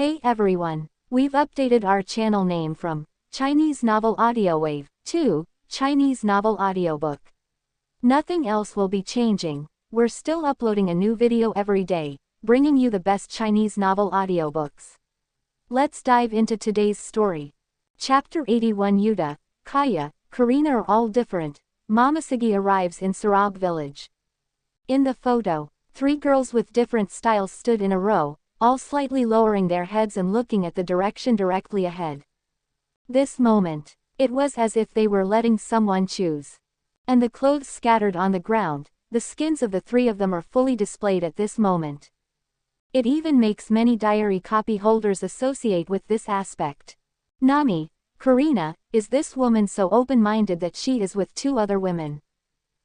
Hey everyone, we've updated our channel name from Chinese Novel Audio Wave to Chinese Novel Audiobook. Nothing else will be changing. We're still uploading a new video every day, bringing you the best Chinese novel audiobooks. Let's dive into today's story. Chapter 81. Yuta, Kaya, Karina are all different. Momoshiki arrives in Sarab village. In the photo, 3 girls with different styles stood in a row, all slightly lowering their heads and looking at the direction directly ahead. This moment, it was as if they were letting someone choose. And the clothes scattered on the ground, the skins of the 3 of them are fully displayed at this moment. It even makes many diary copy holders associate with this aspect. Nami, Karina, is this woman so open-minded that she is with 2 other women?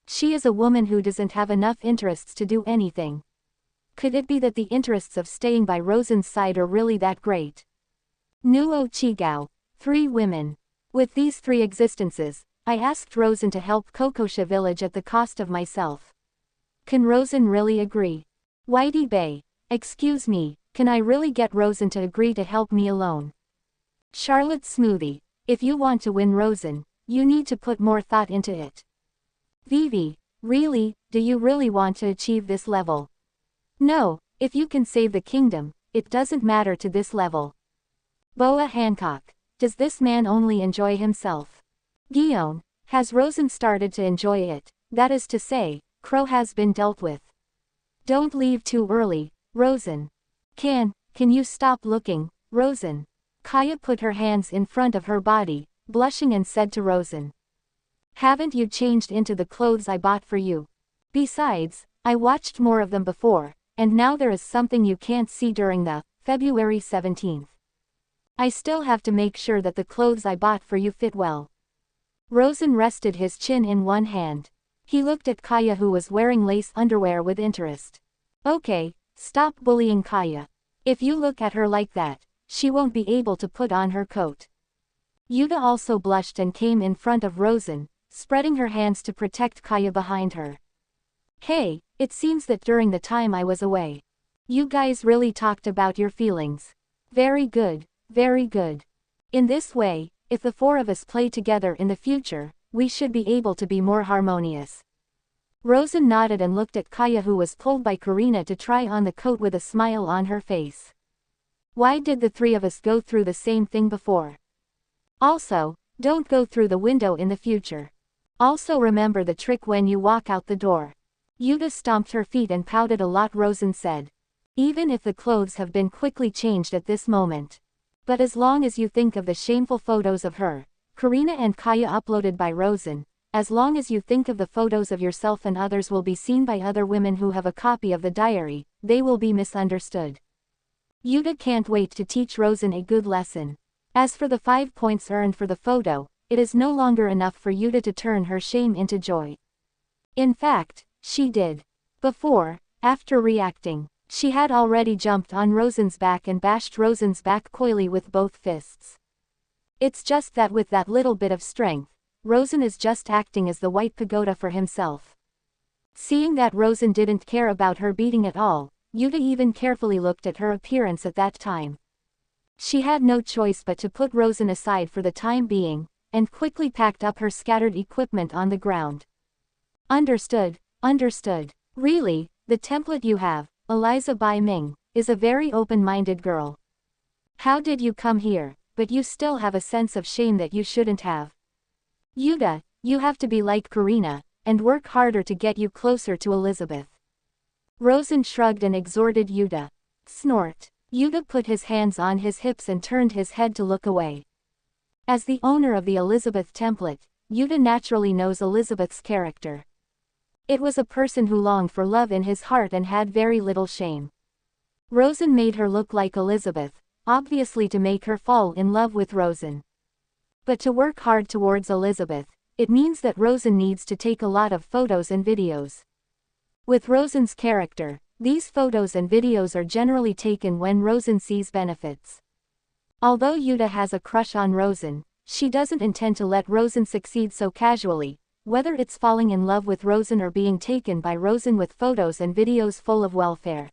She is a woman who doesn't have enough interests to do anything. Could it be that the interests of staying by Rosen's side are really that great? Nuo Chigao, 3 women. With these 3 existences, I asked Rosen to help Kokosha village at the cost of myself. Can Rosen really agree? Whitey Bay, excuse me, can I really get Rosen to agree to help me alone? Charlotte Smoothie, if you want to win Rosen, you need to put more thought into it. Vivi, really, do you really want to achieve this level? No, if you can save the kingdom, it doesn't matter to this level. Boa Hancock, does this man only enjoy himself? Guion, has Rosen started to enjoy it? That is to say, Crow has been dealt with. Don't leave too early, Rosen. Can you stop looking, Rosen? Kaya put her hands in front of her body, blushing and said to Rosen. Haven't you changed into the clothes I bought for you? Besides, I watched more of them before, and now there is something you can't see during the February 17th. I still have to make sure that the clothes I bought for you fit well. Rosen rested his chin in one hand. He looked at Kaya, who was wearing lace underwear, with interest. Okay, stop bullying Kaya. If you look at her like that, she won't be able to put on her coat. Yuta also blushed and came in front of Rosen, spreading her hands to protect Kaya behind her. Hey, it seems that during the time I was away, you guys really talked about your feelings. Very good, very good. In this way, if the 4 of us play together in the future, we should be able to be more harmonious. Rosen nodded and looked at Kaya, who was pulled by Karina to try on the coat with a smile on her face. Why did the 3 of us go through the same thing before? Also, don't go through the window in the future. Also remember the trick when you walk out the door. Yuta stomped her feet and pouted a lot. Rosen said. Even if the clothes have been quickly changed at this moment. But as long as you think of the shameful photos of her, Karina and Kaya uploaded by Rosen, as long as you think of the photos of yourself and others will be seen by other women who have a copy of the diary, they will be misunderstood. Yuta can't wait to teach Rosen a good lesson. As for the 5 points earned for the photo, it is no longer enough for Yuta to turn her shame into joy. In fact, she did. Before, after reacting, she had already jumped on Rosen's back and bashed Rosen's back coyly with both fists. It's just that with that little bit of strength, Rosen is just acting as the white pagoda for himself. Seeing that Rosen didn't care about her beating at all, Yuta even carefully looked at her appearance at that time. She had no choice but to put Rosen aside for the time being, and quickly packed up her scattered equipment on the ground. Understood, understood. Really, the template you have, Eliza Bai Ming, is a very open-minded girl. How did you come here, but you still have a sense of shame that you shouldn't have? Yuta, you have to be like Karina, and work harder to get you closer to Elizabeth. Rosen shrugged and exhorted Yuta. Snort. Yuta put his hands on his hips and turned his head to look away. As the owner of the Elizabeth template, Yuta naturally knows Elizabeth's character. It was a person who longed for love in his heart and had very little shame. Rosen made her look like Elizabeth, obviously to make her fall in love with Rosen. But to work hard towards Elizabeth, it means that Rosen needs to take a lot of photos and videos. With Rosen's character, these photos and videos are generally taken when Rosen sees benefits. Although Yuta has a crush on Rosen, she doesn't intend to let Rosen succeed so casually, whether it's falling in love with Rosen or being taken by Rosen with photos and videos full of welfare.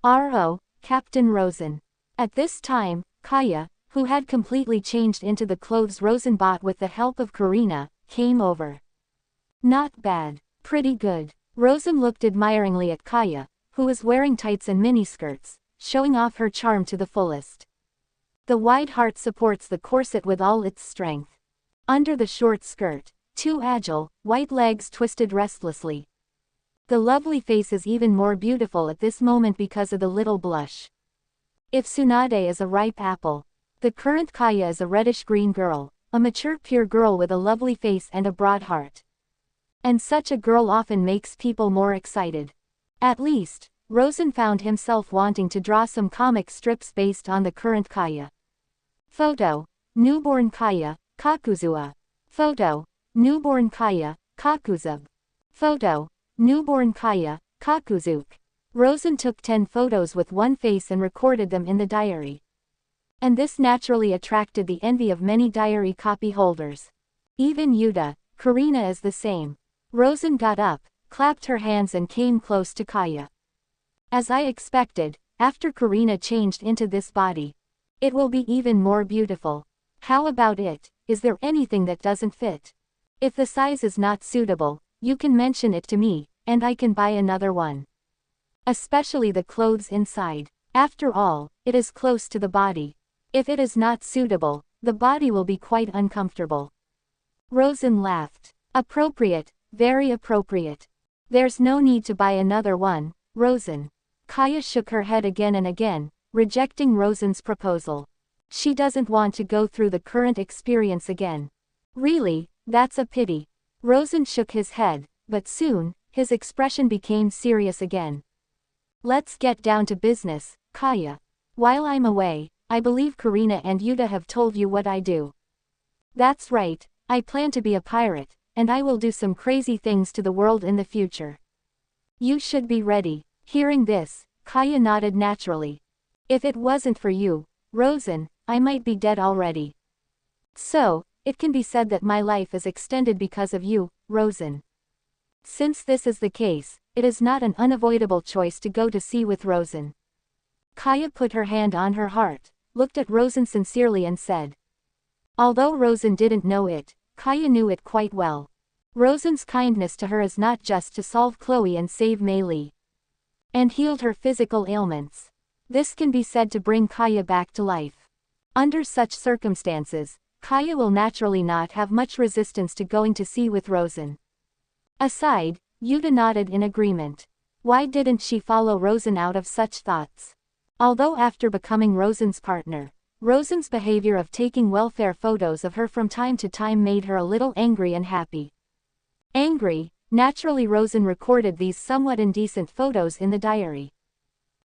R.O., Captain Rosen. At this time, Kaya, who had completely changed into the clothes Rosen bought with the help of Karina, came over. Not bad. Pretty good. Rosen looked admiringly at Kaya, who was wearing tights and miniskirts, showing off her charm to the fullest. The wide heart supports the corset with all its strength. Under the short skirt, two agile, white legs twisted restlessly. The lovely face is even more beautiful at this moment because of the little blush. If Tsunade is a ripe apple, the current Kaya is a reddish-green girl, a mature pure girl with a lovely face and a broad heart. And such a girl often makes people more excited. At least, Rosen found himself wanting to draw some comic strips based on the current Kaya. Photo: Newborn Kaya, Kakuzua. Photo: Newborn Kaya, Kakuzub. Photo: Newborn Kaya, Kakuzuk. Rosen took 10 photos with one face and recorded them in the diary. And this naturally attracted the envy of many diary copy holders. Even Yuta, Karina is the same. Rosen got up, clapped her hands and came close to Kaya. As I expected, after Karina changed into this body, it will be even more beautiful. How about it? Is there anything that doesn't fit? If the size is not suitable, you can mention it to me, and I can buy another one. Especially the clothes inside. After all, it is close to the body. If it is not suitable, the body will be quite uncomfortable. Rosen laughed. Appropriate, very appropriate. There's no need to buy another one, Rosen. Kaya shook her head again and again, rejecting Rosen's proposal. She doesn't want to go through the current experience again. Really, that's a pity. Rosen shook his head, but soon, his expression became serious again. Let's get down to business, Kaya. While I'm away, I believe Karina and Yuta have told you what I do. That's right, I plan to be a pirate, and I will do some crazy things to the world in the future. You should be ready. Hearing this, Kaya nodded naturally. If it wasn't for you, Rosen, I might be dead already. So, it can be said that my life is extended because of you, Rosen. Since this is the case, it is not an unavoidable choice to go to sea with Rosen. Kaya put her hand on her heart, looked at Rosen sincerely and said. Although Rosen didn't know it, Kaya knew it quite well. Rosen's kindness to her is not just to solve Chloe and save Mei Li, and healed her physical ailments. This can be said to bring Kaya back to life. Under such circumstances, Kaya will naturally not have much resistance to going to sea with Rosen. Aside, Yuta nodded in agreement. Why didn't she follow Rosen out of such thoughts? Although after becoming Rosen's partner, Rosen's behavior of taking welfare photos of her from time to time made her a little angry and happy. Angry, naturally Rosen recorded these somewhat indecent photos in the diary.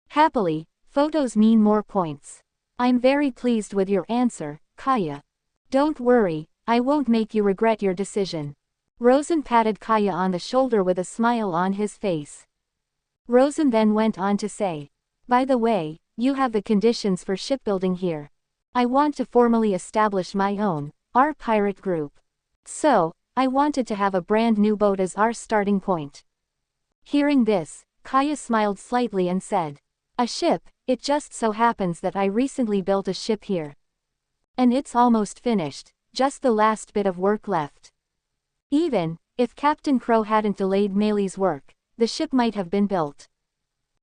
Happily, photos mean more points. I'm very pleased with your answer, Kaya. Don't worry, I won't make you regret your decision. Rosen patted Kaya on the shoulder with a smile on his face. Rosen then went on to say, by the way, you have the conditions for shipbuilding here. I want to formally establish my own, our pirate group. So, I wanted to have a brand new boat as our starting point. Hearing this, Kaya smiled slightly and said, a ship, it just so happens that I recently built a ship here. And it's almost finished, just the last bit of work left. Even if Captain Crow hadn't delayed Mei Li's work, the ship might have been built.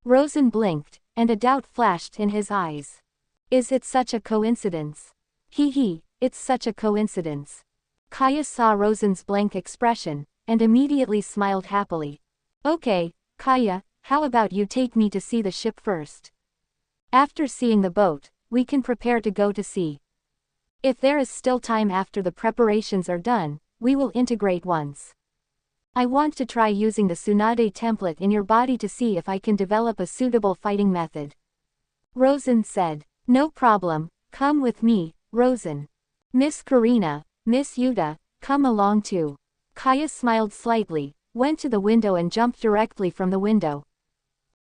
Rosen blinked, and a doubt flashed in his eyes. Is it such a coincidence? It's such a coincidence. Kaya saw Rosen's blank expression, and immediately smiled happily. Okay, Kaya, how about you take me to see the ship first? After seeing the boat, we can prepare to go to sea. If there is still time after the preparations are done, we will integrate once. I want to try using the Tsunade template in your body to see if I can develop a suitable fighting method. Rosen said. No problem, come with me, Rosen. Miss Karina, Miss Yuta, come along too. Kaya smiled slightly, went to the window and jumped directly from the window.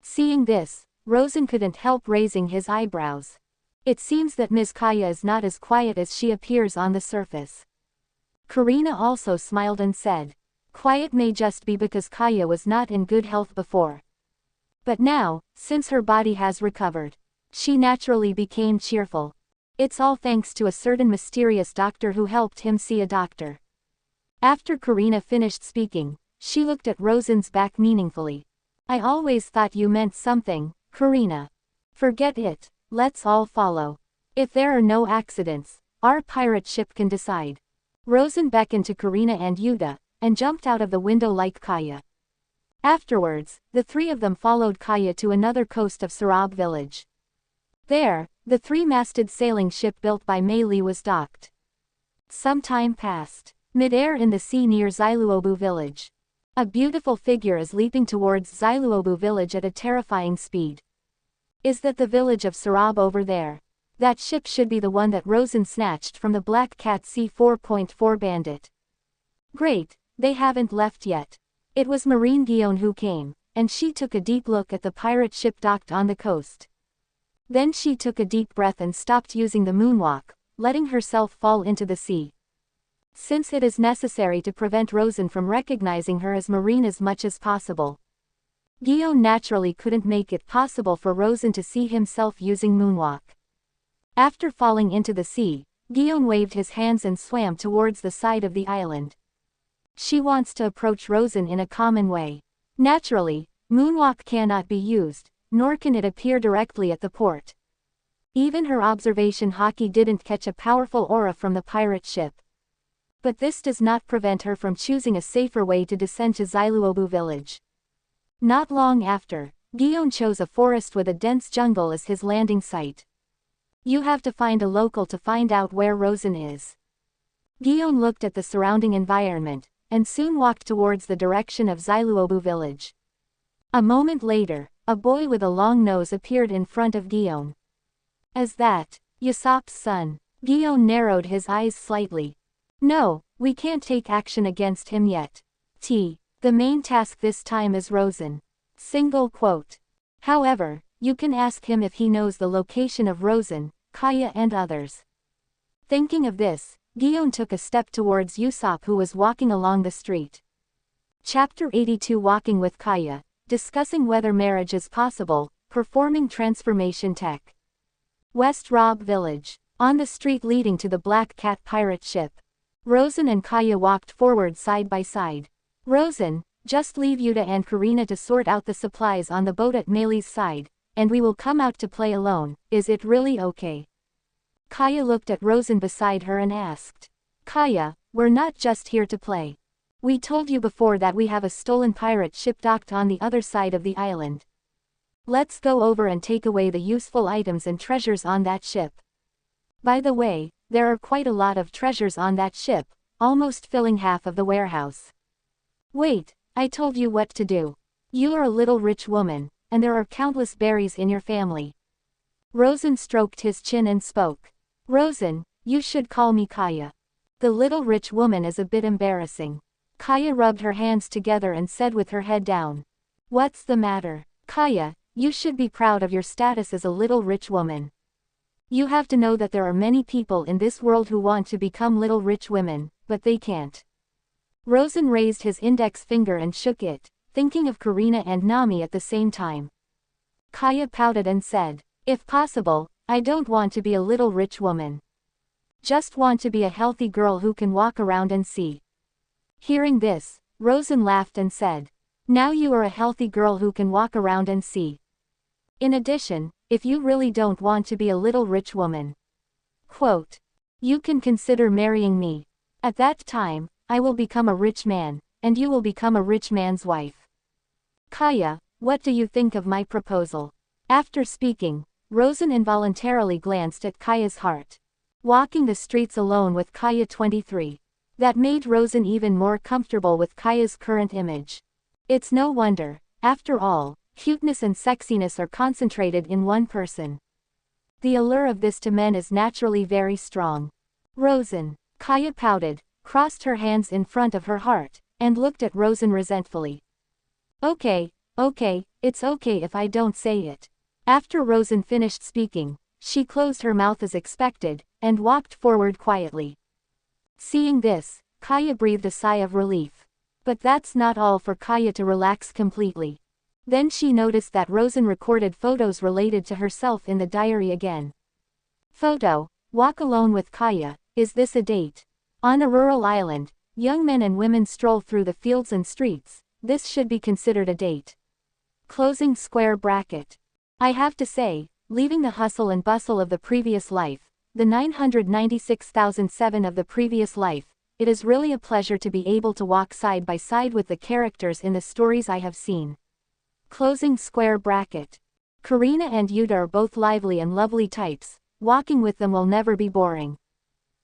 Seeing this, Rosen couldn't help raising his eyebrows. It seems that Miss Kaya is not as quiet as she appears on the surface. Karina also smiled and said, quiet may just be because Kaya was not in good health before. But now, since her body has recovered, she naturally became cheerful. It's all thanks to a certain mysterious doctor who helped him see a doctor. After Karina finished speaking, she looked at Rosen's back meaningfully. I always thought you meant something, Karina. Forget it, let's all follow. If there are no accidents, our pirate ship can decide. Rosen beckoned to Karina and Yuta, and jumped out of the window like Kaya. Afterwards, the three of them followed Kaya to another coast of Sarab village. There, the three-masted sailing ship built by Mei Li was docked. Some time passed. Mid-air in the sea near Xiluobu village. A beautiful figure is leaping towards Xiluobu village at a terrifying speed. Is that the village of Sarab over there? That ship should be the one that Rosen snatched from the Black Cat C4.4 bandit. Great, they haven't left yet. It was Marine Guion who came, and she took a deep look at the pirate ship docked on the coast. Then she took a deep breath and stopped using the moonwalk, letting herself fall into the sea. Since it is necessary to prevent Rosen from recognizing her as Marine as much as possible. Guion naturally couldn't make it possible for Rosen to see himself using moonwalk. After falling into the sea, Guion waved his hands and swam towards the side of the island. She wants to approach Rosen in a common way. Naturally, moonwalk cannot be used, nor can it appear directly at the port. Even her observation haki didn't catch a powerful aura from the pirate ship. But this does not prevent her from choosing a safer way to descend to Xiluobu village. Not long after, Guion chose a forest with a dense jungle as his landing site. You have to find a local to find out where Rosen is. Guion looked at the surrounding environment, and soon walked towards the direction of Xiluobu village. A moment later, a boy with a long nose appeared in front of Guion. Is that Usopp's son? Guion narrowed his eyes slightly. No, we can't take action against him yet. The main task this time is Rosen. Single quote. However, you can ask him if he knows the location of Rosen, Kaya and others. Thinking of this, Guion took a step towards Usopp who was walking along the street. Chapter 82 Walking with Kaya, discussing whether marriage is possible, performing transformation tech. West Rob Village. On the street leading to the Black Cat pirate ship. Rosen and Kaya walked forward side by side. Rosen, just leave Yuta and Karina to sort out the supplies on the boat at Mei Li's side, and we will come out to play alone, is it really okay? Kaya looked at Rosen beside her and asked. Kaya, we're not just here to play. We told you before that we have a stolen pirate ship docked on the other side of the island. Let's go over and take away the useful items and treasures on that ship. By the way, there are quite a lot of treasures on that ship, almost filling half of the warehouse. Wait, I told you what to do. You are a little rich woman, and there are countless berries in your family. Rosen stroked his chin and spoke. Rosen, you should call me Kaya. The little rich woman is a bit embarrassing. Kaya rubbed her hands together and said with her head down. What's the matter? Kaya, you should be proud of your status as a little rich woman. You have to know that there are many people in this world who want to become little rich women, but they can't. Rosen raised his index finger and shook it, thinking of Karina and Nami at the same time. Kaya pouted and said, if possible, I don't want to be a little rich woman. Just want to be a healthy girl who can walk around and see. Hearing this, Rosen laughed and said, now you are a healthy girl who can walk around and see. In addition, if you really don't want to be a little rich woman, quote, you can consider marrying me. At that time, I will become a rich man, and you will become a rich man's wife. Kaya, what do you think of my proposal? After speaking, Rosen involuntarily glanced at Kaya's heart. Walking the streets alone with Kaya 23. That made Rosen even more comfortable with Kaya's current image. It's no wonder, after all, cuteness and sexiness are concentrated in one person. The allure of this to men is naturally very strong. Rosen, Kaya pouted, crossed her hands in front of her heart, and looked at Rosen resentfully. Okay, it's okay if I don't say it. After Rosen finished speaking, she closed her mouth as expected, and walked forward quietly. Seeing this, Kaya breathed a sigh of relief. But that's not all for Kaya to relax completely. Then she noticed that Rosen recorded photos related to herself in the diary again. Photo: walk alone with Kaya, is this a date? On a rural island, young men and women stroll through the fields and streets, this should be considered a date. Closing square bracket. I have to say, leaving the hustle and bustle of the previous life, the 996,007 of the previous life, it is really a pleasure to be able to walk side by side with the characters in the stories I have seen. Closing square bracket. Karina and Yuta are both lively and lovely types, walking with them will never be boring.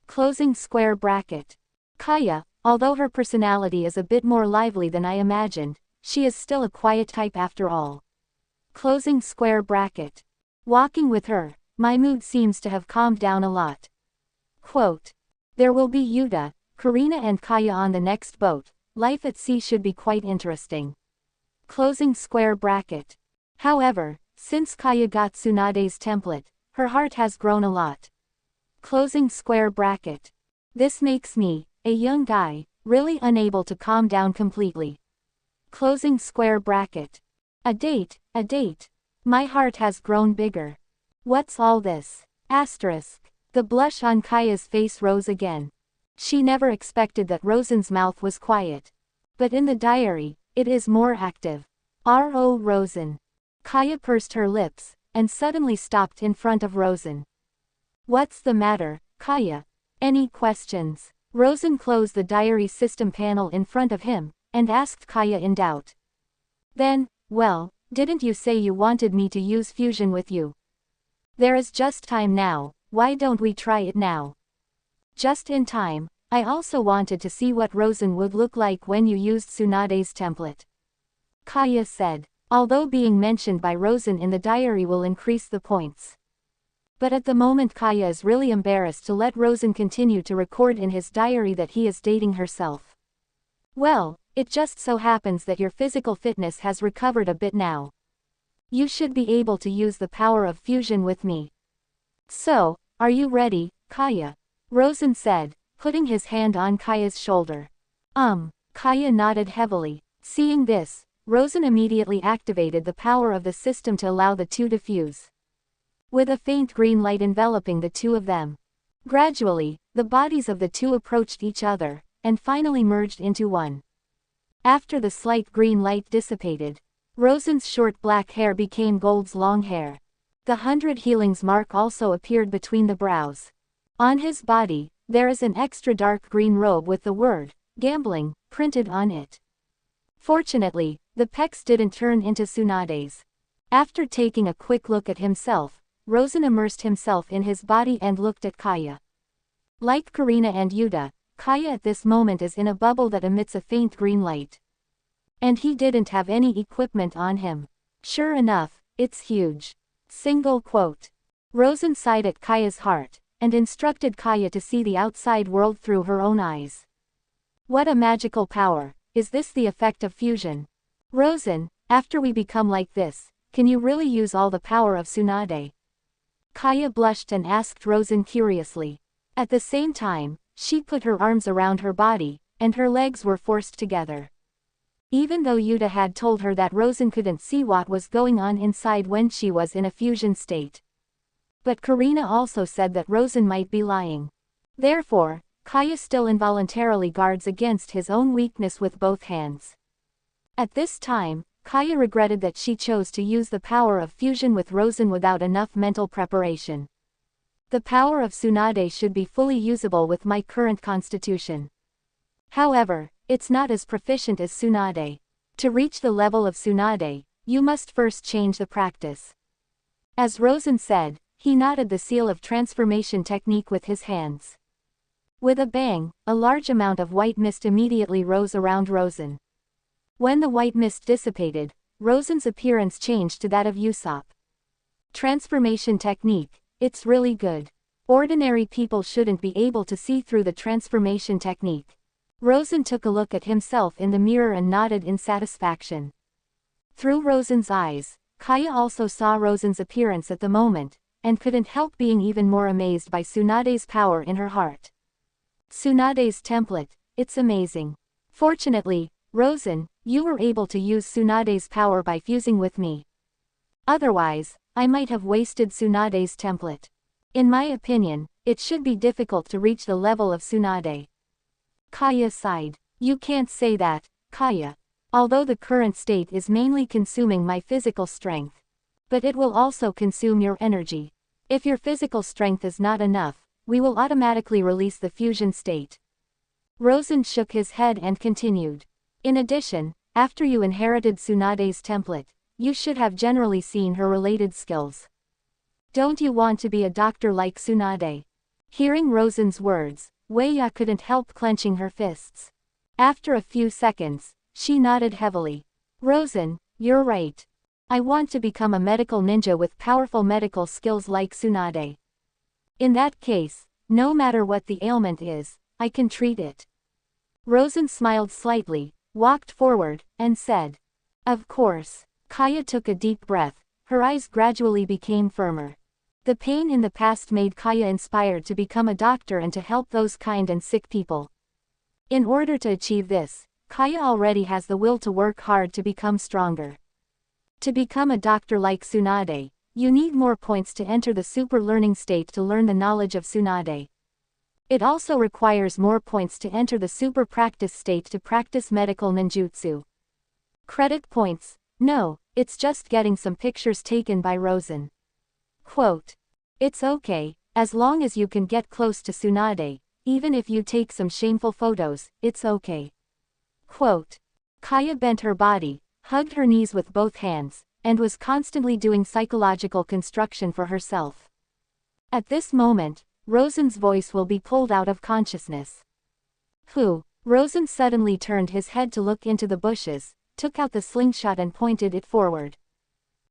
Closing square bracket. Kaya, although her personality is a bit more lively than I imagined, she is still a quiet type after all. Closing square bracket. Walking with her, my mood seems to have calmed down a lot. Quote. There will be Yuta, Karina and Kaya on the next boat, life at sea should be quite interesting. Closing square bracket. However, since Kaya got Tsunade's template, her heart has grown a lot. Closing square bracket. This makes me, a young guy, really unable to calm down completely. Closing square bracket. A date, a date. My heart has grown bigger. What's all this? Asterisk. The blush on Kaya's face rose again. She never expected that Rosen's mouth was quiet. But in the diary, it is more active. R.O. Rosen. Kaya pursed her lips, and suddenly stopped in front of Rosen. What's the matter, Kaya? Any questions? Rosen closed the diary system panel in front of him, and asked Kaya in doubt. Then, well, didn't you say you wanted me to use fusion with you? There is just time now, why don't we try it now? Just in time, I also wanted to see what Rosen would look like when you used Tsunade's template. Kaya said, although being mentioned by Rosen in the diary will increase the points. But at the moment Kaya is really embarrassed to let Rosen continue to record in his diary that he is dating herself. Well, it just so happens that your physical fitness has recovered a bit now. You should be able to use the power of fusion with me. So, are you ready, Kaya? Rosen said, putting his hand on Kaya's shoulder. Kaya nodded heavily. Seeing this, Rosen immediately activated the power of the system to allow the two to fuse. With a faint green light enveloping the two of them. Gradually, the bodies of the two approached each other, and finally merged into one. After the slight green light dissipated, Rosen's short black hair became Gold's long hair. The 100 healings mark also appeared between the brows. On his body, there is an extra dark green robe with the word, gambling, printed on it. Fortunately, the pecs didn't turn into Tsunade's. After taking a quick look at himself, Rosen immersed himself in his body and looked at Kaya. Like Karina and Yuta, Kaya at this moment is in a bubble that emits a faint green light. And he didn't have any equipment on him. Sure enough, it's huge. Single quote. Rosen sighed at Kaya's heart, and instructed Kaya to see the outside world through her own eyes. What a magical power, is this the effect of fusion? Rosen, after we become like this, can you really use all the power of Tsunade? Kaya blushed and asked Rosen curiously. At the same time, she put her arms around her body, and her legs were forced together. Even though Yuta had told her that Rosen couldn't see what was going on inside when she was in a fusion state. But Karina also said that Rosen might be lying. Therefore, Kaya still involuntarily guards against his own weakness with both hands. At this time, Kaya regretted that she chose to use the power of fusion with Rosen without enough mental preparation. The power of Tsunade should be fully usable with my current constitution. However, it's not as proficient as Tsunade. To reach the level of Tsunade, you must first change the practice. As Rosen said, he nodded the seal of transformation technique with his hands. With a bang, a large amount of white mist immediately rose around Rosen. When the white mist dissipated, Rosen's appearance changed to that of Usopp. Transformation technique, it's really good. Ordinary people shouldn't be able to see through the transformation technique. Rosen took a look at himself in the mirror and nodded in satisfaction. Through Rosen's eyes, Kaya also saw Rosen's appearance at the moment, and couldn't help being even more amazed by Tsunade's power in her heart. Tsunade's template, it's amazing. Fortunately, Rosen, you were able to use Tsunade's power by fusing with me. Otherwise, I might have wasted Tsunade's template. In my opinion, it should be difficult to reach the level of Tsunade. Kaya sighed. You can't say that, Kaya. Although the current state is mainly consuming my physical strength. But it will also consume your energy. If your physical strength is not enough, we will automatically release the fusion state. Rosen shook his head and continued. In addition, after you inherited Tsunade's template, you should have generally seen her related skills. Don't you want to be a doctor like Tsunade? Hearing Rosen's words, Weiya couldn't help clenching her fists. After a few seconds, she nodded heavily. Rosen, you're right. I want to become a medical ninja with powerful medical skills like Tsunade. In that case, no matter what the ailment is, I can treat it. Rosen smiled slightly, walked forward, and said. Of course. Kaya took a deep breath, her eyes gradually became firmer. The pain in the past made Kaya inspired to become a doctor and to help those kind and sick people. In order to achieve this, Kaya already has the will to work hard to become stronger. To become a doctor like Tsunade, you need more points to enter the super learning state to learn the knowledge of Tsunade. It also requires more points to enter the super practice state to practice medical ninjutsu. Credit points? No, it's just getting some pictures taken by Rosen. Quote. It's okay, as long as you can get close to Tsunade, even if you take some shameful photos, it's okay. Quote. Kaya bent her body, hugged her knees with both hands, and was constantly doing psychological construction for herself. At this moment, Rosen's voice will be pulled out of consciousness. Who? Rosen suddenly turned his head to look into the bushes, took out the slingshot and pointed it forward.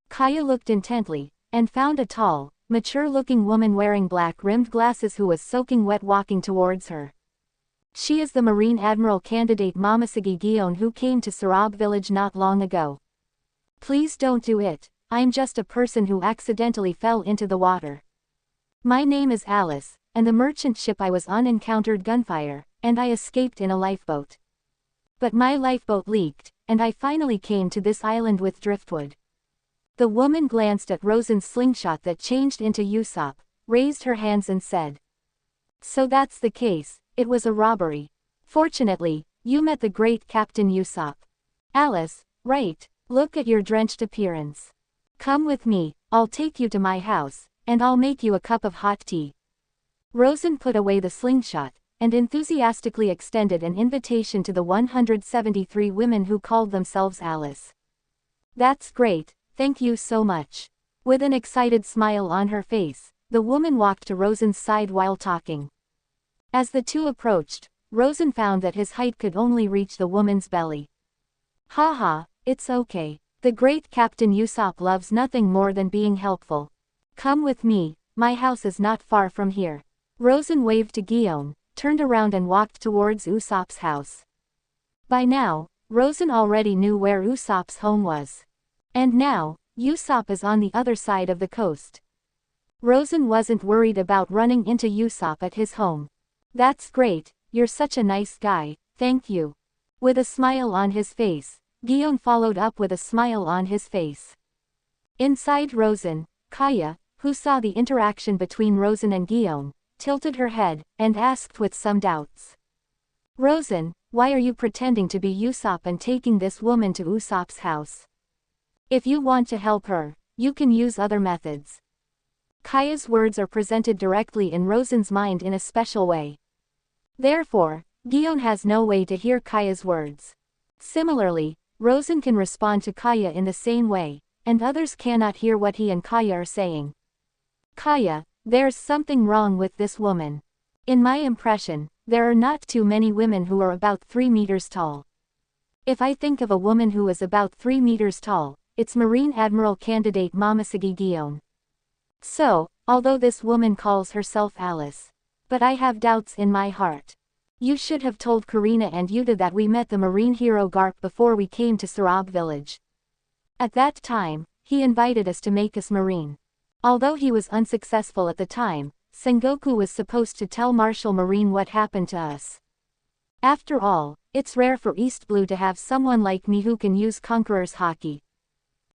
Kaya looked intently, and found a tall, mature-looking woman wearing black-rimmed glasses who was soaking wet walking towards her. She is the Marine Admiral candidate Momoshige Gion who came to Sarab village not long ago. Please don't do it, I'm just a person who accidentally fell into the water. My name is Alice, and the merchant ship I was on encountered gunfire, and I escaped in a lifeboat. But my lifeboat leaked, and I finally came to this island with driftwood. The woman glanced at Rosen's slingshot that changed into Usopp, raised her hands and said. So that's the case, it was a robbery. Fortunately, you met the great Captain Usopp. Alice, right, look at your drenched appearance. Come with me, I'll take you to my house, and I'll make you a cup of hot tea. Rosen put away the slingshot, and enthusiastically extended an invitation to the 173 women who called themselves Alice. That's great, thank you so much. With an excited smile on her face, the woman walked to Rosen's side while talking. As the two approached, Rosen found that his height could only reach the woman's belly. Haha, it's okay. The great Captain Usopp loves nothing more than being helpful. Come with me, my house is not far from here. Rosen waved to Gion, turned around and walked towards Usopp's house. By now, Rosen already knew where Usopp's home was. And now, Usopp is on the other side of the coast. Rosen wasn't worried about running into Usopp at his home. That's great, you're such a nice guy, thank you. With a smile on his face, Gion followed up with a smile on his face. Inside Rosen, Kaya, who saw the interaction between Rosen and Gion, tilted her head, and asked with some doubts. Rosen, why are you pretending to be Usopp and taking this woman to Usopp's house? If you want to help her, you can use other methods. Kaya's words are presented directly in Rosen's mind in a special way. Therefore, Gion has no way to hear Kaya's words. Similarly, Rosen can respond to Kaya in the same way, and others cannot hear what he and Kaya are saying. Kaya, there's something wrong with this woman. In my impression, there are not too many women who are about 3 meters tall. If I think of a woman who is about 3 meters tall, it's Marine Admiral candidate Momoshige Gion. So, although this woman calls herself Alice, but I have doubts in my heart. You should have told Karina and Yuta that we met the marine hero Garp before we came to Sarab village. At that time, he invited us to make us marine. Although he was unsuccessful at the time, Sengoku was supposed to tell Marshal Marine what happened to us. After all, it's rare for East Blue to have someone like me who can use Conqueror's Haki.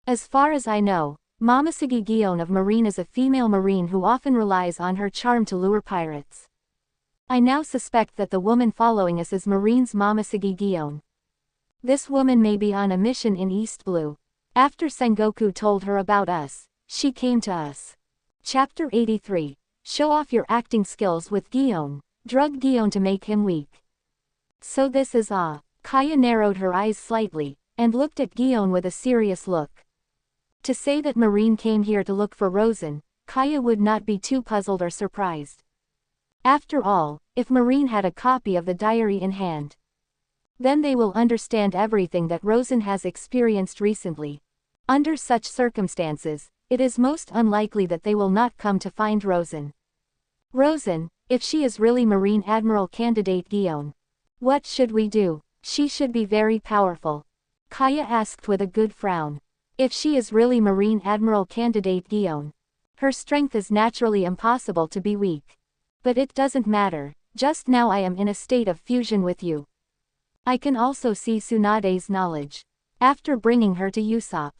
As far as I know, Momoshiki Gion of Marine is a female marine who often relies on her charm to lure pirates. I now suspect that the woman following us is Marine's Momoshiki Gion. This woman may be on a mission in East Blue. After Sengoku told her about us, she came to us. Chapter 83. Show off your acting skills with Gion. Drug Gion to make him weak. So this is Kaya narrowed her eyes slightly, and looked at Gion with a serious look. To say that Marine came here to look for Rosen, Kaya would not be too puzzled or surprised. After all, if Marine had a copy of the diary in hand, then they will understand everything that Rosen has experienced recently. Under such circumstances, it is most unlikely that they will not come to find Rosen. Rosen, if she is really Marine Admiral candidate Gion, what should we do? She should be very powerful. Kaya asked with a good frown. If she is really Marine Admiral candidate Gion, her strength is naturally impossible to be weak. But it doesn't matter, just now I am in a state of fusion with you. I can also see Tsunade's knowledge. After bringing her to Usopp,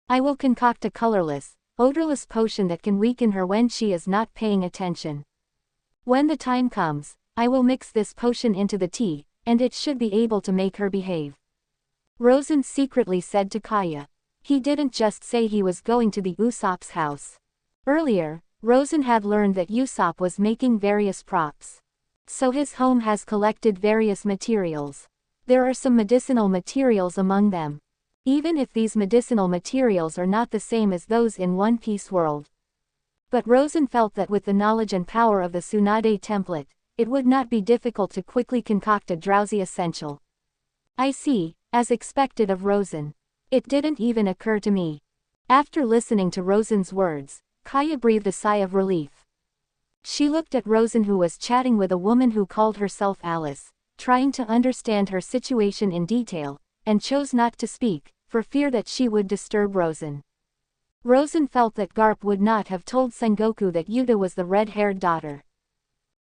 I will concoct a colorless, odorless potion that can weaken her when she is not paying attention. When the time comes, I will mix this potion into the tea, and it should be able to make her behave. Rosen secretly said to Kaya. He didn't just say he was going to the Usopp's house. Earlier, Rosen had learned that Usopp was making various props. So his home has collected various materials. There are some medicinal materials among them. Even if these medicinal materials are not the same as those in One Piece world. But Rosen felt that with the knowledge and power of the Tsunade template, it would not be difficult to quickly concoct a drowsy essential. I see, as expected of Rosen. It didn't even occur to me. After listening to Rosen's words, Kaya breathed a sigh of relief. She looked at Rosen, who was chatting with a woman who called herself Alice, trying to understand her situation in detail, and chose not to speak, for fear that she would disturb Rosen. Rosen felt that Garp would not have told Sengoku that Yuta was the red-haired daughter.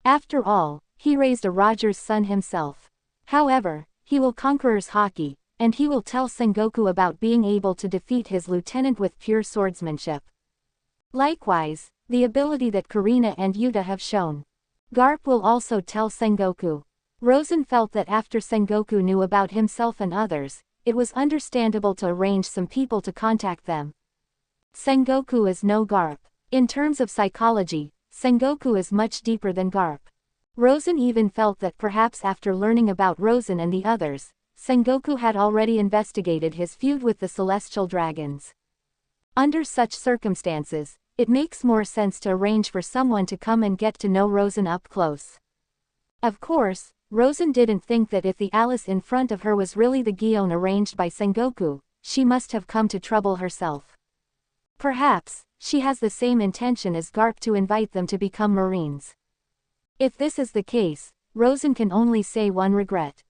After all, he raised a Roger's son himself. However, he will Conqueror's Haki, and he will tell Sengoku about being able to defeat his lieutenant with pure swordsmanship. Likewise, the ability that Karina and Yuta have shown. Garp will also tell Sengoku. Rosen felt that after Sengoku knew about himself and others, it was understandable to arrange some people to contact them. Sengoku is no Garp. In terms of psychology, Sengoku is much deeper than Garp. Rosen even felt that perhaps after learning about Rosen and the others, Sengoku had already investigated his feud with the Celestial Dragons. Under such circumstances, it makes more sense to arrange for someone to come and get to know Rosen up close. Of course, Rosen didn't think that if the Alice in front of her was really the Gion arranged by Sengoku, she must have come to trouble herself. Perhaps, she has the same intention as Garp to invite them to become Marines. If this is the case, Rosen can only say one regret.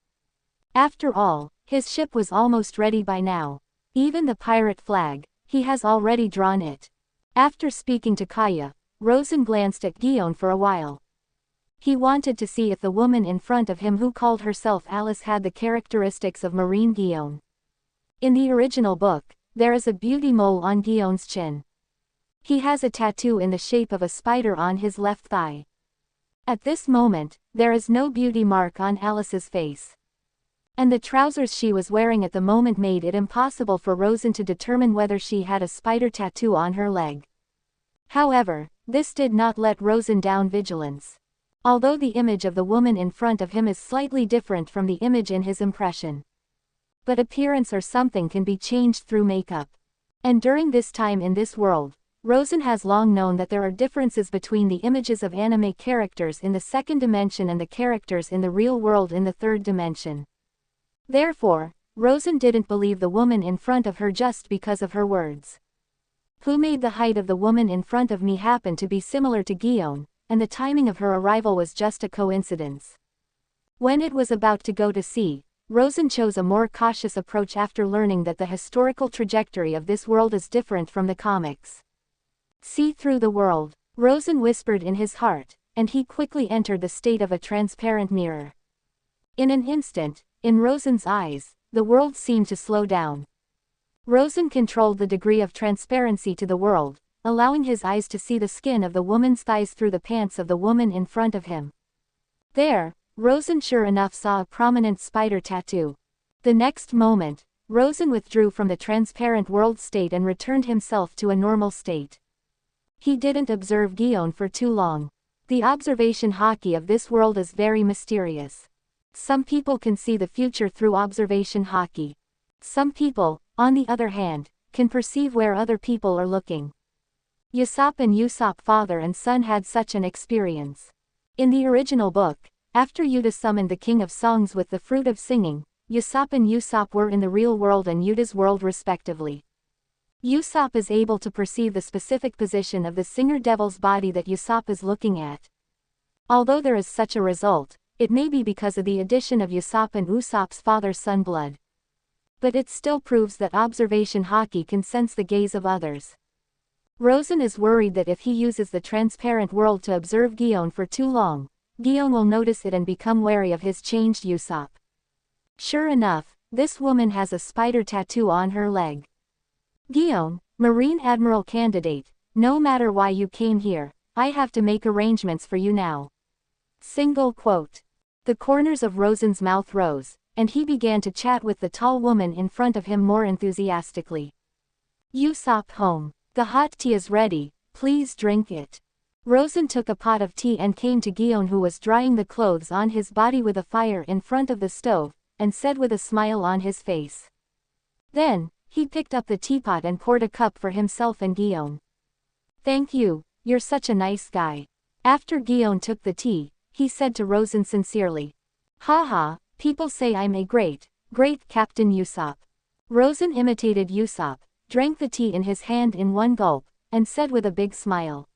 After all, his ship was almost ready by now. Even the pirate flag, he has already drawn it. After speaking to Kaya, Rosen glanced at Gion for a while. He wanted to see if the woman in front of him who called herself Alice had the characteristics of Marine Gion. In the original book, there is a beauty mole on Gion's chin. He has a tattoo in the shape of a spider on his left thigh. At this moment, there is no beauty mark on Alice's face. And the trousers she was wearing at the moment made it impossible for Rosen to determine whether she had a spider tattoo on her leg. However, this did not let Rosen down vigilance. Although the image of the woman in front of him is slightly different from the image in his impression. But appearance or something can be changed through makeup. And during this time in this world, Rosen has long known that there are differences between the images of anime characters in the second dimension and the characters in the real world in the third dimension. Therefore, Rosen didn't believe the woman in front of her just because of her words. Who made the height of the woman in front of me happen to be similar to Gion, and the timing of her arrival was just a coincidence. When it was about to go to sea, Rosen chose a more cautious approach after learning that the historical trajectory of this world is different from the comics. See through the world, Rosen whispered in his heart, and he quickly entered the state of a transparent mirror. In an instant, in Rosen's eyes, the world seemed to slow down. Rosen controlled the degree of transparency to the world, allowing his eyes to see the skin of the woman's thighs through the pants of the woman in front of him. There, Rosen sure enough saw a prominent spider tattoo. The next moment, Rosen withdrew from the transparent world state and returned himself to a normal state. He didn't observe Guion for too long. The observation hockey of this world is very mysterious. Some people can see the future through observation hockey. Some people, on the other hand, can perceive where other people are looking. Usopp and Usopp father and son had such an experience. In the original book, after Yuta summoned the King of Songs with the Fruit of Singing, Usopp and Usopp were in the real world and Yuta's world respectively. Usopp is able to perceive the specific position of the singer devil's body that Usopp is looking at. Although there is such a result, it may be because of the addition of Usopp and Usopp's father-son blood. But it still proves that observation hockey can sense the gaze of others. Rosen is worried that if he uses the transparent world to observe Guion for too long, Guion will notice it and become wary of his changed Usopp. Sure enough, this woman has a spider tattoo on her leg. Guion, Marine Admiral candidate, no matter why you came here, I have to make arrangements for you now. Single quote. The corners of Rosen's mouth rose, and he began to chat with the tall woman in front of him more enthusiastically. Usopp home. The hot tea is ready, please drink it. Rosen took a pot of tea and came to Guion, who was drying the clothes on his body with a fire in front of the stove, and said with a smile on his face. Then, he picked up the teapot and poured a cup for himself and Guion. Thank you, you're such a nice guy. After Guion took the tea, he said to Rosen sincerely. Haha, people say I'm a great Captain Usopp. Rosen imitated Usopp, drank the tea in his hand in one gulp, and said with a big smile.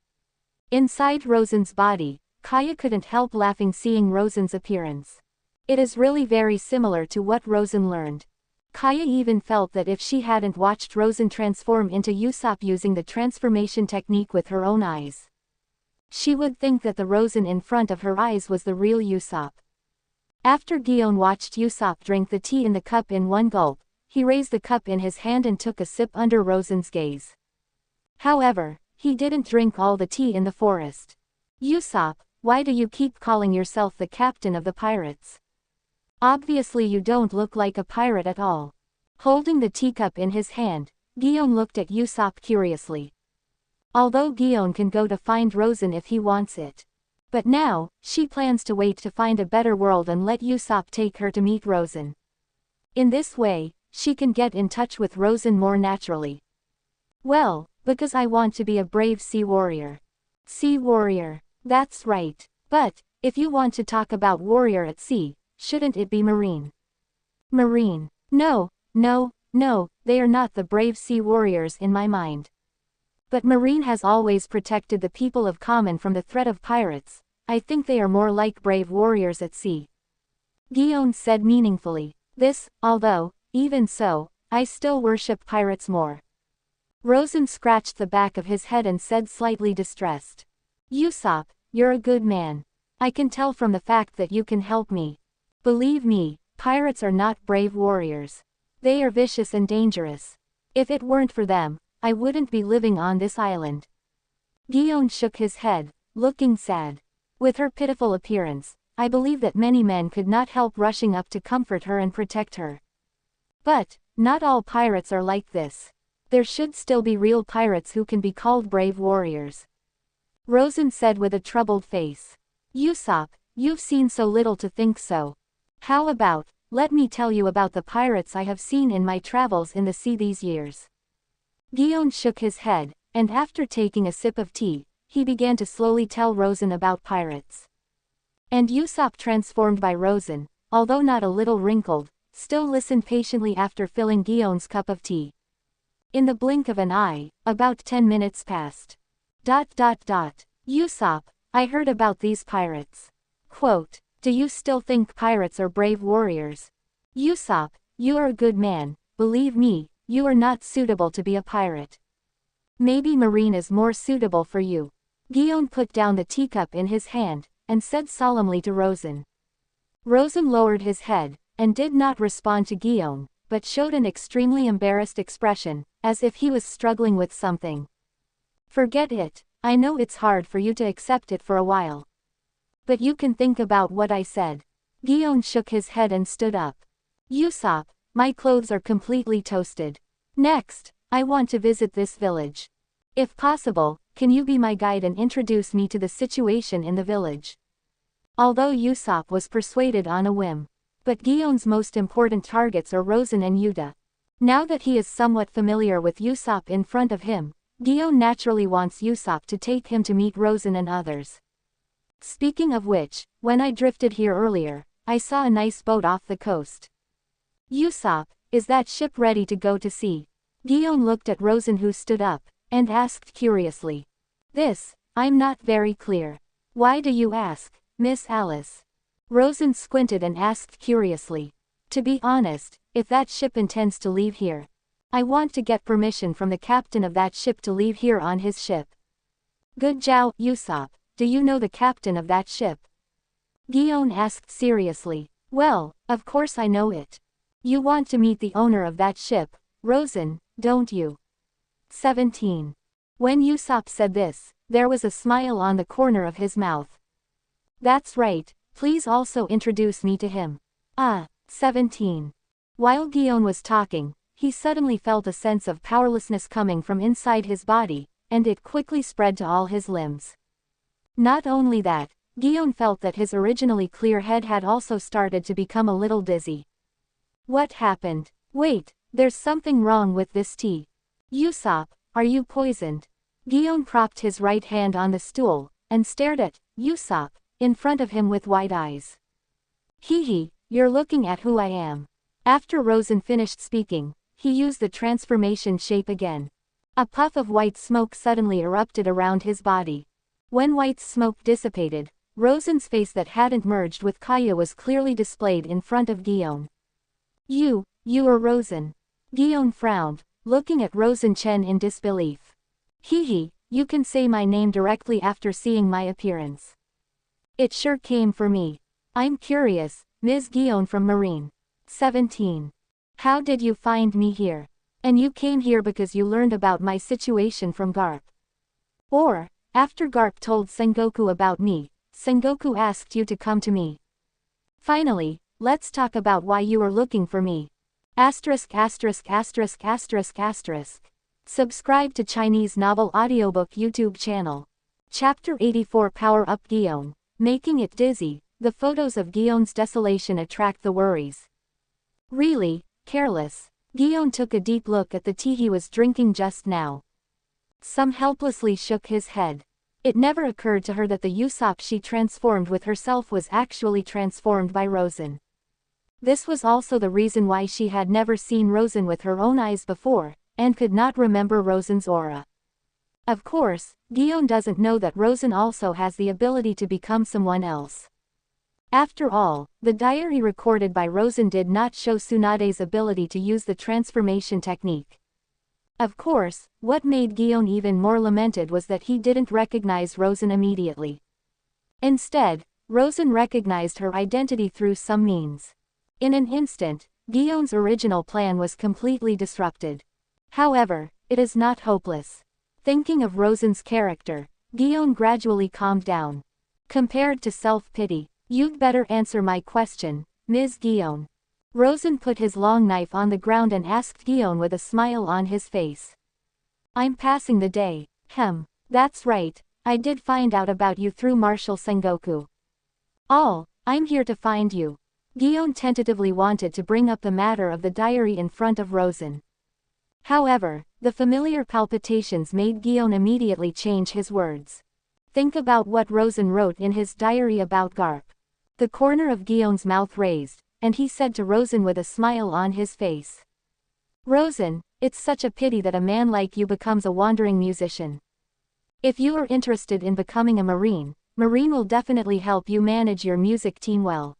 Inside Rosen's body, Kaya couldn't help laughing seeing Rosen's appearance. It is really very similar to what Rosen learned. Kaya even felt that if she hadn't watched Rosen transform into Usopp using the transformation technique with her own eyes, she would think that the Rosen in front of her eyes was the real Usopp. After Guion watched Usopp drink the tea in the cup in one gulp, he raised the cup in his hand and took a sip under Rosen's gaze. However, he didn't drink all the tea in the forest. Usopp, why do you keep calling yourself the captain of the pirates? Obviously you don't look like a pirate at all. Holding the teacup in his hand, Guion looked at Usopp curiously. Although Guion can go to find Rosen if he wants it. But now, she plans to wait to find a better world and let Usopp take her to meet Rosen. In this way, she can get in touch with Rosen more naturally. Well, because I want to be a brave sea warrior. Sea warrior, that's right. But, if you want to talk about warrior at sea, shouldn't it be marine? Marine. No, they are not the brave sea warriors in my mind. But marine has always protected the people of Common from the threat of pirates. I think they are more like brave warriors at sea. Guion said meaningfully. Although, even so, I still worship pirates more. Rosen scratched the back of his head and said slightly distressed. Usopp, you're a good man. I can tell from the fact that you can help me. Believe me, pirates are not brave warriors. They are vicious and dangerous. If it weren't for them, I wouldn't be living on this island. Guion shook his head, looking sad. With her pitiful appearance, I believe that many men could not help rushing up to comfort her and protect her. But, not all pirates are like this. There should still be real pirates who can be called brave warriors. Rosen said with a troubled face. Usopp, you've seen so little to think so. How about, let me tell you about the pirates I have seen in my travels in the sea these years. Guion shook his head, and after taking a sip of tea, he began to slowly tell Rosen about pirates. And Usopp, transformed by Rosen, although not a little wrinkled, still listened patiently after filling Guion's cup of tea. In the blink of an eye, about 10 minutes passed. Usopp, I heard about these pirates. Quote, do you still think pirates are brave warriors? Usopp, you are a good man, believe me, you are not suitable to be a pirate. Maybe marine is more suitable for you. Guion put down the teacup in his hand, and said solemnly to Rosen. Rosen lowered his head, and did not respond to Guion, but showed an extremely embarrassed expression, as if he was struggling with something. Forget it, I know it's hard for you to accept it for a while. But you can think about what I said. Guion shook his head and stood up. Usopp, my clothes are completely toasted. Next, I want to visit this village. If possible, can you be my guide and introduce me to the situation in the village? Although Usopp was persuaded on a whim. But Guion's most important targets are Rosen and Yuta. Now that he is somewhat familiar with Usopp in front of him, Guion naturally wants Usopp to take him to meet Rosen and others. Speaking of which, when I drifted here earlier, I saw a nice boat off the coast. Usopp, is that ship ready to go to sea? Guion looked at Rosen, who stood up, and asked curiously. This, I'm not very clear. Why do you ask, Miss Alice? Rosen squinted and asked curiously. To be honest, if that ship intends to leave here, I want to get permission from the captain of that ship to leave here on his ship. Good job, Usopp, do you know the captain of that ship? Guion asked seriously. Well, of course I know it. You want to meet the owner of that ship, Rosen, don't you? 17. When Usopp said this, there was a smile on the corner of his mouth. That's right, please also introduce me to him. 17. While Guion was talking, he suddenly felt a sense of powerlessness coming from inside his body, and it quickly spread to all his limbs. Not only that, Guion felt that his originally clear head had also started to become a little dizzy. What happened? Wait, there's something wrong with this tea. Usopp, are you poisoned? Guion propped his right hand on the stool, and stared at Usopp in front of him with wide eyes. Hee, you're looking at who I am. After Rosen finished speaking, he used the transformation shape again. A puff of white smoke suddenly erupted around his body. When white smoke dissipated, Rosen's face that hadn't merged with Kaya was clearly displayed in front of Guion. You are Rosen. Guion frowned, looking at Rosen Chen in disbelief. Hee, you can say my name directly after seeing my appearance. It sure came for me. I'm curious, Ms. Guion from Marine. 17. How did you find me here? And you came here because you learned about my situation from Garp. Or, after Garp told Sengoku about me, Sengoku asked you to come to me. Finally, let's talk about why you are looking for me. **********. Subscribe to Chinese Novel Audiobook YouTube channel. Chapter 84 Power Up Guion. Making it dizzy, the photos of Guion's desolation attract the worries. Really, careless. Guion took a deep look at the tea he was drinking just now. Some helplessly shook his head. It never occurred to her that the Usopp she transformed with herself was actually transformed by Rosen. This was also the reason why she had never seen Rosen with her own eyes before, and could not remember Rosen's aura. Of course, Guion doesn't know that Rosen also has the ability to become someone else. After all, the diary recorded by Rosen did not show Tsunade's ability to use the transformation technique. Of course, what made Guion even more lamented was that he didn't recognize Rosen immediately. Instead, Rosen recognized her identity through some means. In an instant, Guion's original plan was completely disrupted. However, it is not hopeless. Thinking of Rosen's character, Guion gradually calmed down. Compared to self-pity, you'd better answer my question, Ms. Guion. Rosen put his long knife on the ground and asked Guion with a smile on his face. I'm passing the day. That's right, I did find out about you through Marshal Sengoku. I'm here to find you. Guion tentatively wanted to bring up the matter of the diary in front of Rosen. However, the familiar palpitations made Guion immediately change his words. Think about what Rosen wrote in his diary about Garp. The corner of Guion's mouth raised, and he said to Rosen with a smile on his face. Rosen, it's such a pity that a man like you becomes a wandering musician. If you are interested in becoming a Marine will definitely help you manage your music team well.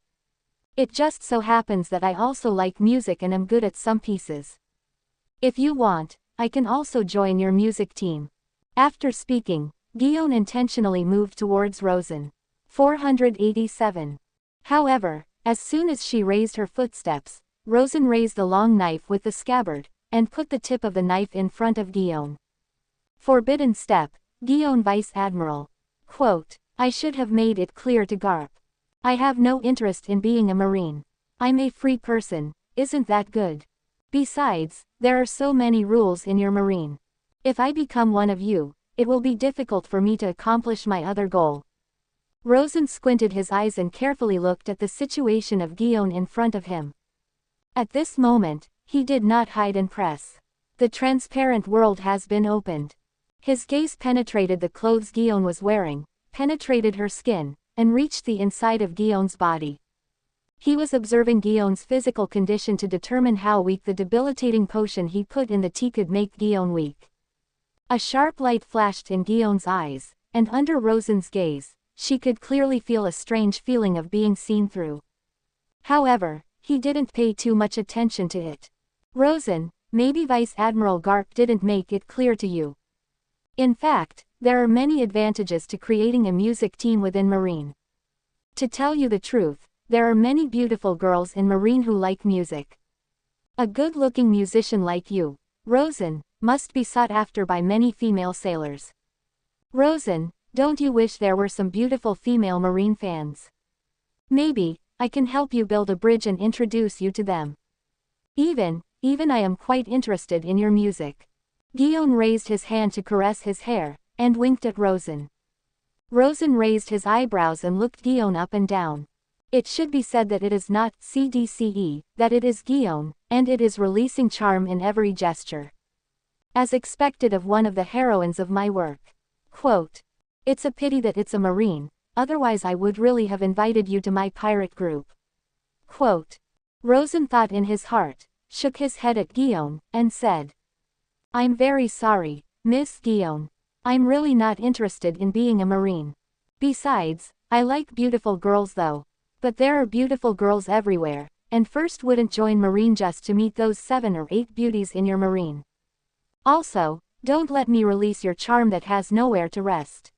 It just so happens that I also like music and am good at some pieces. If you want, I can also join your music team. After speaking, Guion intentionally moved towards Rosen. 487. However, As soon as she raised her footsteps, Rosen raised the long knife with the scabbard, and put the tip of the knife in front of Guion. Forbidden step, Guion Vice Admiral. Quote, I should have made it clear to Garp. I have no interest in being a Marine. I'm a free person, isn't that good? Besides, there are so many rules in your Marine. If I become one of you, it will be difficult for me to accomplish my other goal. Rosen squinted his eyes and carefully looked at the situation of Guion in front of him. At this moment, he did not hide and press. The transparent world has been opened. His gaze penetrated the clothes Guion was wearing, penetrated her skin, and reached the inside of Guion's body. He was observing Guion's physical condition to determine how weak the debilitating potion he put in the tea could make Guion weak. A sharp light flashed in Guion's eyes, and under Rosen's gaze, she could clearly feel a strange feeling of being seen through. However, he didn't pay too much attention to it. Rosen, maybe Vice Admiral Garp didn't make it clear to you. In fact, there are many advantages to creating a music team within Marine. To tell you the truth, there are many beautiful girls in Marine who like music. A good-looking musician like you, Rosen, must be sought after by many female sailors. Rosen, don't you wish there were some beautiful female Marine fans? Maybe, I can help you build a bridge and introduce you to them. Even I am quite interested in your music. Guion raised his hand to caress his hair, and winked at Rosen. Rosen raised his eyebrows and looked Guion up and down. It should be said that it is not CDCE, that it is Guion, and it is releasing charm in every gesture. As expected of one of the heroines of my work. Quote, it's a pity that it's a Marine, otherwise I would really have invited you to my pirate group. Quote, Rosen thought in his heart, shook his head at Guion, and said, I'm very sorry, Miss Guion. I'm really not interested in being a Marine. Besides, I like beautiful girls though. But there are beautiful girls everywhere, and first wouldn't join Marine just to meet those 7 or 8 beauties in your Marine. Also, don't let me release your charm that has nowhere to rest.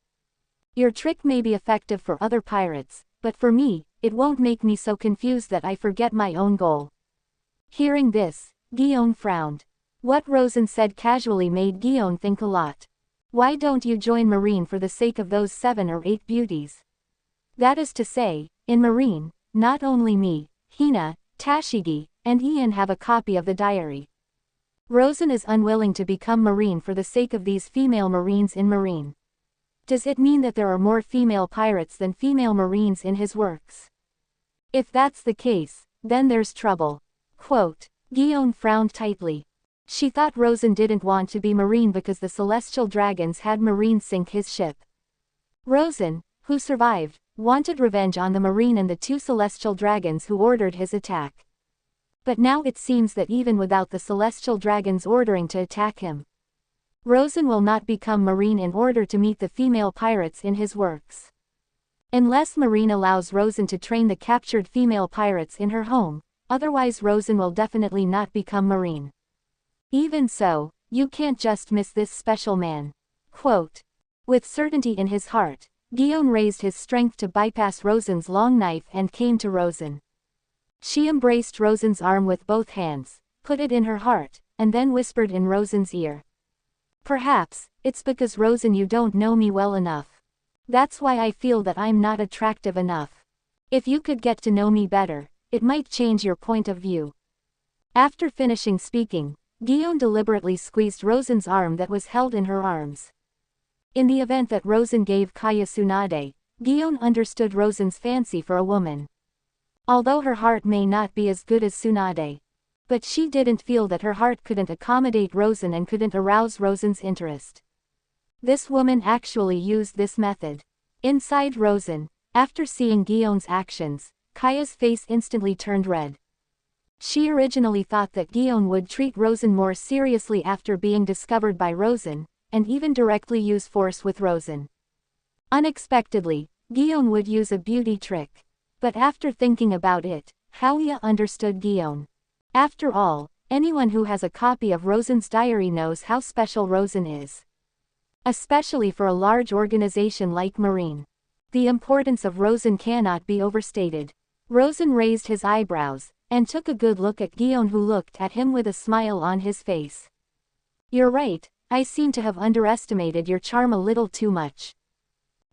Your trick may be effective for other pirates, but for me, it won't make me so confused that I forget my own goal. Hearing this, Guion frowned. What Rosen said casually made Guion think a lot. Why don't you join Marine for the sake of those 7 or 8 beauties? That is to say, in Marine, not only me, Hina, Tashigi, and Ian have a copy of the diary. Rosen is unwilling to become Marine for the sake of these female Marines in Marine. Does it mean that there are more female pirates than female Marines in his works? If that's the case, then there's trouble. Quote, Guion frowned tightly. She thought Rosen didn't want to be Marine because the Celestial Dragons had Marines sink his ship. Rosen, who survived, wanted revenge on the Marine and the 2 Celestial Dragons who ordered his attack. But now it seems that even without the Celestial Dragons ordering to attack him, Rosen will not become Marine in order to meet the female pirates in his works. Unless Marine allows Rosen to train the captured female pirates in her home, otherwise Rosen will definitely not become Marine. Even so, you can't just miss this special man. Quote, with certainty in his heart, Guion raised his strength to bypass Rosen's long knife and came to Rosen. She embraced Rosen's arm with both hands, put it in her heart, and then whispered in Rosen's ear. Perhaps, it's because Rosen you don't know me well enough. That's why I feel that I'm not attractive enough. If you could get to know me better, it might change your point of view. After finishing speaking, Guion deliberately squeezed Rosen's arm that was held in her arms. In the event that Rosen gave Kaya Tsunade, Guion understood Rosen's fancy for a woman. Although her heart may not be as good as Tsunade. But she didn't feel that her heart couldn't accommodate Rosen and couldn't arouse Rosen's interest. This woman actually used this method. Inside Rosen, after seeing Guion's actions, Kaya's face instantly turned red. She originally thought that Guion would treat Rosen more seriously after being discovered by Rosen, and even directly use force with Rosen. Unexpectedly, Guion would use a beauty trick. But after thinking about it, Halia understood Guion. After all, anyone who has a copy of Rosen's diary knows how special Rosen is. Especially for a large organization like Marine. The importance of Rosen cannot be overstated. Rosen raised his eyebrows, and took a good look at Gion, who looked at him with a smile on his face. You're right, I seem to have underestimated your charm a little too much.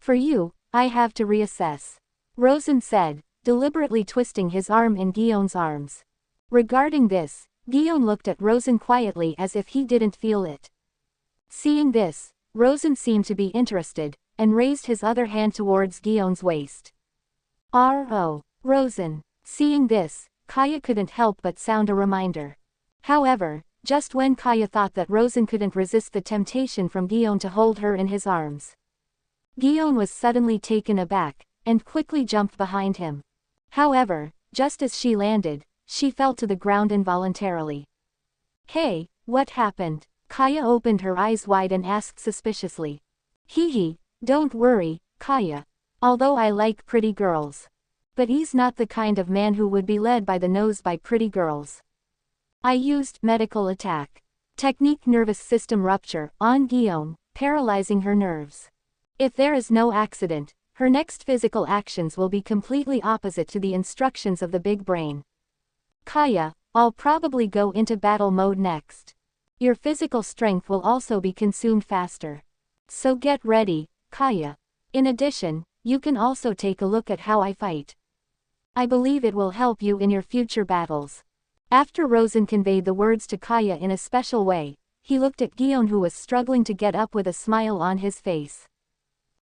For you, I have to reassess. Rosen said, deliberately twisting his arm in Gion's arms. Regarding this, Gion looked at Rosen quietly as if he didn't feel it. Seeing this, Rosen seemed to be interested, and raised his other hand towards Gion's waist. R.O. Rosen. Seeing this, Kaya couldn't help but sound a reminder. However, just when Kaya thought that Rosen couldn't resist the temptation from Gion to hold her in his arms, Gion was suddenly taken aback, and quickly jumped behind him. However, just as she landed, she fell to the ground involuntarily. Hey, what happened? Kaya opened her eyes wide and asked suspiciously. Hee, don't worry, Kaya. Although I like pretty girls. But he's not the kind of man who would be led by the nose by pretty girls. I used medical attack. Technique nervous system rupture on Gion, paralyzing her nerves. If there is no accident, her next physical actions will be completely opposite to the instructions of the big brain. Kaya, I'll probably go into battle mode next. Your physical strength will also be consumed faster. So get ready, Kaya. In addition, you can also take a look at how I fight. I believe it will help you in your future battles. After Rosen conveyed the words to Kaya in a special way, he looked at Gion, who was struggling to get up with a smile on his face.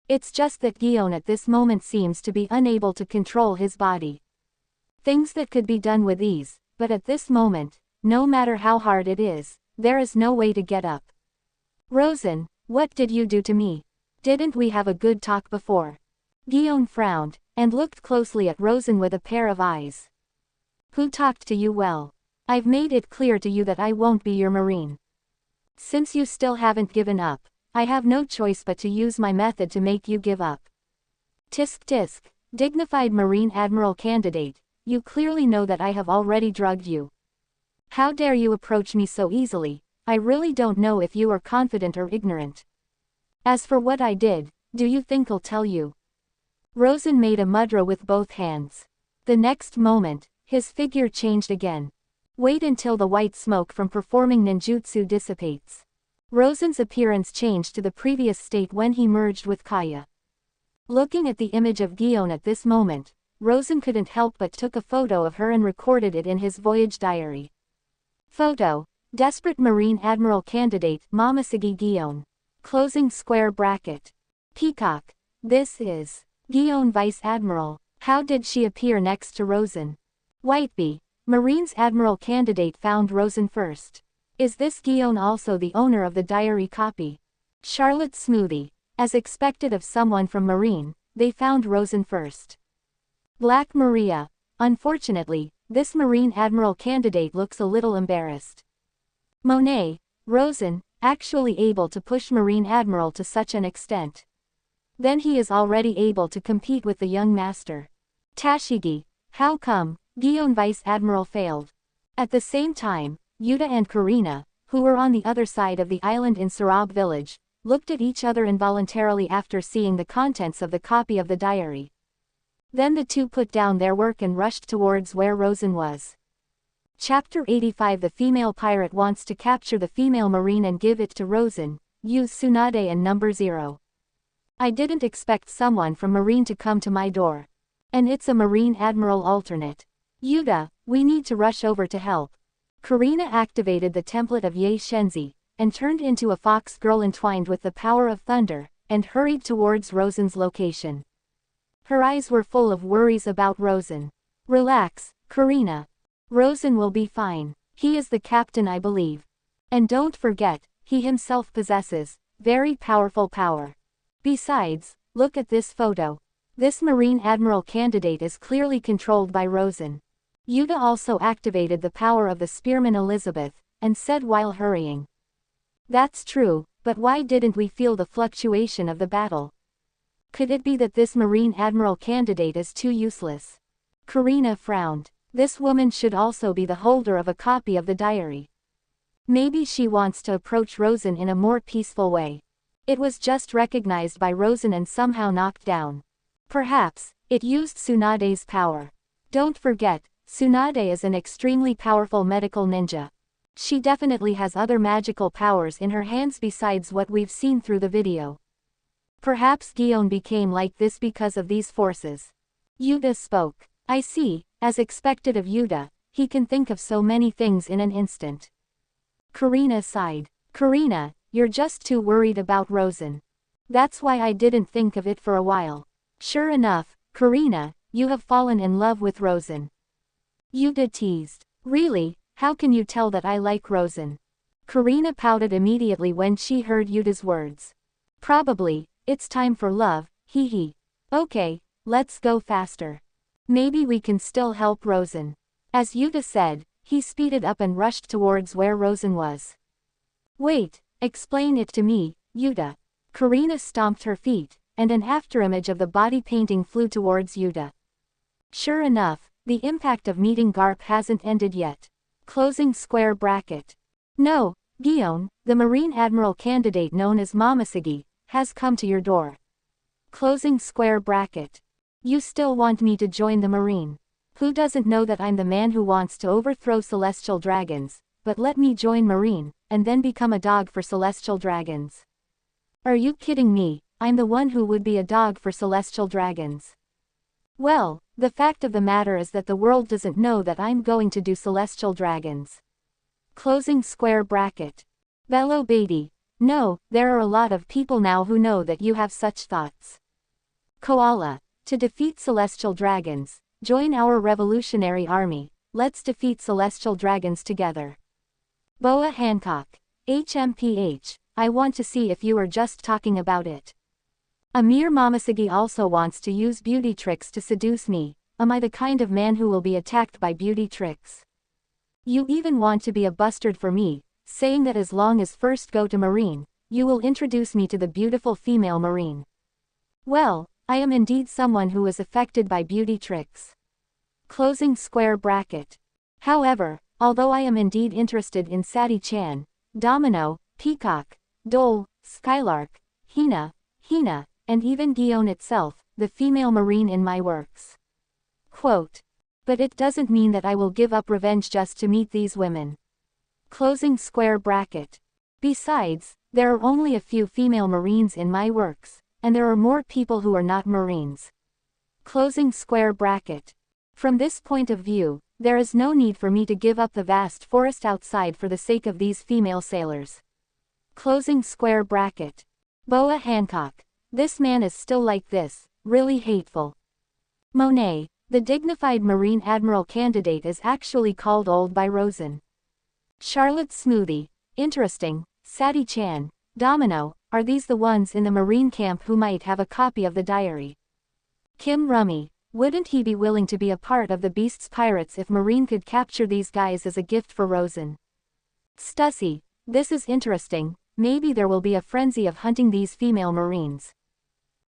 It's just that Gion at this moment seems to be unable to control his body. Things that could be done with ease, but at this moment, no matter how hard it is, there is no way to get up. Rosen, what did you do to me? Didn't we have a good talk before? Gion frowned, and looked closely at Rosen with a pair of eyes. Who talked to you well? I've made it clear to you that I won't be your marine. Since you still haven't given up, I have no choice but to use my method to make you give up. Tisk tisk, dignified Marine Admiral candidate, you clearly know that I have already drugged you. How dare you approach me so easily? I really don't know if you are confident or ignorant. As for what I did, do you think I'll tell you? Rosen made a mudra with both hands. The next moment, his figure changed again. Wait until the white smoke from performing ninjutsu dissipates. Rosen's appearance changed to the previous state when he merged with Kaya. Looking at the image of Gion at this moment, Rosen couldn't help but took a photo of her and recorded it in his voyage diary. Photo: Desperate Marine Admiral Candidate Momoshige Gion. Closing square bracket. Peacock. This is Gion Vice Admiral. How did she appear next to Rosen? Whiteby. Marines Admiral Candidate found Rosen first. Is this Gion also the owner of the diary copy? Charlotte Smoothie. As expected of someone from Marine, they found Rosen first. Black Maria. Unfortunately, this Marine Admiral Candidate looks a little embarrassed. Monet. Rosen, actually able to push Marine Admiral to such an extent. Then he is already able to compete with the young master. Tashigi. How come Gion Vice Admiral failed? At the same time, Yuta and Karina, who were on the other side of the island in Sarab village, looked at each other involuntarily after seeing the contents of the copy of the diary. Then the two put down their work and rushed towards where Rosen was. Chapter 85. The female pirate wants to capture the female marine and give it to Rosen. Use Tsunade and number 0. I didn't expect someone from Marine to come to my door. And it's a Marine Admiral alternate. Yuta, we need to rush over to help. Karina activated the template of Ye Shenzi, and turned into a fox girl entwined with the power of thunder, and hurried towards Rosen's location. Her eyes were full of worries about Rosen. Relax, Karina. Rosen will be fine. He is the captain, I believe. And don't forget, he himself possesses very powerful power. Besides, look at this photo. This Marine Admiral Candidate is clearly controlled by Rosen. Yuta also activated the power of the spearman Elizabeth, and said while hurrying. That's true, but why didn't we feel the fluctuation of the battle? Could it be that this Marine Admiral Candidate is too useless? Karina frowned. This woman should also be the holder of a copy of the diary. Maybe she wants to approach Rosen in a more peaceful way. It was just recognized by Rosen and somehow knocked down. Perhaps, it used Tsunade's power. Don't forget, Tsunade is an extremely powerful medical ninja. She definitely has other magical powers in her hands besides what we've seen through the video. Perhaps Gion became like this because of these forces. Yuta spoke. I see, as expected of Yuta, he can think of so many things in an instant. Karina sighed. Karina, you're just too worried about Rosen. That's why I didn't think of it for a while. Sure enough, Karina, you have fallen in love with Rosen. Yuta teased. Really, how can you tell that I like Rosen? Karina pouted immediately when she heard Yuta's words. Probably, it's time for love, hee hee. Okay, let's go faster. Maybe we can still help Rosen. As Yuta said, he speeded up and rushed towards where Rosen was. Wait, explain it to me, Yuta. Karina stomped her feet, and an afterimage of the body painting flew towards Yuta. Sure enough, the impact of meeting Garp hasn't ended yet. Closing square bracket. No, Gion, the Marine Admiral candidate known as Momoshiki, has come to your door. Closing square bracket. You still want me to join the Marine? Who doesn't know that I'm the man who wants to overthrow celestial dragons, but let me join Marine, and then become a dog for celestial dragons. Are you kidding me? I'm the one who would be a dog for celestial dragons. Well, the fact of the matter is that the world doesn't know that I'm going to do celestial dragons. Closing square bracket. Bello Beatty. No, there are a lot of people now who know that you have such thoughts. Koala. To defeat celestial dragons, join our revolutionary army, let's defeat celestial dragons together. Boa Hancock. HMPH, I want to see if you are just talking about it. Amir Momoshiki also wants to use beauty tricks to seduce me. Am I the kind of man who will be attacked by beauty tricks? You even want to be a bastard for me, saying that as long as first go to Marine, you will introduce me to the beautiful female Marine. Well, I am indeed someone who is affected by beauty tricks. Closing square bracket. However, although I am indeed interested in Sati-chan, Domino, Peacock, Dole, Skylark, Hina, and even Gion itself, the female Marine in my works. Quote. But it doesn't mean that I will give up revenge just to meet these women. Closing square bracket. Besides, there are only a few female Marines in my works, and there are more people who are not Marines. Closing square bracket. From this point of view, there is no need for me to give up the vast forest outside for the sake of these female sailors. Closing square bracket. Boa Hancock. This man is still like this, really hateful. Monet. The dignified Marine Admiral candidate is actually called old by Rosen. Charlotte Smoothie. Interesting. Sati-chan, Domino, are these the ones in the Marine camp who might have a copy of the diary? Kim Rummy. Wouldn't he be willing to be a part of the Beast's pirates if Marine could capture these guys as a gift for Rosen? Stussy. This is interesting, maybe there will be a frenzy of hunting these female Marines.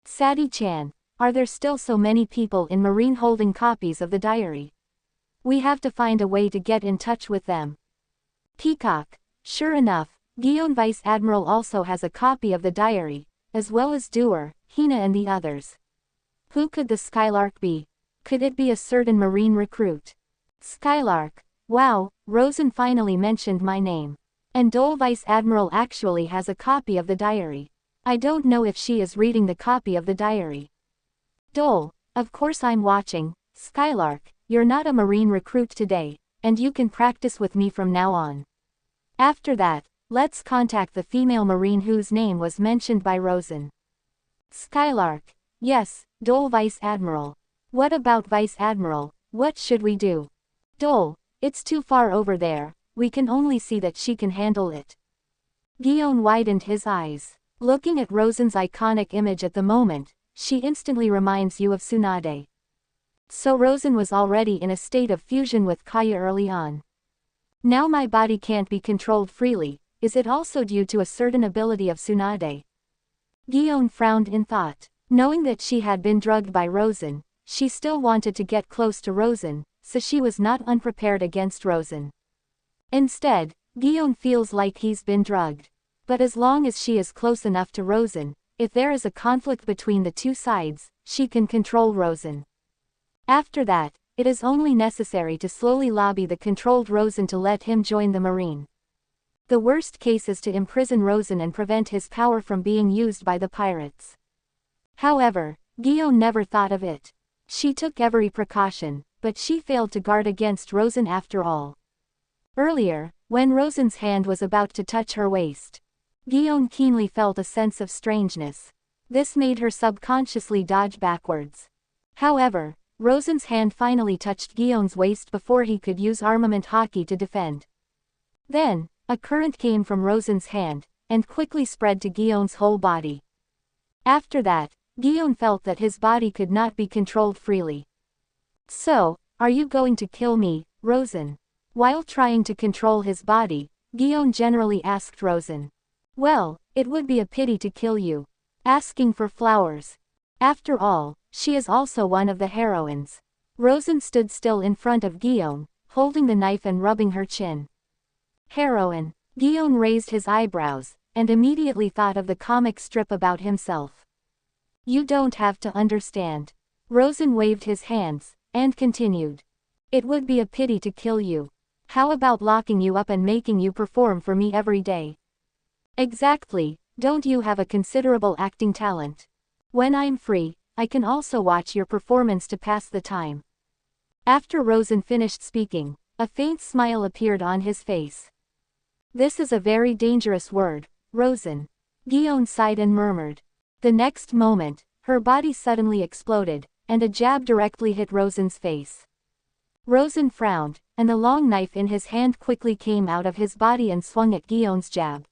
Sati-chan. Are there still so many people in Marine holding copies of the diary? We have to find a way to get in touch with them. Peacock. Sure enough, Gion Vice Admiral also has a copy of the diary, as well as Doer, Hina and the others. Who could the Skylark be? Could it be a certain Marine recruit? Skylark. Wow, Rosen finally mentioned my name. And Dole Vice Admiral actually has a copy of the diary. I don't know if she is reading the copy of the diary. Dole, of course I'm watching. Skylark, you're not a Marine recruit today, and you can practice with me from now on. After that, let's contact the female Marine whose name was mentioned by Rosen. Skylark. Yes, Dole Vice Admiral. What about Vice Admiral, what should we do? Dole, it's too far over there, we can only see that she can handle it. Gion widened his eyes. Looking at Rosen's iconic image at the moment, she instantly reminds you of Tsunade. So Rosen was already in a state of fusion with Kaya early on. Now my body can't be controlled freely, is it also due to a certain ability of Tsunade? Gion frowned in thought. Knowing that she had been drugged by Rosen, she still wanted to get close to Rosen, so she was not unprepared against Rosen. Instead, Gion feels like he's been drugged. But as long as she is close enough to Rosen, if there is a conflict between the two sides, she can control Rosen. After that, it is only necessary to slowly lobby the controlled Rosen to let him join the Marine. The worst case is to imprison Rosen and prevent his power from being used by the pirates. However, Guillaume never thought of it. She took every precaution, but she failed to guard against Rosen after all. Earlier, when Rosen's hand was about to touch her waist, Guillaume keenly felt a sense of strangeness. This made her subconsciously dodge backwards. However, Rosen's hand finally touched Guillaume's waist before he could use armament hockey to defend. Then, a current came from Rosen's hand, and quickly spread to Guillaume's whole body. After that, Guillaume felt that his body could not be controlled freely. "So, are you going to kill me, Rosen?" While trying to control his body, Guillaume generally asked Rosen. "Well, it would be a pity to kill you. Asking for flowers. After all, she is also one of the heroines." Rosen stood still in front of Guillaume, holding the knife and rubbing her chin. "Heroine." Guillaume raised his eyebrows, and immediately thought of the comic strip about himself. "You don't have to understand." Rosen waved his hands, and continued. "It would be a pity to kill you. How about locking you up and making you perform for me every day?" "Exactly, don't you have a considerable acting talent? When I'm free, I can also watch your performance to pass the time." After Rosen finished speaking, a faint smile appeared on his face. "This is a very dangerous word, Rosen." Guillaume sighed and murmured. The next moment, her body suddenly exploded, and a jab directly hit Rosen's face. Rosen frowned, and the long knife in his hand quickly came out of his body and swung at Guillaume's jab.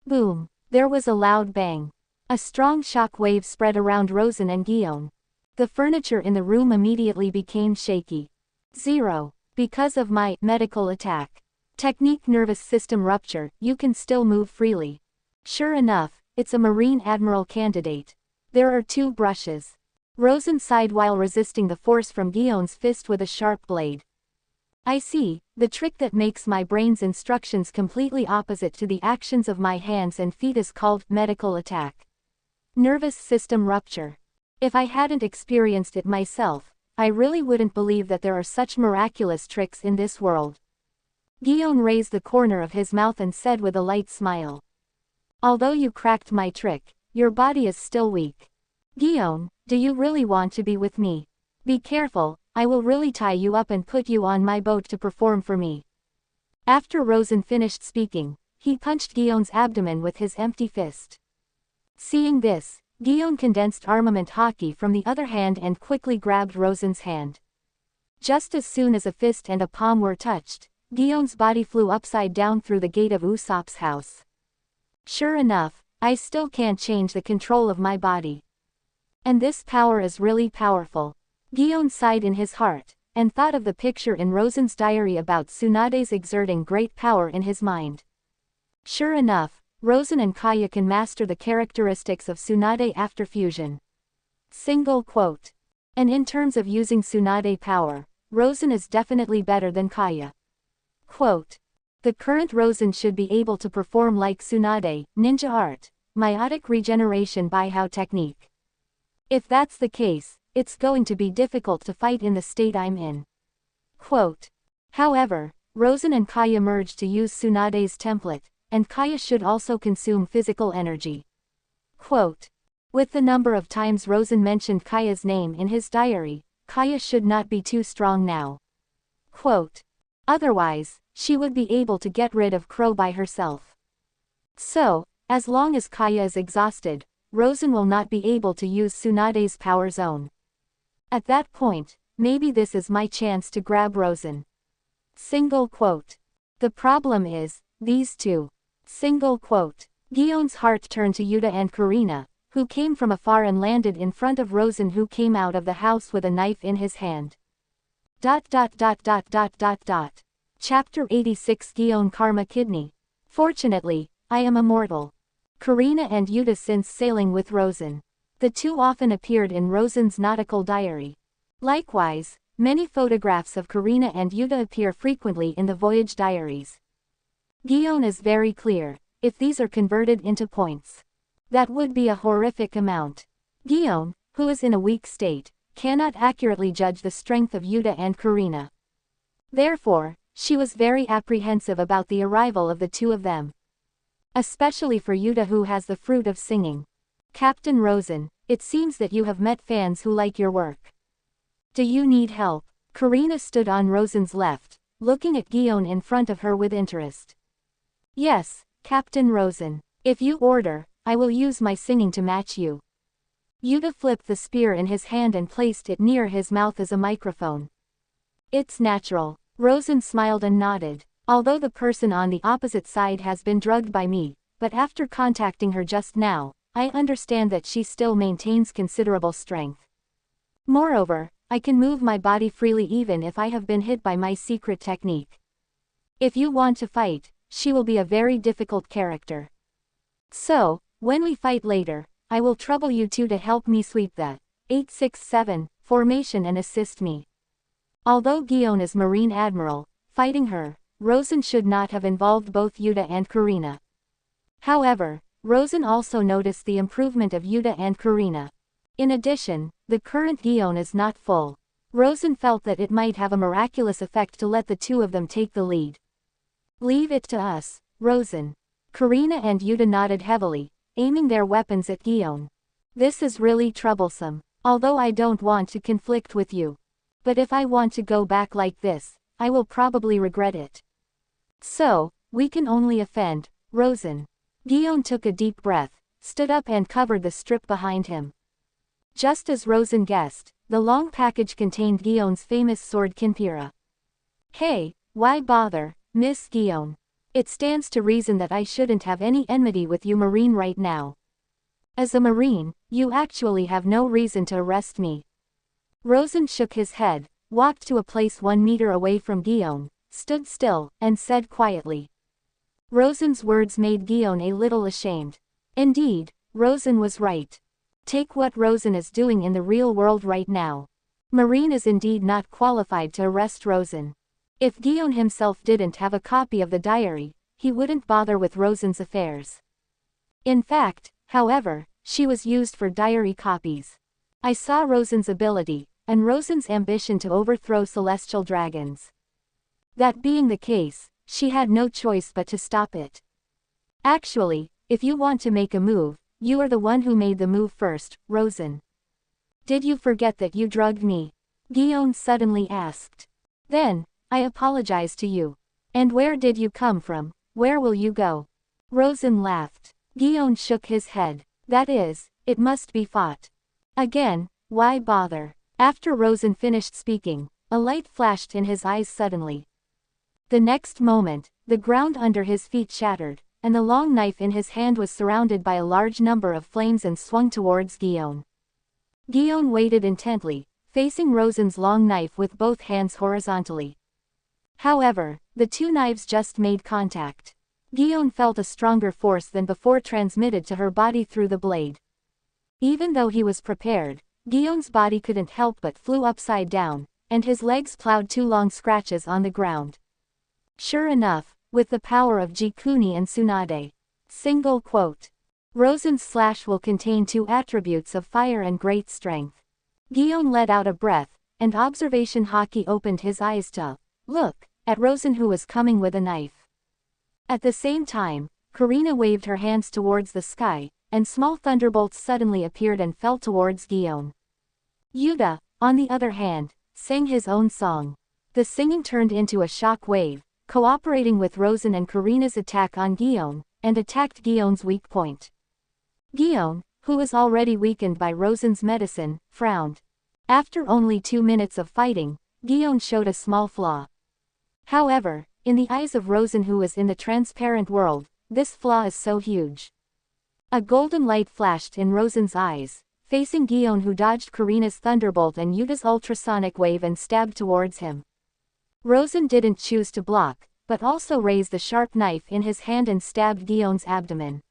Boom! There was a loud bang. A strong shock wave spread around Rosen and Guillaume. The furniture in the room immediately became shaky. 0. Because of my medical attack. Technique nervous system rupture, you can still move freely. Sure enough, it's a Marine Admiral candidate. There are 2 brushes. Rosen sighed while resisting the force from Guillaume's fist with a sharp blade. "I see, the trick that makes my brain's instructions completely opposite to the actions of my hands and feet is called medical attack. Nervous system rupture. If I hadn't experienced it myself, I really wouldn't believe that there are such miraculous tricks in this world." Guillaume raised the corner of his mouth and said with a light smile. "Although you cracked my trick, your body is still weak. Guillaume, do you really want to be with me? Be careful, I will really tie you up and put you on my boat to perform for me." After Rosen finished speaking, he punched Guillaume's abdomen with his empty fist. Seeing this, Guillaume condensed armament hockey from the other hand and quickly grabbed Rosen's hand. Just as soon as a fist and a palm were touched, Guillaume's body flew upside down through the gate of Usopp's house. "Sure enough, I still can't change the control of my body. And this power is really powerful." Guillaume sighed in his heart, and thought of the picture in Rosen's diary about Tsunade's exerting great power in his mind. Sure enough, Rosen and Kaya can master the characteristics of Tsunade after fusion. Single quote. And in terms of using Tsunade power, Rosen is definitely better than Kaya. Quote. The current Rosen should be able to perform like Tsunade, ninja art, meiotic regeneration by how technique. If that's the case, it's going to be difficult to fight in the state I'm in. Quote. However, Rosen and Kaya merged to use Tsunade's template, and Kaya should also consume physical energy. Quote. With the number of times Rosen mentioned Kaya's name in his diary, Kaya should not be too strong now. Quote. Otherwise, she would be able to get rid of Crow by herself. So, as long as Kaya is exhausted, Rosen will not be able to use Tsunade's power zone. At that point, maybe this is my chance to grab Rosen. Single quote. The problem is, these two. Single quote. Guillaume's heart turned to Yuta and Karina, who came from afar and landed in front of Rosen, who came out of the house with a knife in his hand. Chapter 86 Guillaume Karma Kidney. Fortunately, I am immortal. Karina and Yuta since sailing with Rosen. The two often appeared in Rosen's nautical diary. Likewise, many photographs of Karina and Yuta appear frequently in the voyage diaries. Guillaume is very clear, if these are converted into points. That would be a horrific amount. Guillaume, who is in a weak state, cannot accurately judge the strength of Yuta and Karina. Therefore, she was very apprehensive about the arrival of the two of them. Especially for Yuta, who has the fruit of singing. Captain Rosen, it seems that you have met fans who like your work. Do you need help? Karina stood on Rosen's left, looking at Guion in front of her with interest. Yes, Captain Rosen. If you order, I will use my singing to match you. Yuta flipped the spear in his hand and placed it near his mouth as a microphone. It's natural. Rosen smiled and nodded. Although the person on the opposite side has been drugged by me, but after contacting her just now, I understand that she still maintains considerable strength. Moreover, I can move my body freely even if I have been hit by my secret technique. If you want to fight, she will be a very difficult character. So, when we fight later, I will trouble you two to help me sweep the 867 formation and assist me. Although Guion is Marine Admiral, fighting her, Rosen should not have involved both Yuta and Karina. However, Rosen also noticed the improvement of Yuta and Karina. In addition, the current Guion is not full. Rosen felt that it might have a miraculous effect to let the two of them take the lead. Leave it to us, Rosen. Karina and Yuta nodded heavily, aiming their weapons at Guion. This is really troublesome, although I don't want to conflict with you. But if I want to go back like this, I will probably regret it. So, we can only offend, Rosen. Guion took a deep breath, stood up and covered the strip behind him. Just as Rosen guessed, the long package contained Guion's famous sword Kinpira. Hey, why bother, Miss Guion? It stands to reason that I shouldn't have any enmity with you Marine right now. As a Marine, you actually have no reason to arrest me. Rosen shook his head, walked to a place 1 meter away from Guion, stood still, and said quietly. Rosen's words made Guion a little ashamed. Indeed, Rosen was right. Take what Rosen is doing in the real world right now. Marine is indeed not qualified to arrest Rosen. If Guion himself didn't have a copy of the diary, he wouldn't bother with Rosen's affairs. In fact, however, she was used for diary copies. I saw Rosen's ability, and Rosen's ambition to overthrow celestial dragons. That being the case, she had no choice but to stop it. Actually, if you want to make a move, you are the one who made the move first, Rosen. Did you forget that you drugged me? Guion suddenly asked. Then, I apologize to you. And where did you come from? Where will you go? Rosen laughed. Guion shook his head. That is, it must be fought. Again, why bother? After Rosen finished speaking, a light flashed in his eyes suddenly. The next moment, the ground under his feet shattered, and the long knife in his hand was surrounded by a large number of flames and swung towards Guion. Guion waited intently, facing Rosen's long knife with both hands horizontally. However, the two knives just made contact. Guion felt a stronger force than before transmitted to her body through the blade. Even though he was prepared, Guion's body couldn't help but flew upside down, and his legs plowed 2 long scratches on the ground. Sure enough, with the power of Jikuni and Tsunade. Single quote. Rosen's slash will contain 2 attributes of fire and great strength. Guion let out a breath, and Observation Haki opened his eyes to look at Rosen, who was coming with a knife. At the same time, Karina waved her hands towards the sky, and small thunderbolts suddenly appeared and fell towards Guion. Yuta, on the other hand, sang his own song. The singing turned into a shock wave, cooperating with Rosen and Karina's attack on Guion, and attacked Guion's weak point. Guion, who was already weakened by Rosen's medicine, frowned. After only 2 minutes of fighting, Guion showed a small flaw. However, in the eyes of Rosen, who was in the transparent world, this flaw is so huge. A golden light flashed in Rosen's eyes, facing Guion, who dodged Karina's thunderbolt and Yuta's ultrasonic wave and stabbed towards him. Rosen didn't choose to block, but also raised a sharp knife in his hand and stabbed Guion's abdomen.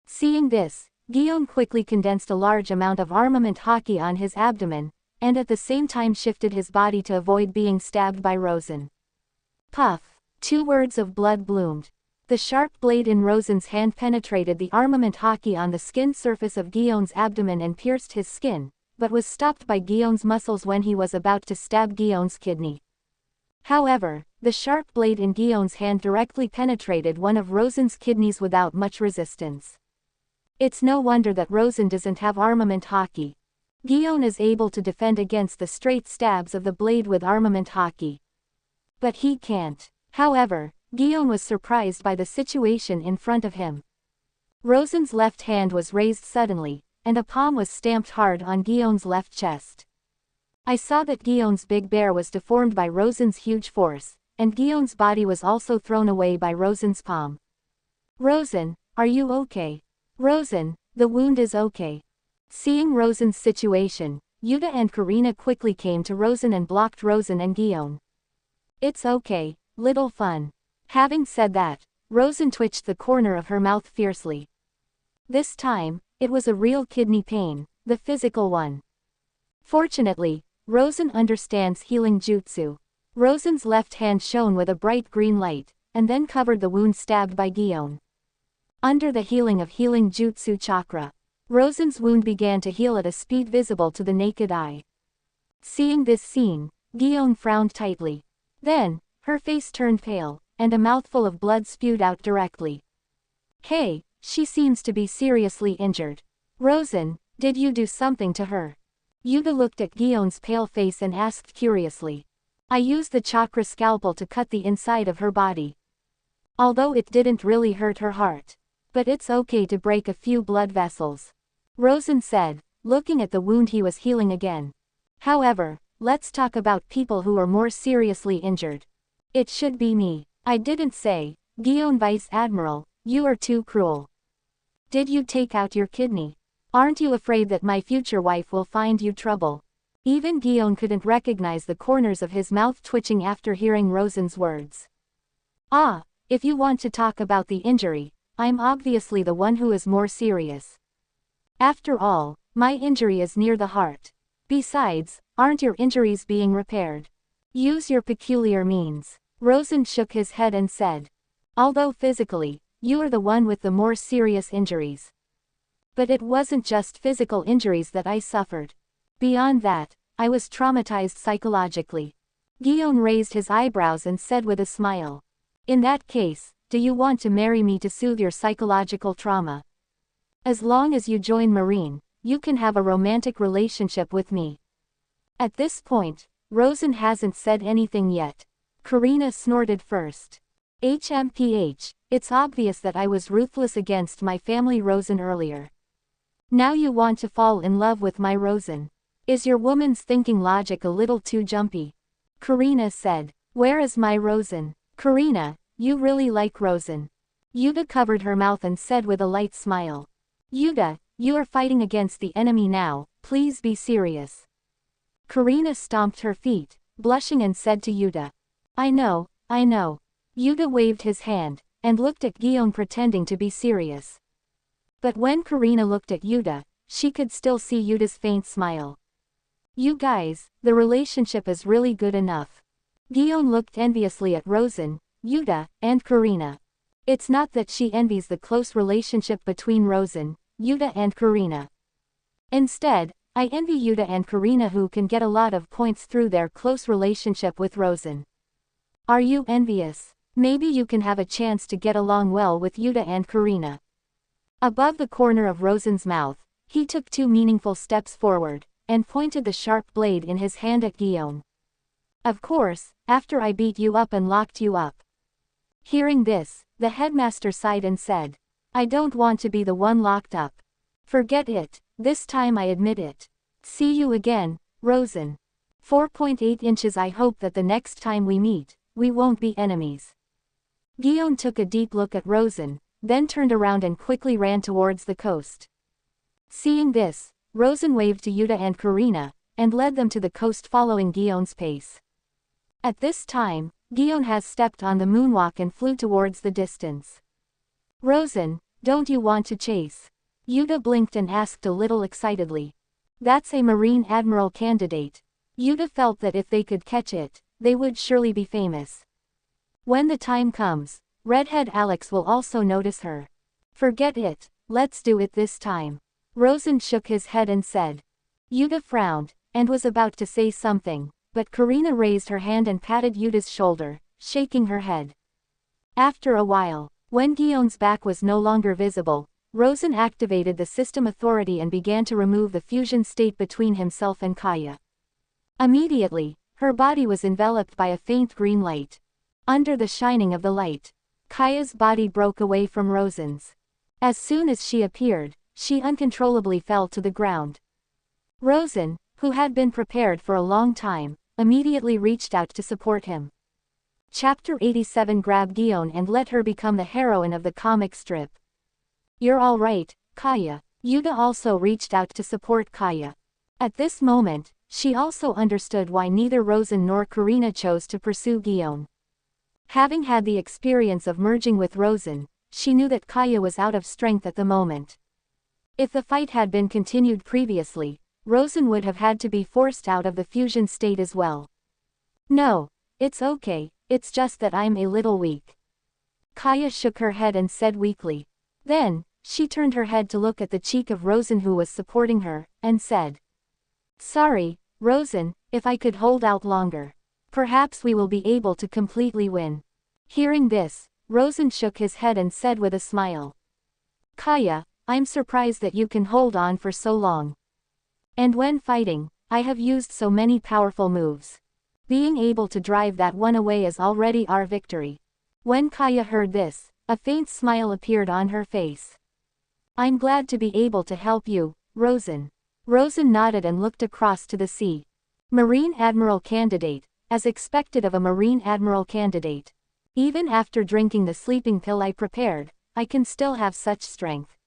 Seeing this, Guion quickly condensed a large amount of armament Haki on his abdomen, and at the same time shifted his body to avoid being stabbed by Rosen. Puff! 2 words of blood bloomed. The sharp blade in Rosen's hand penetrated the armament Haki on the skin surface of Guion's abdomen and pierced his skin, but was stopped by Gion's muscles when he was about to stab Gion's kidney. However, the sharp blade in Gion's hand directly penetrated one of Rosen's kidneys without much resistance. It's no wonder that Rosen doesn't have armament hockey. Gion is able to defend against the straight stabs of the blade with armament hockey. But he can't. However, Gion was surprised by the situation in front of him. Rosen's left hand was raised suddenly, and a palm was stamped hard on Gion's left chest. I saw that Gion's big bear was deformed by Rosen's huge force, and Gion's body was also thrown away by Rosen's palm. Rosen, are you okay? Rosen, the wound is okay. Seeing Rosen's situation, Yuta and Karina quickly came to Rosen and blocked Rosen and Gion. It's okay, little fun. Having said that, Rosen twitched the corner of her mouth fiercely. This time, it was a real kidney pain, the physical one. Fortunately, Rosen understands healing jutsu. Rosen's left hand shone with a bright green light, and then covered the wound stabbed by Gion. Under the healing of healing jutsu chakra, Rosen's wound began to heal at a speed visible to the naked eye. Seeing this scene, Gion frowned tightly. Then, her face turned pale, and a mouthful of blood spewed out directly. Hey, she seems to be seriously injured. Rosen, did you do something to her? Yuta looked at Gion's pale face and asked curiously. I used the chakra scalpel to cut the inside of her body. Although it didn't really hurt her heart. But it's okay to break a few blood vessels. Rosen said, looking at the wound he was healing again. However, let's talk about people who are more seriously injured. It should be me. I didn't say, Gion Vice Admiral, you are too cruel. Did you take out your kidney? Aren't you afraid that my future wife will find you trouble? Even Gion couldn't recognize the corners of his mouth twitching after hearing Rosen's words. Ah, if you want to talk about the injury, I'm obviously the one who is more serious. After all, my injury is near the heart. Besides, aren't your injuries being repaired? Use your peculiar means. Rosen shook his head and said. Although physically, you are the one with the more serious injuries. But it wasn't just physical injuries that I suffered. Beyond that, I was traumatized psychologically. Gion raised his eyebrows and said with a smile. In that case, do you want to marry me to soothe your psychological trauma? As long as you join Marine, you can have a romantic relationship with me. At this point, Rosen hasn't said anything yet. Karina snorted first. HMPH, it's obvious that I was ruthless against my family Rosen earlier. Now you want to fall in love with my Rosen. Is your woman's thinking logic a little too jumpy? Karina said. Where is my Rosen? Karina, you really like Rosen. Yuta covered her mouth and said with a light smile. Yuta, you are fighting against the enemy now, please be serious. Karina stomped her feet, blushing and said to Yuta. I know. Yuta waved his hand, and looked at Gion pretending to be serious. But when Karina looked at Yuta, she could still see Yuta's faint smile. You guys, the relationship is really good enough. Gion looked enviously at Rosen, Yuta, and Karina. It's not that she envies the close relationship between Rosen, Yuta and Karina. Instead, I envy Yuta and Karina who can get a lot of points through their close relationship with Rosen. Are you envious? Maybe you can have a chance to get along well with Yuta and Karina. Above the corner of Rosen's mouth, he took 2 meaningful steps forward, and pointed the sharp blade in his hand at Gion. Of course, after I beat you up and locked you up. Hearing this, the headmaster sighed and said, I don't want to be the one locked up. Forget it, this time I admit it. See you again, Rosen. 4.8 inches. I hope that the next time we meet, we won't be enemies. Gion took a deep look at Rosen, then turned around and quickly ran towards the coast. Seeing this, Rosen waved to Yuta and Karina, and led them to the coast following Gion's pace. At this time, Gion has stepped on the moonwalk and flew towards the distance. Rosen, don't you want to chase? Yuta blinked and asked a little excitedly. That's a Marine Admiral candidate. Yuta felt that if they could catch it, they would surely be famous. When the time comes, Redhead Alex will also notice her. Forget it, let's do it this time. Rosen shook his head and said. Yuta frowned, and was about to say something, but Karina raised her hand and patted Yuta's shoulder, shaking her head. After a while, when Gion's back was no longer visible, Rosen activated the system authority and began to remove the fusion state between himself and Kaya. Immediately, her body was enveloped by a faint green light. Under the shining of the light, Kaya's body broke away from Rosen's. As soon as she appeared, she uncontrollably fell to the ground. Rosen, who had been prepared for a long time, immediately reached out to support him. Chapter 87. Grab Gion and let her become the heroine of the comic strip. You're all right, Kaya. Yuta also reached out to support Kaya. At this moment, she also understood why neither Rosen nor Karina chose to pursue Gion. Having had the experience of merging with Rosen, she knew that Kaya was out of strength at the moment. If the fight had been continued previously, Rosen would have had to be forced out of the fusion state as well. No, it's okay, it's just that I'm a little weak. Kaya shook her head and said weakly. Then, she turned her head to look at the cheek of Rosen who was supporting her, and said. Sorry, Rosen, if I could hold out longer. Perhaps we will be able to completely win. Hearing this, Rosen shook his head and said with a smile. Kaya, I'm surprised that you can hold on for so long. And when fighting, I have used so many powerful moves. Being able to drive that one away is already our victory. When Kaya heard this, a faint smile appeared on her face. I'm glad to be able to help you, Rosen. Rosen nodded and looked across to the sea. Marine Admiral candidate, as expected of a Marine Admiral candidate. Even after drinking the sleeping pill I prepared, I can still have such strength.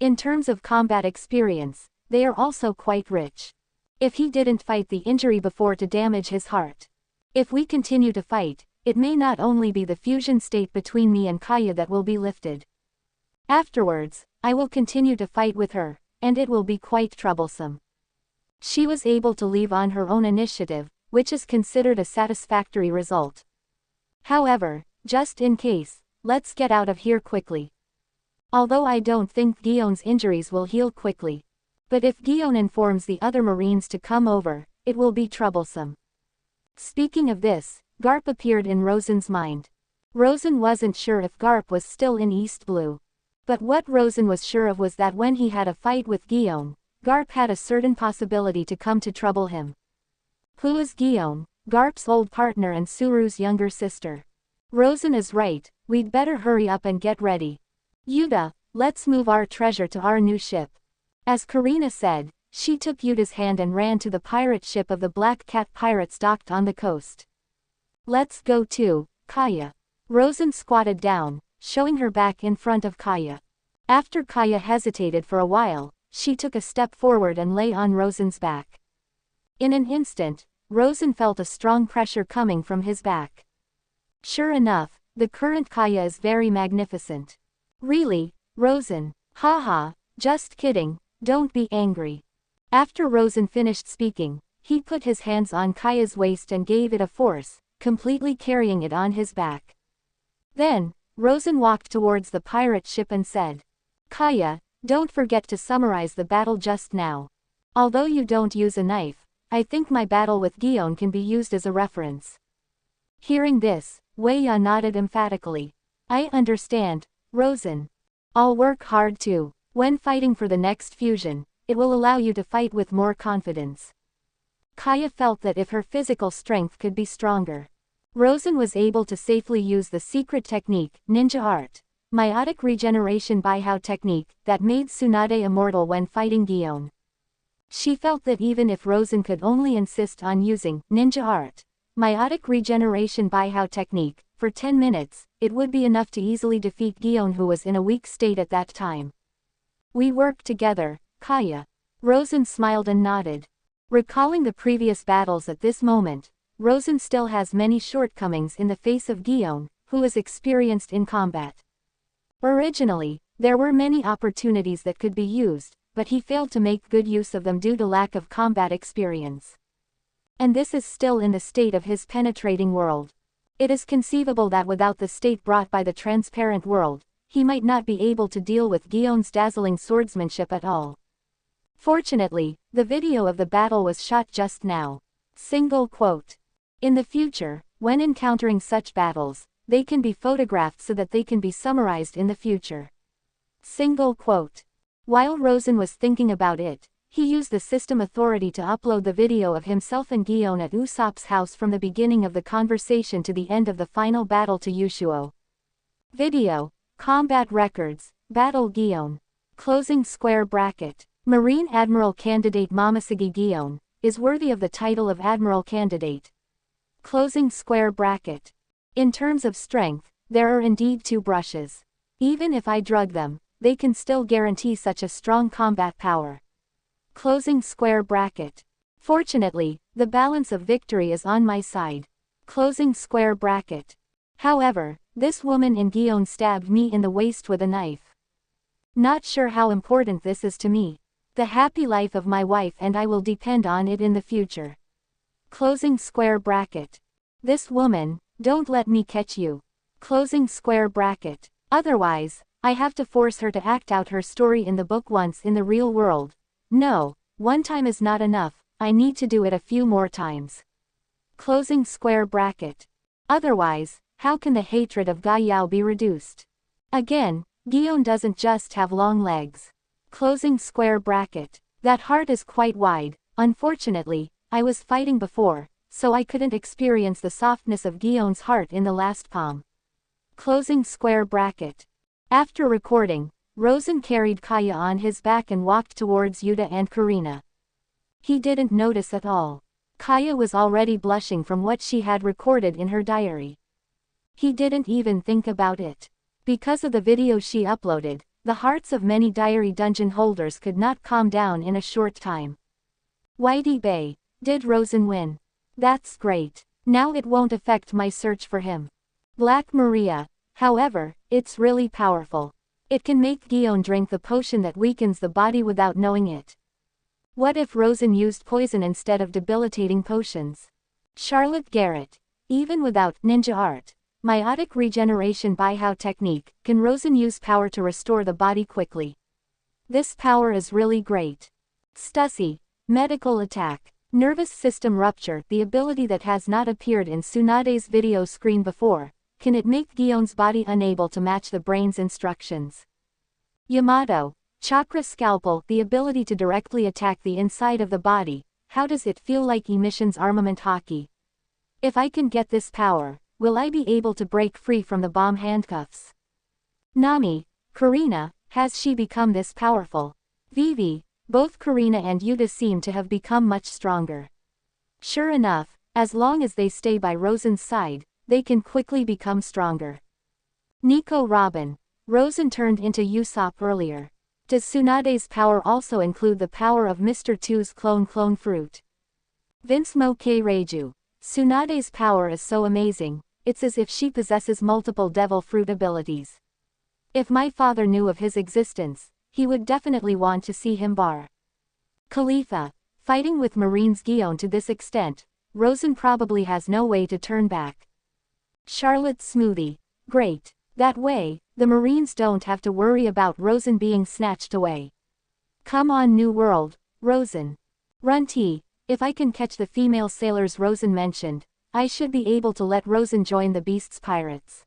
In terms of combat experience, they are also quite rich. If he didn't fight the injury before to damage his heart. If we continue to fight, it may not only be the fusion state between me and Kaya that will be lifted. Afterwards, I will continue to fight with her, and it will be quite troublesome. She was able to leave on her own initiative, which is considered a satisfactory result. However, just in case, let's get out of here quickly. Although I don't think Gion's injuries will heal quickly. But if Gion informs the other Marines to come over, it will be troublesome. Speaking of this, Garp appeared in Rosen's mind. Rosen wasn't sure if Garp was still in East Blue. But what Rosen was sure of was that when he had a fight with Gion, Garp had a certain possibility to come to trouble him. Who is Gion? Garp's old partner and Suru's younger sister. Rosen is right, we'd better hurry up and get ready. Yuta, let's move our treasure to our new ship. As Karina said, she took Yuta's hand and ran to the pirate ship of the Black Cat pirates docked on the coast. Let's go too, Kaya. Rosen squatted down, showing her back in front of Kaya. After Kaya hesitated for a while, she took a step forward and lay on Rosen's back. In an instant, Rosen felt a strong pressure coming from his back. Sure enough, the current Kaya is very magnificent. Really, Rosen? Haha, just kidding. Don't be angry. After Rosen finished speaking, he put his hands on Kaya's waist and gave it a force, completely carrying it on his back. Then, Rosen walked towards the pirate ship and said, Kaya, don't forget to summarize the battle just now. Although you don't use a knife, I think my battle with Gion can be used as a reference. Hearing this, Wei Ya nodded emphatically. I understand, Rosen. I'll work hard too. When fighting for the next fusion, it will allow you to fight with more confidence. Kaya felt that if her physical strength could be stronger, Rosen was able to safely use the secret technique, ninja art, meiotic regeneration Baihao technique, that made Tsunade immortal when fighting Gion. She felt that even if Rosen could only insist on using ninja art, meiotic regeneration Baihao technique, for 10 minutes, it would be enough to easily defeat Gion, who was in a weak state at that time. We work together, Kaya. Rosen smiled and nodded. Recalling the previous battles at this moment, Rosen still has many shortcomings in the face of Gion, who is experienced in combat. Originally, there were many opportunities that could be used, but he failed to make good use of them due to lack of combat experience. And this is still in the state of his penetrating world. It is conceivable that without the state brought by the transparent world, he might not be able to deal with Gion's dazzling swordsmanship at all. Fortunately, the video of the battle was shot just now. Single quote. In the future, when encountering such battles, they can be photographed so that they can be summarized in the future. Single quote. While Rosen was thinking about it, he used the system authority to upload the video of himself and Gion at Usopp's house from the beginning of the conversation to the end of the final battle to Yushuo. Video, Combat Records, Battle Gion. Closing square bracket. Marine Admiral Candidate Momoshige Gion is worthy of the title of Admiral Candidate. Closing square bracket. In terms of strength, there are indeed two brushes. Even if I drug them, they can still guarantee such a strong combat power. Closing square bracket. Fortunately, the balance of victory is on my side. Closing square bracket. However, this woman in Gion stabbed me in the waist with a knife. Not sure how important this is to me. The happy life of my wife and I will depend on it in the future. Closing square bracket. This woman, don't let me catch you. Closing square bracket. Otherwise, I have to force her to act out her story in the book once in the real world. No, one time is not enough, I need to do it a few more times. Closing square bracket. Otherwise, how can the hatred of Ga Yao be reduced? Again, Gion doesn't just have long legs. Closing square bracket. That heart is quite wide. Unfortunately, I was fighting before, so I couldn't experience the softness of Gion's heart in the last palm. Closing square bracket. After recording, Rosen carried Kaya on his back and walked towards Yuta and Karina. He didn't notice at all. Kaya was already blushing from what she had recorded in her diary. He didn't even think about it. Because of the video she uploaded, the hearts of many diary dungeon holders could not calm down in a short time. Whitey Bay, did Rosen win? That's great. Now it won't affect my search for him. Black Maria, however, it's really powerful. It can make Gion drink the potion that weakens the body without knowing it. What if Rosen used poison instead of debilitating potions? Charlotte Garrett, even without ninja art, meiotic regeneration Baihao technique, can Rosen use power to restore the body quickly? This power is really great. Stussy, medical attack, nervous system rupture, the ability that has not appeared in Tsunade's video screen before. Can it make Gion's body unable to match the brain's instructions? Yamato, chakra scalpel, the ability to directly attack the inside of the body. How does it feel like emissions armament hockey? If I can get this power, will I be able to break free from the bomb handcuffs? Nami, Karina, has she become this powerful? Vivi, both Karina and Yuta seem to have become much stronger. Sure enough, as long as they stay by Rosen's side, they can quickly become stronger. Nico Robin, Rosen turned into Usopp earlier. Does Tsunade's power also include the power of Mr. Two's clone fruit? Vince Moke Reiju, Tsunade's power is so amazing, it's as if she possesses multiple devil fruit abilities. If my father knew of his existence, he would definitely want to see him bar. Khalifa, fighting with Marines Gion to this extent, Rosen probably has no way to turn back. Charlotte Smoothie, great. That way, the Marines don't have to worry about Rosen being snatched away. Come on New World, Rosen. Runty, if I can catch the female sailors Rosen mentioned, I should be able to let Rosen join the Beast's pirates.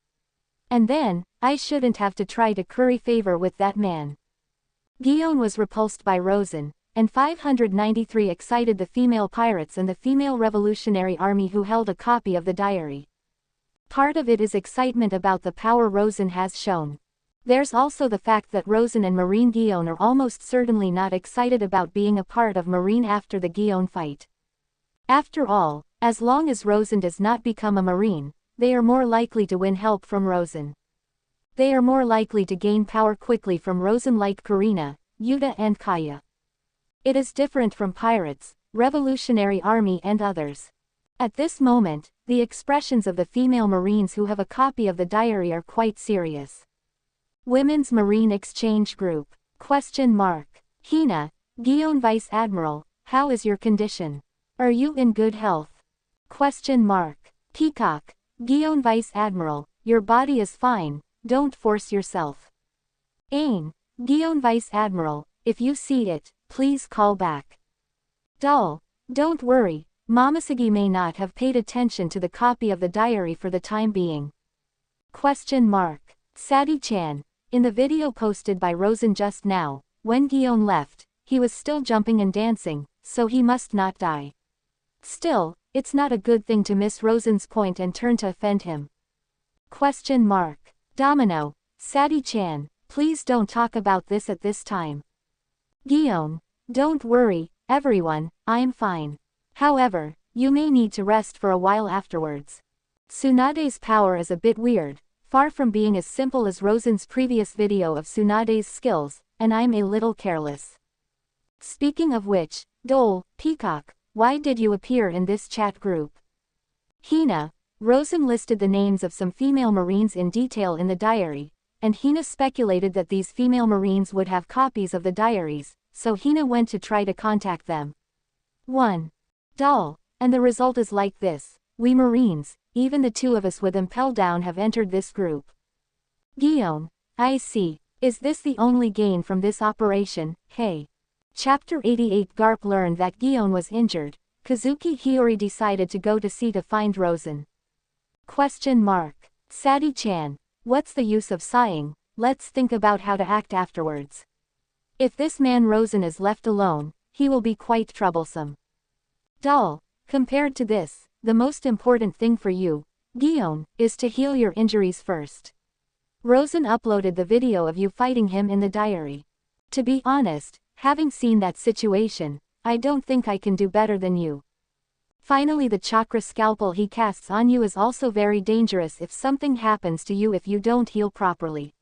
And then, I shouldn't have to try to curry favor with that man. Gion was repulsed by Rosen, and 593 excited the female pirates and the female revolutionary army who held a copy of the diary. Part of it is excitement about the power Rosen has shown. There's also the fact that Rosen and Marine Gion are almost certainly not excited about being a part of Marine after the Gion fight. After all, as long as Rosen does not become a Marine, they are more likely to win help from Rosen. They are more likely to gain power quickly from Rosen like Karina, Yuta and Kaya. It is different from pirates, revolutionary army and others. At this moment, the expressions of the female Marines who have a copy of the diary are quite serious. Women's Marine Exchange Group. ? Hina, Gion Vice Admiral, how is your condition? Are you in good health? ? Peacock, Gion Vice Admiral, your body is fine, don't force yourself. Ain, Gion Vice Admiral, if you see it, please call back. Dull. Don't worry, Momoshiki may not have paid attention to the copy of the diary for the time being. Question mark. Sadie-chan. In the video posted by Rosen just now, when Gion left, he was still jumping and dancing, so he must not die. Still, it's not a good thing to miss Rosen's point and turn to offend him. Question mark. Domino. Sadie-chan, please don't talk about this at this time. Gion. Don't worry, everyone, I'm fine. However, you may need to rest for a while afterwards. Tsunade's power is a bit weird, far from being as simple as Rosen's previous video of Tsunade's skills, and I'm a little careless. Speaking of which, Dole, Peacock, why did you appear in this chat group? Hina. Rosen listed the names of some female Marines in detail in the diary, and Hina speculated that these female Marines would have copies of the diaries, so Hina went to try to contact them. 1. Dull. And the result is like this: we Marines, even the two of us with Impel down, have entered this group. Gion. I see. Is this the only gain from this operation? Hey. Chapter 88. Garp learned that Gion was injured. Kazuki Hiyori decided to go to sea to find Rosen. Question mark. Sadie-chan. What's the use of sighing? Let's think about how to act afterwards. If this man Rosen is left alone, he will be quite troublesome. Dull. Compared to this, the most important thing for you, Gion, is to heal your injuries first. Rosen uploaded the video of you fighting him in the diary. To be honest, having seen that situation, I don't think I can do better than you. Finally, the chakra scalpel he casts on you is also very dangerous if something happens to you if you don't heal properly.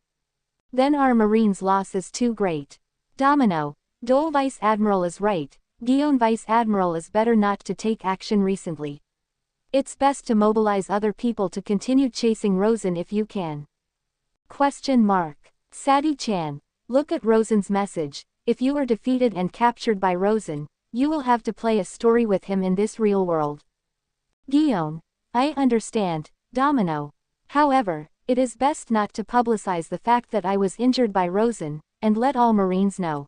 Then our Marine's loss is too great. Domino. Dole Vice Admiral is right, Gion Vice Admiral is better not to take action recently. It's best to mobilize other people to continue chasing Rosen if you can. Question mark. Sadie-chan. Look at Rosen's message: if you are defeated and captured by Rosen, you will have to play a story with him in this real world. Gion. I understand, Domino. However, it is best not to publicize the fact that I was injured by Rosen, and let all Marines know.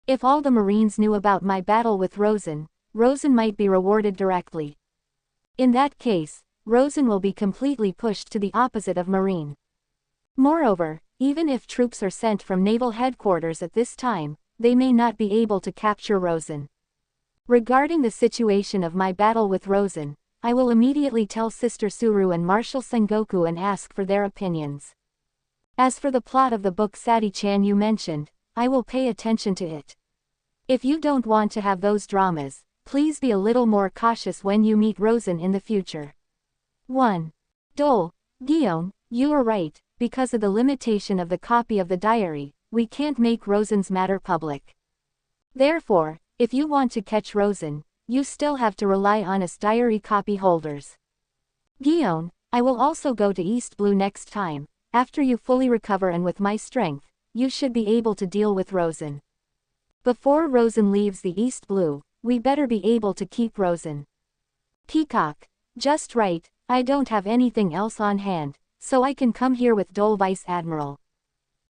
If all the Marines knew about my battle with Rosen, Rosen might be rewarded directly. In that case, Rosen will be completely pushed to the opposite of Marine. Moreover, even if troops are sent from naval headquarters at this time, they may not be able to capture Rosen. Regarding the situation of my battle with Rosen, I will immediately tell Sister Suru and Marshal Sengoku and ask for their opinions. As for the plot of the book Sadie-chan you mentioned, I will pay attention to it. If you don't want to have those dramas, please be a little more cautious when you meet Rosen in the future. 1. Dole. Gion, you are right, because of the limitation of the copy of the diary, we can't make Rosen's matter public. Therefore, if you want to catch Rosen, you still have to rely on us diary copy holders. Gion, I will also go to East Blue next time. After you fully recover and with my strength, you should be able to deal with Rosen. Before Rosen leaves the East Blue, we better be able to keep Rosen. Peacock. Just right, I don't have anything else on hand, so I can come here with Dole Vice Admiral.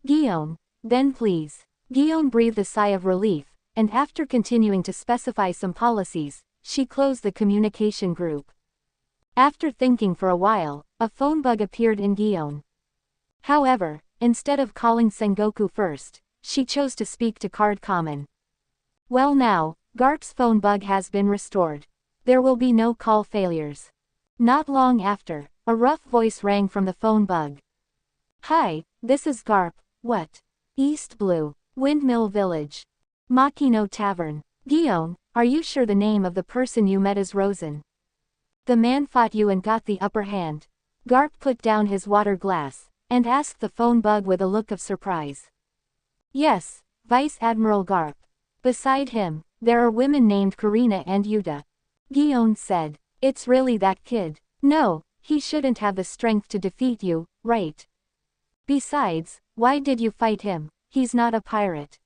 Gion. Then please. Gion breathed a sigh of relief, and after continuing to specify some policies, she closed the communication group. After thinking for a while, a phone bug appeared in Gion. However, instead of calling Sengoku first, she chose to speak to Card Common. Well now, Garp's phone bug has been restored. There will be no call failures. Not long after, a rough voice rang from the phone bug. Hi, this is Garp. What? East Blue, Windmill Village. Makino Tavern. Gion, are you sure the name of the person you met is Rosen? The man fought you and got the upper hand. Garp put down his water glass, and asked the phone bug with a look of surprise. Yes, Vice Admiral Garp. Beside him, there are women named Karina and Yuta. Gion said, it's really that kid. No, he shouldn't have the strength to defeat you, right? Besides, why did you fight him? He's not a pirate.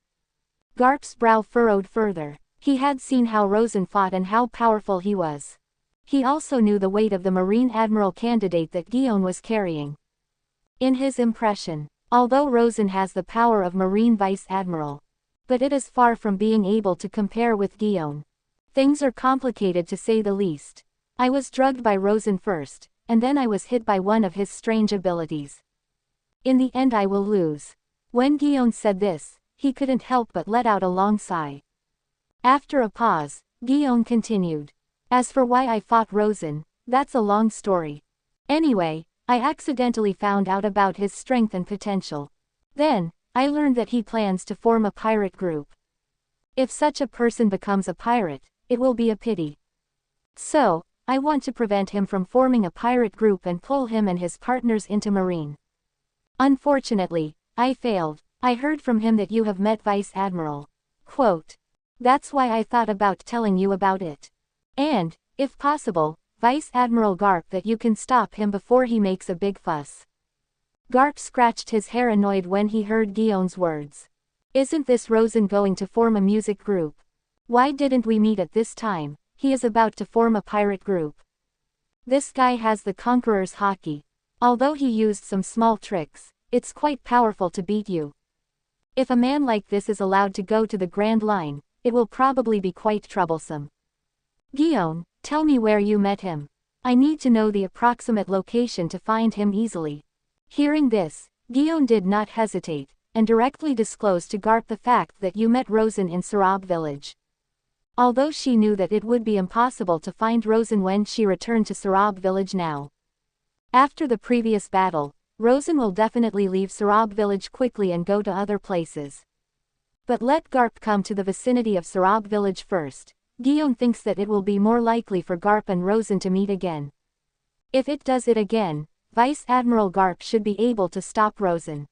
Garp's brow furrowed further. He had seen how Rosen fought and how powerful he was. He also knew the weight of the Marine Admiral candidate that Gion was carrying. In his impression, although Rosen has the power of Marine Vice Admiral, but it is far from being able to compare with Gion. Things are complicated to say the least. I was drugged by Rosen first, and then I was hit by one of his strange abilities. In the end I will lose. When Gion said this, he couldn't help but let out a long sigh. After a pause, Gion continued. As for why I fought Rosen, that's a long story. Anyway, I accidentally found out about his strength and potential. Then, I learned that he plans to form a pirate group. If such a person becomes a pirate, it will be a pity. So, I want to prevent him from forming a pirate group and pull him and his partners into Marine. Unfortunately, I failed. I heard from him that you have met Vice Admiral. Quote. That's why I thought about telling you about it. And, if possible, Vice Admiral Garp, that you can stop him before he makes a big fuss. Garp scratched his hair annoyed when he heard Gion's words. Isn't this Rosen going to form a music group? Why didn't we meet at this time? He is about to form a pirate group. This guy has the Conqueror's hockey. Although he used some small tricks, it's quite powerful to beat you. If a man like this is allowed to go to the Grand Line, it will probably be quite troublesome. Gion, tell me where you met him. I need to know the approximate location to find him easily. Hearing this, Gion did not hesitate, and directly disclosed to Garp the fact that you met Rosen in Sarab village. Although she knew that it would be impossible to find Rosen when she returned to Sarab village now. After the previous battle, Rosen will definitely leave Sarab village quickly and go to other places. But let Garp come to the vicinity of Sarab village first. Gion thinks that it will be more likely for Garp and Rosen to meet again. If it does it again, Vice Admiral Garp should be able to stop Rosen.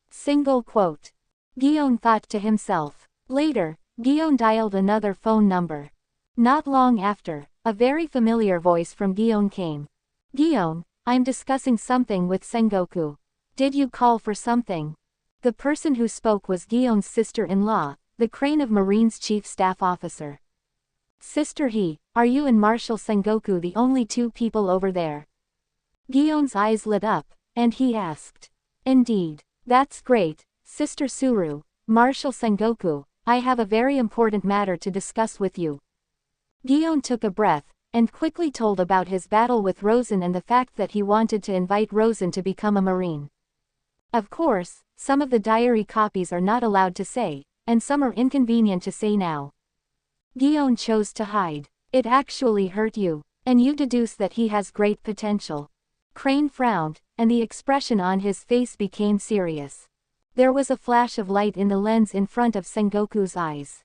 Single quote. Gion thought to himself. Later, Gion dialed another phone number. Not long after, a very familiar voice from Gion came. Gion, I'm discussing something with Sengoku. Did you call for something? The person who spoke was Gion's sister-in-law, the Crane of Marine's chief staff officer. Sister He, are you and Marshal Sengoku the only two people over there? Gion's eyes lit up, and he asked. Indeed. That's great, Sister Suru, Marshal Sengoku, I have a very important matter to discuss with you. Gion took a breath, and quickly told about his battle with Rosen and the fact that he wanted to invite Rosen to become a Marine. Of course, some of the diary copies are not allowed to say, and some are inconvenient to say now. Gion chose to hide. It actually hurt you, and you deduce that he has great potential. Crane frowned, and the expression on his face became serious. There was a flash of light in the lens in front of Sengoku's eyes.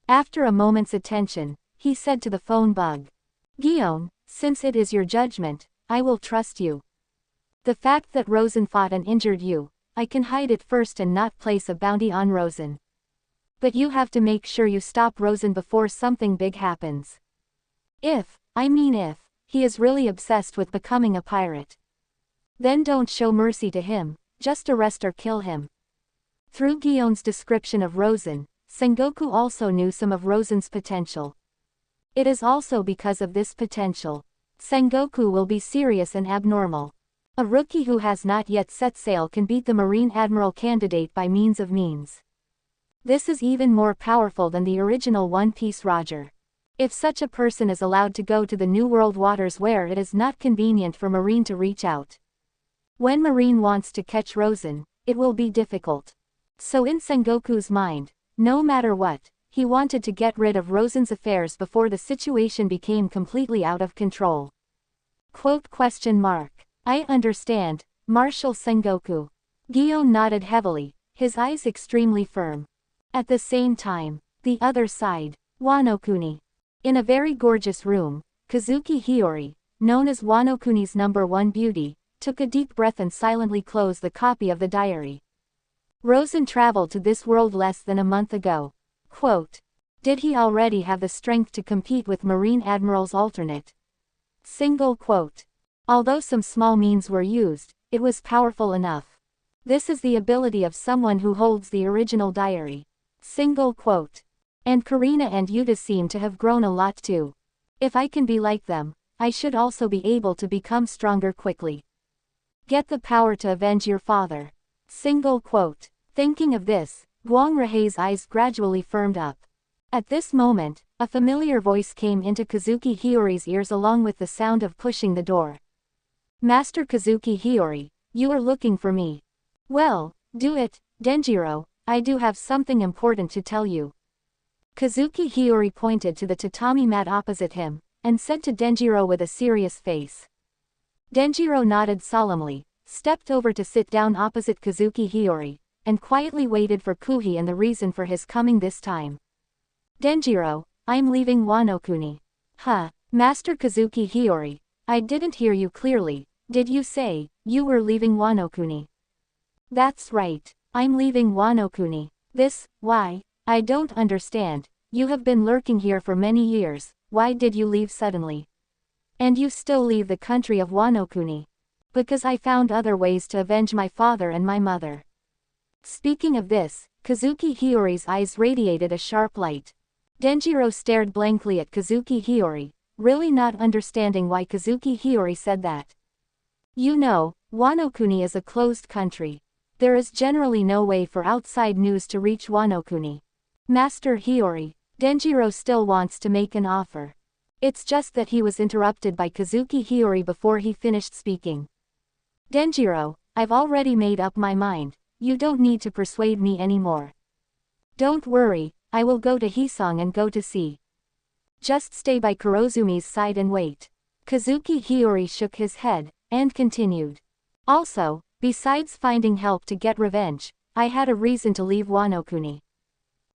After a moment's attention, he said to the phone bug. Gion, since it is your judgment, I will trust you. The fact that Rosen fought and injured you, I can hide it first and not place a bounty on Rosen. But you have to make sure you stop Rosen before something big happens. If he is really obsessed with becoming a pirate. Then don't show mercy to him, just arrest or kill him. Through Gion's description of Rosen, Sengoku also knew some of Rosen's potential. It is also because of this potential. Sengoku will be serious and abnormal. A rookie who has not yet set sail can beat the Marine Admiral candidate by means of means. This is even more powerful than the original One Piece Roger. If such a person is allowed to go to the New World waters where it is not convenient for Marine to reach out. When Marine wants to catch Rosen, it will be difficult. So in Sengoku's mind, no matter what, he wanted to get rid of Rosen's affairs before the situation became completely out of control. Quote ? I understand, Marshal Sengoku. Gion nodded heavily, his eyes extremely firm. At the same time, the other side, Wanokuni. In a very gorgeous room, Kazuki Hiyori, known as Wanokuni's #1 beauty, took a deep breath and silently closed the copy of the diary. Rosen traveled to this world less than a month ago. Quote. Did he already have the strength to compete with Marine Admiral's alternate? Single quote. Although some small means were used, it was powerful enough. This is the ability of someone who holds the original diary. Single quote. And Karina and Yuta seem to have grown a lot too. If I can be like them, I should also be able to become stronger quickly. Get the power to avenge your father. Single quote. Thinking of this, Guang Rahei's eyes gradually firmed up. At this moment, a familiar voice came into Kazuki Hiyori's ears along with the sound of pushing the door. Master Kazuki Hiyori, you are looking for me. Well, do it, Denjiro, I do have something important to tell you. Kazuki Hiyori pointed to the tatami mat opposite him, and said to Denjiro with a serious face. Denjiro nodded solemnly, stepped over to sit down opposite Kazuki Hiyori, and quietly waited for Kuhi and the reason for his coming this time. Denjiro, I'm leaving Wano-kuni. Huh, Master Kazuki Hiyori, I didn't hear you clearly, did you say, you were leaving Wano-kuni? That's right, I'm leaving Wano-kuni. Why? I don't understand, you have been lurking here for many years, why did you leave suddenly? And you still leave the country of Wano-kuni? Because I found other ways to avenge my father and my mother. Speaking of this, Kazuki Hiyori's eyes radiated a sharp light. Denjiro stared blankly at Kazuki Hiyori, really not understanding why Kazuki Hiyori said that. You know, Wano-kuni is a closed country. There is generally no way for outside news to reach Wano-kuni. Master Hiyori, Denjiro still wants to make an offer. It's just that he was interrupted by Kazuki Hiyori before he finished speaking. Denjiro, I've already made up my mind, you don't need to persuade me anymore. Don't worry, I will go to Hisong and go to sea. Just stay by Kurozumi's side and wait. Kazuki Hiyori shook his head, and continued. Also, besides finding help to get revenge, I had a reason to leave Wano-kuni.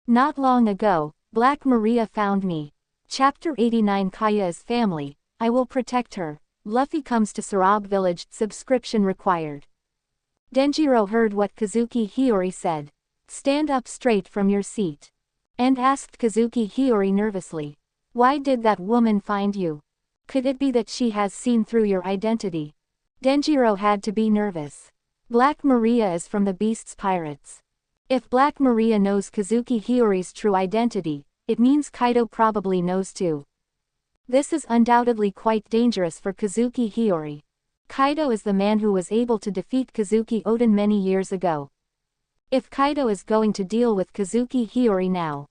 Not long ago, Black Maria found me. Chapter 89 Kaya's family, I will protect her. Luffy comes to Sarab village, subscription required. Denjiro heard what Kazuki Hiyori said. Stand up straight from your seat. And asked Kazuki Hiyori nervously. Why did that woman find you? Could it be that she has seen through your identity? Denjiro had to be nervous. Black Maria is from the Beast's Pirates. If Black Maria knows Kazuki Hiyori's true identity, it means Kaido probably knows too. This is undoubtedly quite dangerous for Kazuki Hiyori. Kaido is the man who was able to defeat Kazuki Oden many years ago. If Kaido is going to deal with Kazuki Hiyori now,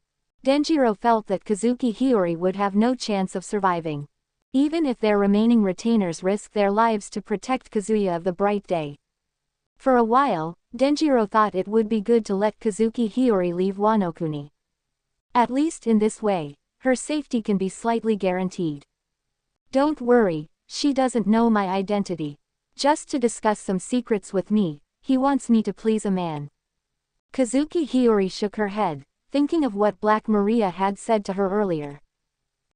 Denjiro felt that Kazuki Hiyori would have no chance of surviving. Even if their remaining retainers risk their lives to protect Kazuya of the bright day. For a while, Denjiro thought it would be good to let Kazuki Hiyori leave Wano-kuni. At least in this way, her safety can be slightly guaranteed. Don't worry, she doesn't know my identity. Just to discuss some secrets with me, he wants me to please a man. Kazuki Hiyori shook her head, thinking of what Black Maria had said to her earlier.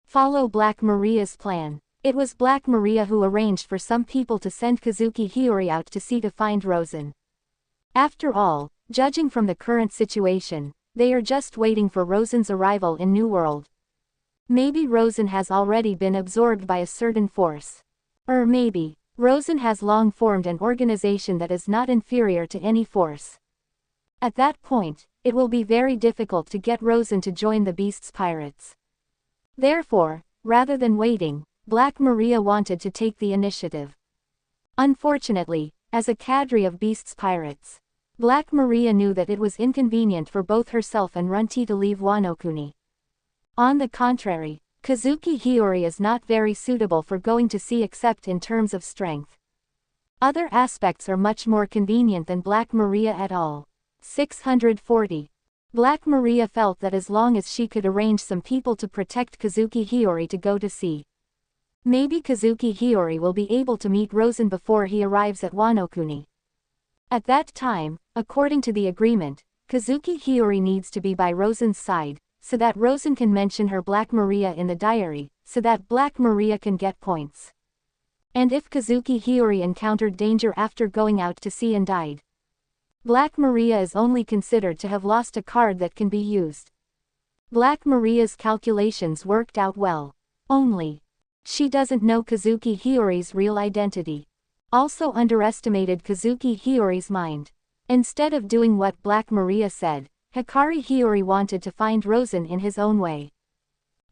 Follow Black Maria's plan. It was Black Maria who arranged for some people to send Kazuki Hiyori out to sea to find Rosen. After all, judging from the current situation, they are just waiting for Rosen's arrival in New World. Maybe Rosen has already been absorbed by a certain force. Or maybe, Rosen has long formed an organization that is not inferior to any force. At that point, it will be very difficult to get Rosen to join the Beast's Pirates. Therefore, rather than waiting, Black Maria wanted to take the initiative. Unfortunately, as a cadre of Beast's Pirates, Black Maria knew that it was inconvenient for both herself and Runti to leave Wano-kuni. On the contrary, Kazuki Hiyori is not very suitable for going to sea except in terms of strength. Other aspects are much more convenient than Black Maria at all. 640. Black Maria felt that as long as she could arrange some people to protect Kazuki Hiyori to go to sea, maybe Kazuki Hiyori will be able to meet Rosen before he arrives at Wano-kuni. At that time, according to the agreement, Kazuki Hiyori needs to be by Rosen's side, so that Rosen can mention her Black Maria in the diary, so that Black Maria can get points. And if Kazuki Hiyori encountered danger after going out to sea and died, Black Maria is only considered to have lost a card that can be used. Black Maria's calculations worked out well. Only, she doesn't know Kazuki Hiyori's real identity. Also underestimated Kazuki Hiyori's mind. Instead of doing what Black Maria said, Hikari Hiyori wanted to find Rosen in his own way.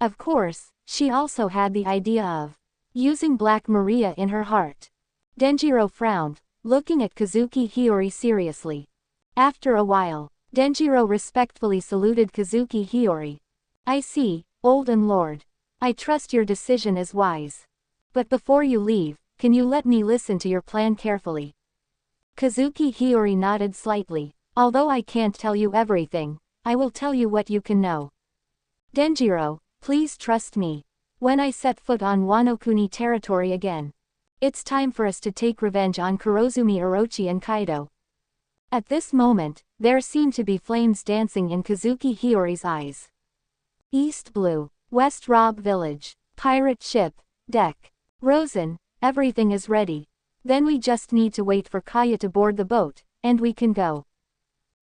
Of course, she also had the idea of using Black Maria in her heart. Denjiro frowned, looking at Kazuki Hiyori seriously. After a while, Denjiro respectfully saluted Kazuki Hiyori. I see, old and lord. I trust your decision is wise. But before you leave, can you let me listen to your plan carefully? Kazuki Hiyori nodded slightly. Although I can't tell you everything, I will tell you what you can know. Denjiro, please trust me. When I set foot on Wano-kuni territory again, it's time for us to take revenge on Kurozumi Orochi and Kaido. At this moment, there seemed to be flames dancing in Kazuki Hiyori's eyes. East Blue, West Rob Village, pirate ship, deck. Rosen, everything is ready. Then we just need to wait for Kaya to board the boat, and we can go.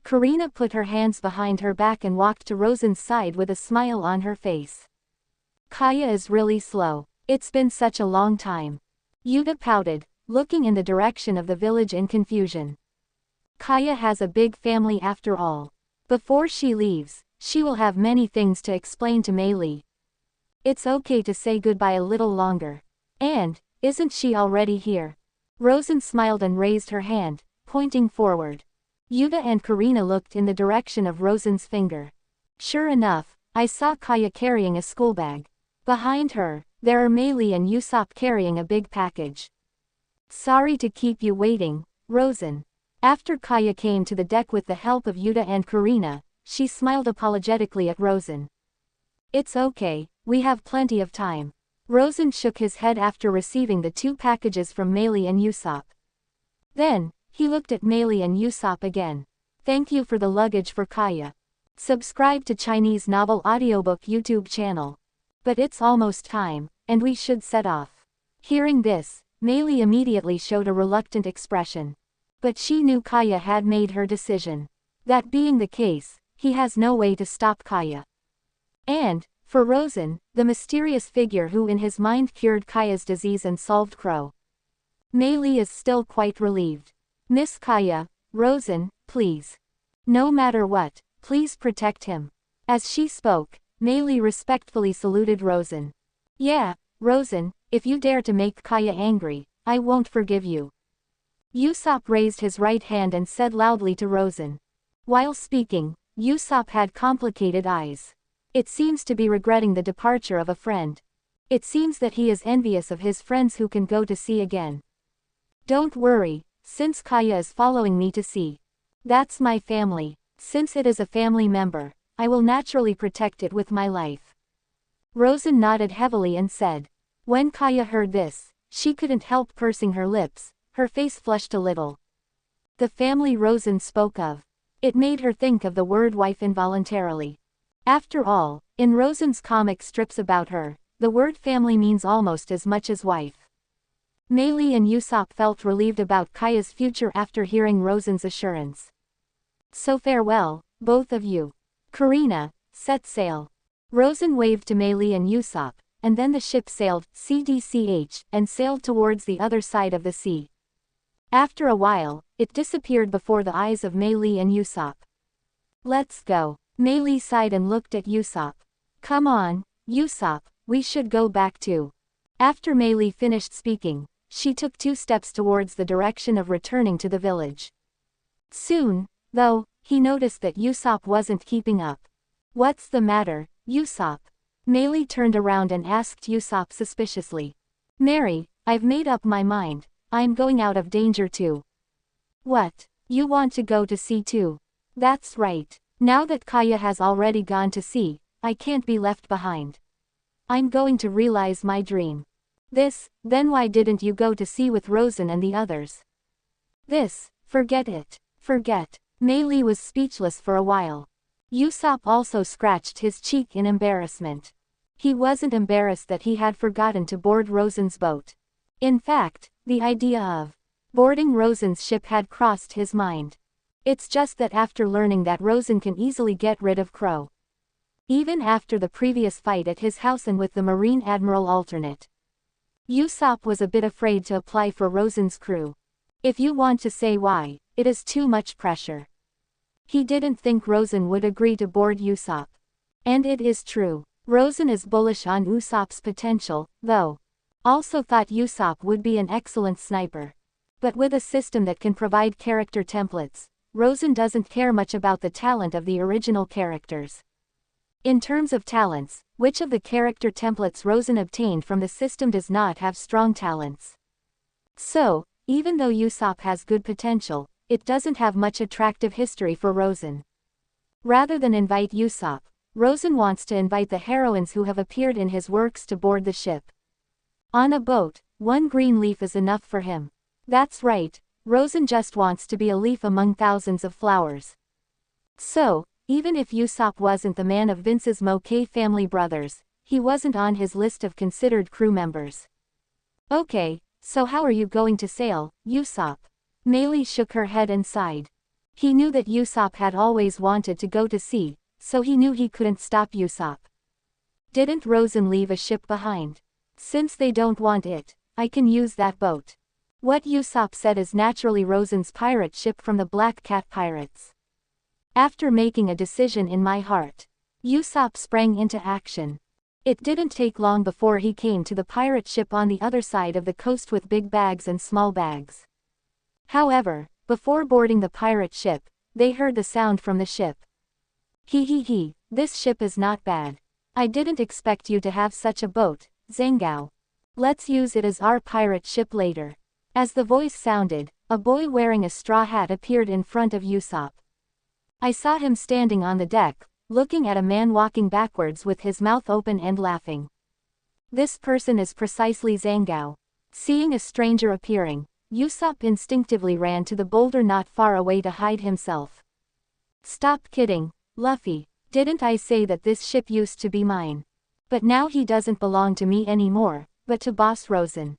Karina put her hands behind her back and walked to Rosen's side with a smile on her face. Kaya is really slow. It's been such a long time. Yuta pouted, looking in the direction of the village in confusion. Kaya has a big family after all. Before she leaves, she will have many things to explain to Mei Li. It's okay to say goodbye a little longer. And, isn't she already here? Rosen smiled and raised her hand, pointing forward. Yuta and Karina looked in the direction of Rosen's finger. Sure enough, I saw Kaya carrying a school bag. Behind her, there are Mei Li and Usopp carrying a big package. Sorry to keep you waiting, Rosen. After Kaya came to the deck with the help of Yuta and Karina, she smiled apologetically at Rosen. It's okay, we have plenty of time. Rosen shook his head after receiving the two packages from Mei Li and Usopp. Then, he looked at Mei Li and Usopp again. Thank you for the luggage for Kaya. Subscribe to Chinese Novel Audiobook YouTube channel. But it's almost time, and we should set off. Hearing this, Mei Li immediately showed a reluctant expression. But she knew Kaya had made her decision. That being the case, he has no way to stop Kaya. And, for Rosen, the mysterious figure who in his mind cured Kaya's disease and solved Crow. Mei Li is still quite relieved. Miss Kaya, Rosen, please. No matter what, please protect him. As she spoke, Mei Li respectfully saluted Rosen. Yeah, Rosen, if you dare to make Kaya angry, I won't forgive you. Usopp raised his right hand and said loudly to Rosen. While speaking, Usopp had complicated eyes. It seems to be regretting the departure of a friend. It seems that he is envious of his friends who can go to sea again. Don't worry, since Kaya is following me to sea. That's my family. Since it is a family member, I will naturally protect it with my life. Rosen nodded heavily and said. When Kaya heard this, she couldn't help pursing her lips, her face flushed a little. The family Rosen spoke of. It made her think of the word wife involuntarily. After all, in Rosen's comic strips about her, the word family means almost as much as wife. Mei Li and Usopp felt relieved about Kaya's future after hearing Rosen's assurance. So farewell, both of you. Karina, set sail. Rosen waved to Mei Li and Usopp, and then the ship sailed, CDCH, and sailed towards the other side of the sea. After a while, it disappeared before the eyes of Mei Li and Usopp. Let's go. Mei Li sighed and looked at Usopp. Come on, Usopp, we should go back too. After Mei Li finished speaking, she took 2 steps towards the direction of returning to the village. Soon, though, he noticed that Usopp wasn't keeping up. What's the matter, Usopp? Mei Li turned around and asked Usopp suspiciously. Mary, I've made up my mind, I'm going out of danger too. What, you want to go to sea too? That's right. Now that Kaya has already gone to sea, I can't be left behind. I'm going to realize my dream. Then why didn't you go to sea with Rosen and the others? Forget it. Forget. Mei Li was speechless for a while. Usopp also scratched his cheek in embarrassment. He wasn't embarrassed that he had forgotten to board Rosen's boat. In fact, the idea of boarding Rosen's ship had crossed his mind. It's just that after learning that Rosen can easily get rid of Crow. Even after the previous fight at his house and with the Marine Admiral alternate. Usopp was a bit afraid to apply for Rosen's crew. If you want to say why, it is too much pressure. He didn't think Rosen would agree to board Usopp. And it is true. Rosen is bullish on Usopp's potential, though. Also thought Usopp would be an excellent sniper. But with a system that can provide character templates, Rosen doesn't care much about the talent of the original characters. In terms of talents, which of the character templates Rosen obtained from the system does not have strong talents? So, even though Usopp has good potential, it doesn't have much attractive history for Rosen. Rather than invite Usopp, Rosen wants to invite the heroines who have appeared in his works to board the ship. On a boat, one green leaf is enough for him. That's right, Rosen just wants to be a leaf among thousands of flowers. So, even if Usopp wasn't the man of Vince's Moke family brothers, he wasn't on his list of considered crew members. Okay, so how are you going to sail, Usopp? Meili shook her head and sighed. He knew that Usopp had always wanted to go to sea, so he knew he couldn't stop Usopp. Didn't Rosen leave a ship behind? Since they don't want it, I can use that boat. What Usopp said is naturally Rosen's pirate ship from the Black Cat Pirates. After making a decision in my heart, Usopp sprang into action. It didn't take long before he came to the pirate ship on the other side of the coast with big bags and small bags. However, before boarding the pirate ship, they heard the sound from the ship. He, this ship is not bad. I didn't expect you to have such a boat, Zhangao. Let's use it as our pirate ship later. As the voice sounded, a boy wearing a straw hat appeared in front of Usopp. I saw him standing on the deck, looking at a man walking backwards with his mouth open and laughing. This person is precisely Zhangao. Seeing a stranger appearing, Usopp instinctively ran to the boulder not far away to hide himself. Stop kidding, Luffy, didn't I say that this ship used to be mine? But now he doesn't belong to me anymore, but to Boss Rosen.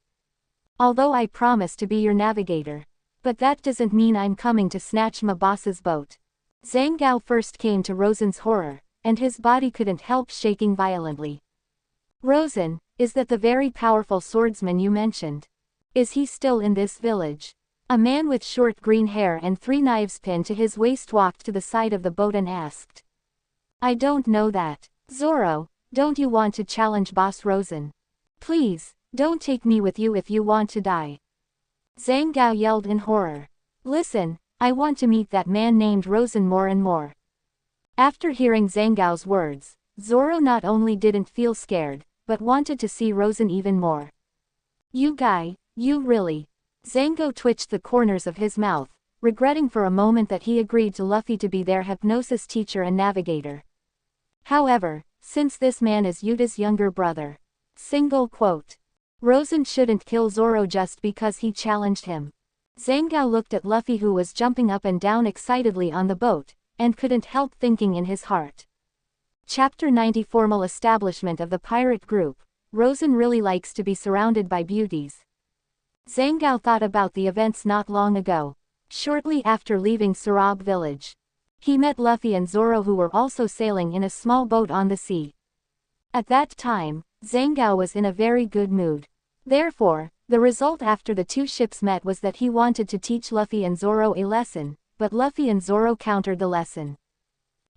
Although I promised to be your navigator. But that doesn't mean I'm coming to snatch my boss's boat. Zhangao first came to Rosen's horror, and his body couldn't help shaking violently. Rosen, is that the very powerful swordsman you mentioned? Is he still in this village? A man with short green hair and 3 knives pinned to his waist walked to the side of the boat and asked. I don't know that. Zoro, don't you want to challenge Boss Rosen? Please, don't take me with you if you want to die. Zhangao yelled in horror. Listen, I want to meet that man named Rosen more and more. After hearing Zhangao's words, Zoro not only didn't feel scared, but wanted to see Rosen even more. You guy, you really. Zhangao twitched the corners of his mouth, regretting for a moment that he agreed to Luffy to be their hypnosis teacher and navigator. However, since this man is Yuta's younger brother. Single quote. Rosen shouldn't kill Zoro just because he challenged him. Zhangao looked at Luffy who was jumping up and down excitedly on the boat, and couldn't help thinking in his heart. Chapter 90 Formal Establishment of the Pirate Group. Rosen really likes to be surrounded by beauties. Zhangao thought about the events not long ago. Shortly after leaving Surab village, he met Luffy and Zoro who were also sailing in a small boat on the sea. At that time, Zhangao was in a very good mood. Therefore, the result after the two ships met was that he wanted to teach Luffy and Zoro a lesson, but Luffy and Zoro countered the lesson.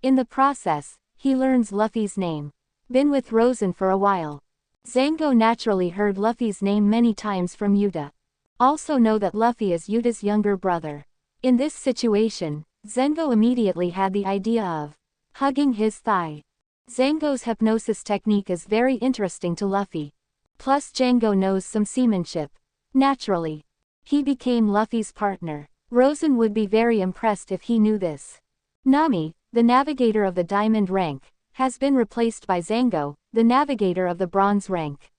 In the process, he learns Luffy's name. Been with Rosen for a while. Zhangao naturally heard Luffy's name many times from Yuta. Also know that Luffy is Yuta's younger brother. In this situation, Zhangao immediately had the idea of hugging his thigh. Zhangao's hypnosis technique is very interesting to Luffy. Plus Django knows some seamanship. Naturally, he became Luffy's partner. Rosen would be very impressed if he knew this. Nami, the navigator of the diamond rank, has been replaced by Zhangao, the navigator of the bronze rank.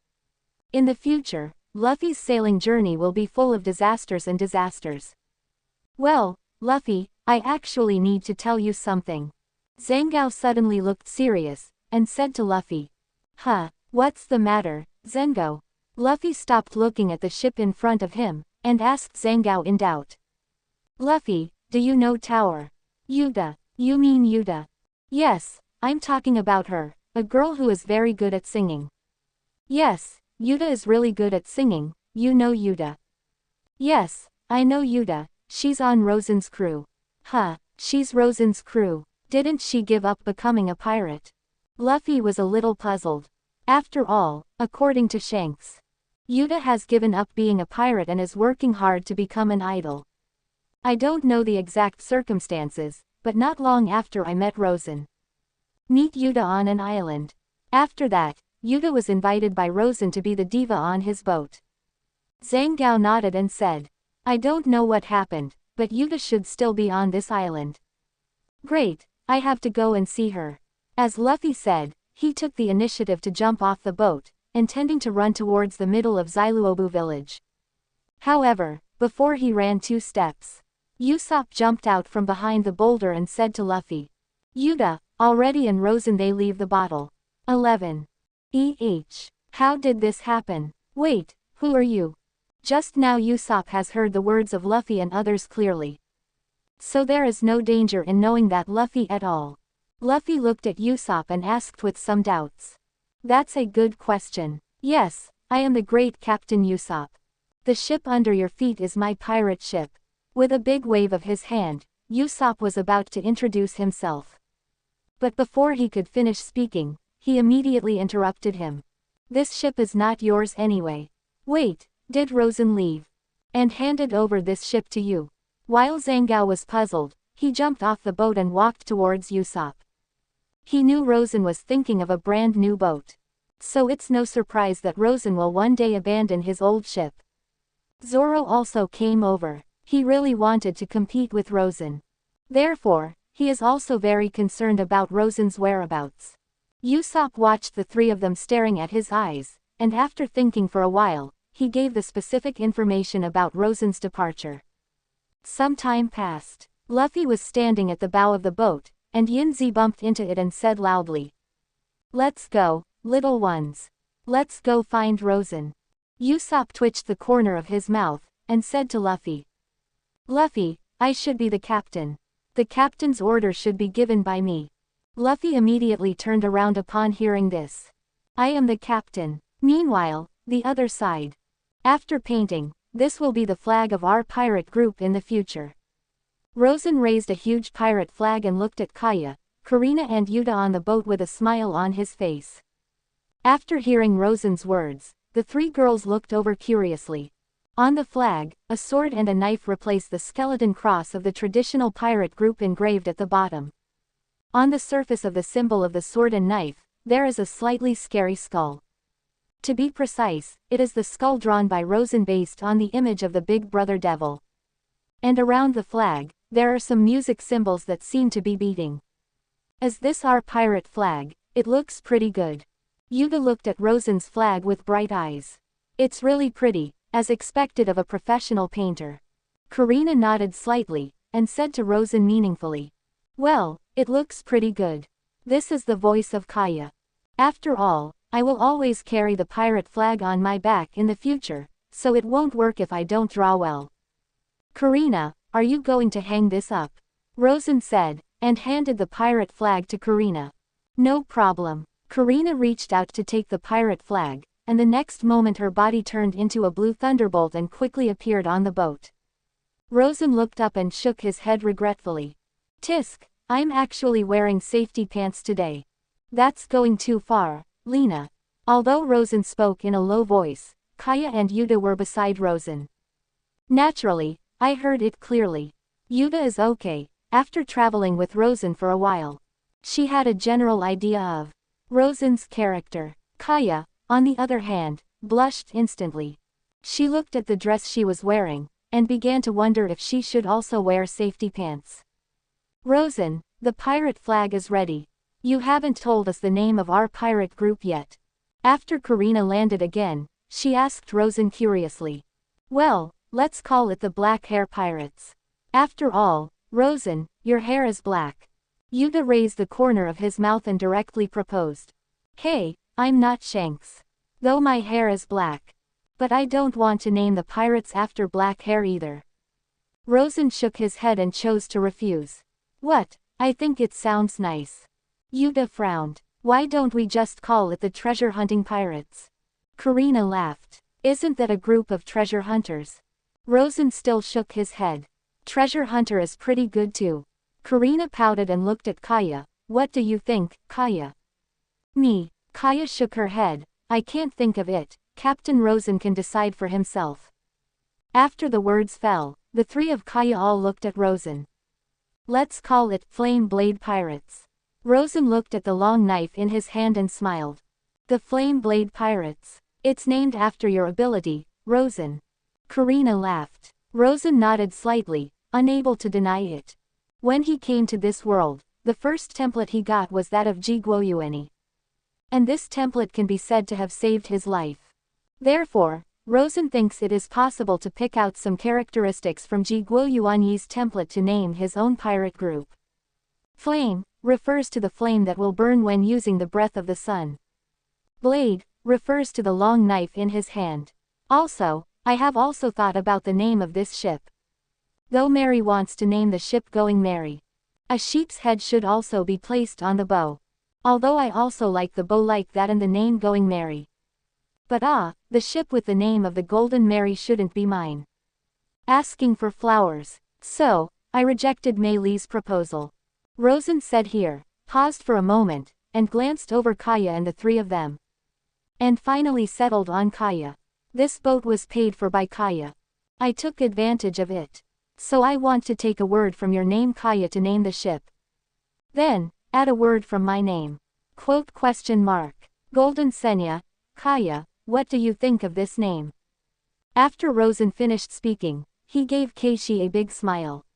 In the future, Luffy's sailing journey will be full of disasters and disasters. Well, Luffy, I actually need to tell you something. Zhangao suddenly looked serious, and said to Luffy. Huh, what's the matter, Zhangao? Luffy stopped looking at the ship in front of him, and asked Zhangao in doubt. Luffy, do you know Tower? Yuta, you mean Yuta? Yes, I'm talking about her, a girl who is very good at singing. Yes, Yuta is really good at singing, you know Yuta. Yes, I know Yuta, she's on Rosen's crew. Huh, she's Rosen's crew. Didn't she give up becoming a pirate? Luffy was a little puzzled. After all, according to Shanks, Yuta has given up being a pirate and is working hard to become an idol. I don't know the exact circumstances, but not long after I met Rosen. Meet Yuta on an island. After that, Yuta was invited by Rosen to be the diva on his boat. Zhang Gao nodded and said, I don't know what happened, but Yuta should still be on this island. Great, I have to go and see her. As Luffy said, he took the initiative to jump off the boat, intending to run towards the middle of Zailuobu village. However, before he ran 2 steps, Usopp jumped out from behind the boulder and said to Luffy, Yuta, already and Rosen they leave the bottle. 11. How did this happen? Wait, who are you? Just now Usopp has heard the words of Luffy and others clearly. So there is no danger in knowing that Luffy at all. Luffy looked at Usopp and asked with some doubts. That's a good question. Yes, I am the great Captain Usopp. The ship under your feet is my pirate ship. With a big wave of his hand, Usopp was about to introduce himself. But before he could finish speaking, he immediately interrupted him. This ship is not yours anyway. Wait, did Rosen leave and handed over this ship to you? While Zhang Gao was puzzled, he jumped off the boat and walked towards Usopp. He knew Rosen was thinking of a brand new boat. So it's no surprise that Rosen will one day abandon his old ship. Zoro also came over. He really wanted to compete with Rosen. Therefore, he is also very concerned about Rosen's whereabouts. Usopp watched the 3 of them staring at his eyes, and after thinking for a while, he gave the specific information about Rosen's departure. Some time passed. Luffy was standing at the bow of the boat, and Yinzi bumped into it and said loudly, Let's go, little ones. Let's go find Rosen. Usopp twitched the corner of his mouth, and said to Luffy, Luffy, I should be the captain. The captain's order should be given by me. Luffy immediately turned around upon hearing this. I am the captain. Meanwhile, the other side. After painting, this will be the flag of our pirate group in the future. Rosen raised a huge pirate flag and looked at Kaya, Kurina and Yuta on the boat with a smile on his face. After hearing Rosen's words, the 3 girls looked over curiously. On the flag, a sword and a knife replace the skeleton cross of the traditional pirate group engraved at the bottom. On the surface of the symbol of the sword and knife, there is a slightly scary skull. To be precise, it is the skull drawn by Rosen based on the image of the Big Brother Devil. And around the flag, there are some music symbols that seem to be beating. As this our pirate flag, it looks pretty good. Yuta looked at Rosen's flag with bright eyes. It's really pretty, as expected of a professional painter. Kurina nodded slightly, and said to Rosen meaningfully, Well, it looks pretty good. This is the voice of Kaya. After all, I will always carry the pirate flag on my back in the future, so it won't work if I don't draw well. Kurina, are you going to hang this up? Rosen said, and handed the pirate flag to Kurina. No problem. Kurina reached out to take the pirate flag, and the next moment her body turned into a blue thunderbolt and quickly appeared on the boat. Rosen looked up and shook his head regretfully. Tisk, I'm actually wearing safety pants today. That's going too far, Lena. Although Rosen spoke in a low voice, Kaya and Yuta were beside Rosen. Naturally, I heard it clearly. Yuta is okay. After traveling with Rosen for a while, she had a general idea of Rosen's character. Kaya, on the other hand, blushed instantly. She looked at the dress she was wearing, and began to wonder if she should also wear safety pants. Rosen, the pirate flag is ready. You haven't told us the name of our pirate group yet. After Kurina landed again, she asked Rosen curiously. Well, let's call it the Black Hair Pirates. After all, Rosen, your hair is black. Yuta raised the corner of his mouth and directly proposed. Hey, I'm not Shanks. Though my hair is black. But I don't want to name the pirates after black hair either. Rosen shook his head and chose to refuse. What? I think it sounds nice. Yuta frowned. Why don't we just call it the treasure hunting pirates? Kurina laughed. Isn't that a group of treasure hunters? Rosen still shook his head. Treasure hunter is pretty good too. Kurina pouted and looked at Kaya. What do you think, Kaya? Me. Kaya shook her head. I can't think of it. Captain Rosen can decide for himself. After the words fell, the three of Kaya all looked at Rosen. Let's call it Flame Blade Pirates. Rosen looked at the long knife in his hand and smiled. The Flame Blade Pirates. It's named after your ability, Rosen. Karina laughed. Rosen nodded slightly, unable to deny it. When he came to this world, the first template he got was that of Jiguo Yuan. And this template can be said to have saved his life. Therefore, Rosen thinks it is possible to pick out some characteristics from Jiguo Yuan's template to name his own pirate group. Flame refers to the flame that will burn when using the breath of the sun. Blade refers to the long knife in his hand. Also, I have also thought about the name of this ship. Though Mary wants to name the ship Going Merry. A sheep's head should also be placed on the bow. Although I also like the bow like that and the name Going Merry. But the ship with the name of the Golden Mary shouldn't be mine. Asking for flowers. So, I rejected Mei Li's proposal. Rosen said here, paused for a moment, and glanced over Kaya and the three of them. And finally settled on Kaya. This boat was paid for by Kaya. I took advantage of it. So I want to take a word from your name Kaya to name the ship. Then, add a word from my name. Quote question mark. Golden Senya, Kaya, what do you think of this name? After Rosen finished speaking, he gave Keishi a big smile.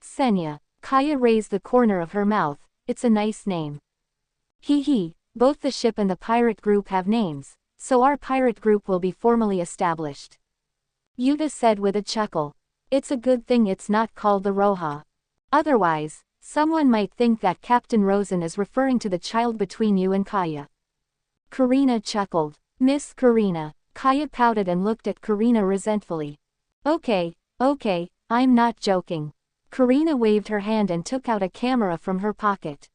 Senya. Kaya raised the corner of her mouth, it's a nice name. Hee, both the ship and the pirate group have names, so our pirate group will be formally established. Yuta said with a chuckle. It's a good thing it's not called the Roja. Otherwise, someone might think that Captain Rosen is referring to the child between you and Kaya. Karina chuckled. Miss Karina. Kaya pouted and looked at Karina resentfully. Okay, I'm not joking. Karina waved her hand and took out a camera from her pocket.